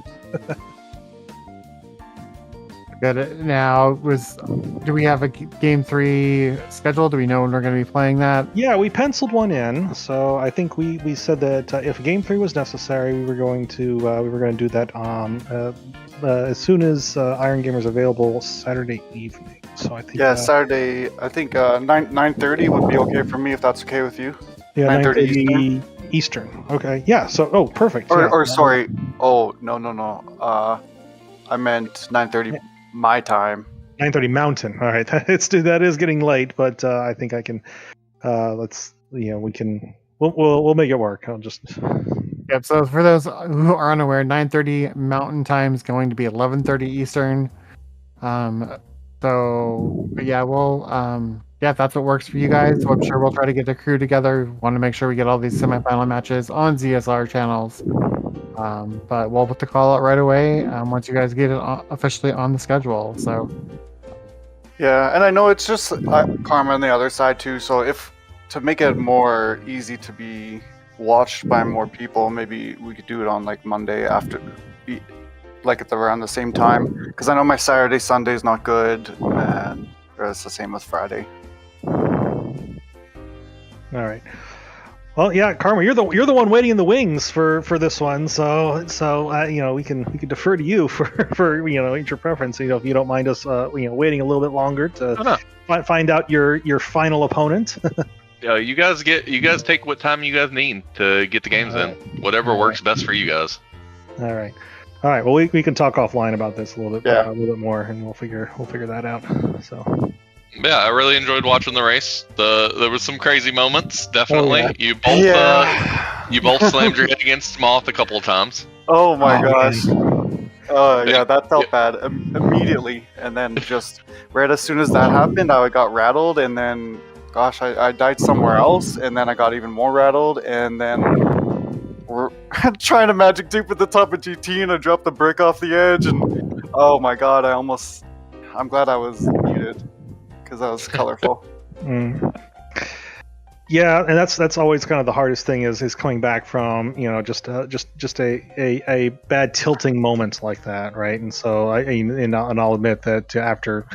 Good. Now, do we have a game 3 scheduled? Do we know when we're going to be playing that? Yeah, we penciled one in. So I think we said that if game 3 was necessary, we were going to do that as soon as Iron Gamer's available Saturday evening. So I think Saturday. I think 9:30 would be okay for me if that's okay with you. Yeah, 9:30 Eastern. Okay. Yeah. So perfect. Or sorry. Oh no. I meant 9:30 my time. 9:30 Mountain. All right. That is getting late, but I think I can. We can. We'll make it work. I'll just. Yep. So for those who are unaware, 9:30 Mountain Time is going to be 11:30 Eastern. So yeah, we'll if that's what works for you guys, so I'm sure we'll try to get a crew together. Want to make sure we get all these semifinal matches on ZSR channels. But we'll put the call out right away once you guys get it officially on the schedule. So Yeah, and I know it's just Karma on the other side too. So to make it more easy to be watched by more people, maybe we could do it on like Monday after, like around the same time. Because I know my Saturday, Sunday is not good, and it's the same with Friday. All right. Well, yeah, Karma, you're the one waiting in the wings for this one. So we can defer to you for your preference. If you don't mind us waiting a little bit longer to find out your final opponent. Yeah, you guys take what time you guys need to get the games in. Whatever works best for you guys. All right. Well, we can talk offline about this a little bit more, and we'll figure that out. So. Yeah, I really enjoyed watching the race. There was some crazy moments, definitely. Oh, yeah. You both slammed your head against Moth a couple of times. Oh my gosh. Man. Yeah, that felt bad immediately, and then just right as soon as that happened, I got rattled, and then gosh, I died somewhere else, and then I got even more rattled, and then we're trying to magic dupe at the top of GT, and I dropped the brick off the edge, and oh my god, I'm glad I was muted. Because that was colorful. Yeah, and that's always kind of the hardest thing is coming back from just a bad tilting moment like that, right? And so I'll admit that after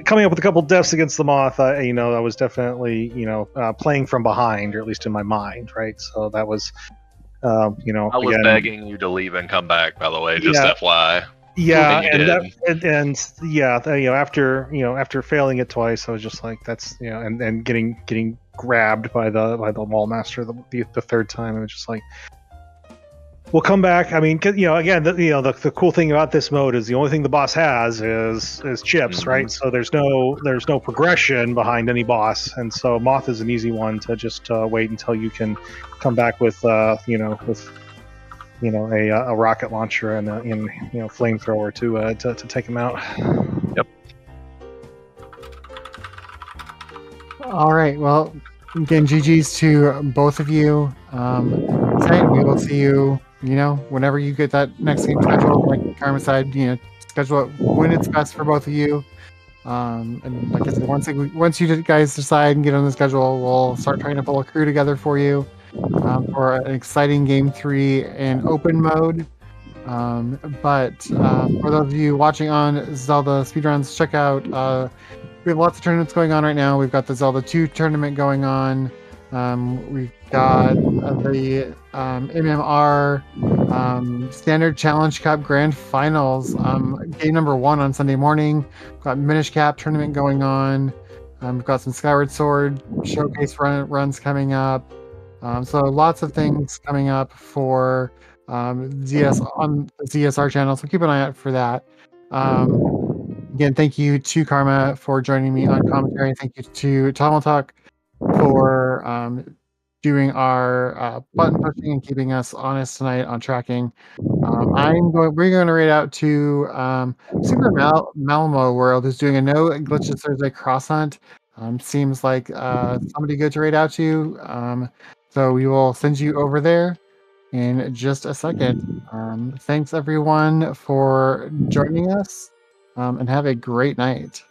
coming up with a couple deaths against the Moth, I was definitely playing from behind, or at least in my mind, right? So that was I was begging you to leave and come back. By the way, just FYI. Yeah, after failing it twice, I was just like, that's and getting grabbed by the wall master the third time, I was just like, we'll come back. I mean, again, the cool thing about this mode is the only thing the boss has is chips, Mhm. right? So there's no progression behind any boss, and so Moth is an easy one to just wait until you can come back with a rocket launcher and flamethrower to take him out. All right. Well, again, GG's to both of you. Tonight we will see you. Whenever you get that next game scheduled, like Karma said, schedule it when it's best for both of you. And like I said, once you guys decide and get on the schedule, we'll start trying to pull a crew together for you for an exciting game 3 in open mode. But for those of you watching on Zelda Speedruns, check out. We have lots of tournaments going on right now. We've got the Zelda 2 tournament going on. We've got the MMR Standard Challenge Cup Grand Finals game number 1 on Sunday morning. We've got Minish Cap tournament going on. We've got some Skyward Sword showcase runs coming up. So lots of things coming up for ZS on the ZSR channel. So keep an eye out for that. Again, thank you to Karma for joining me on commentary. Thank you to Talk for doing our button pushing and keeping us honest tonight on tracking. We're going to read out to Super Malmo World, who's doing a no glitches Thursday cross hunt. Seems like somebody good to rate out to. So we will send you over there in just a second. Thanks everyone for joining us, and have a great night.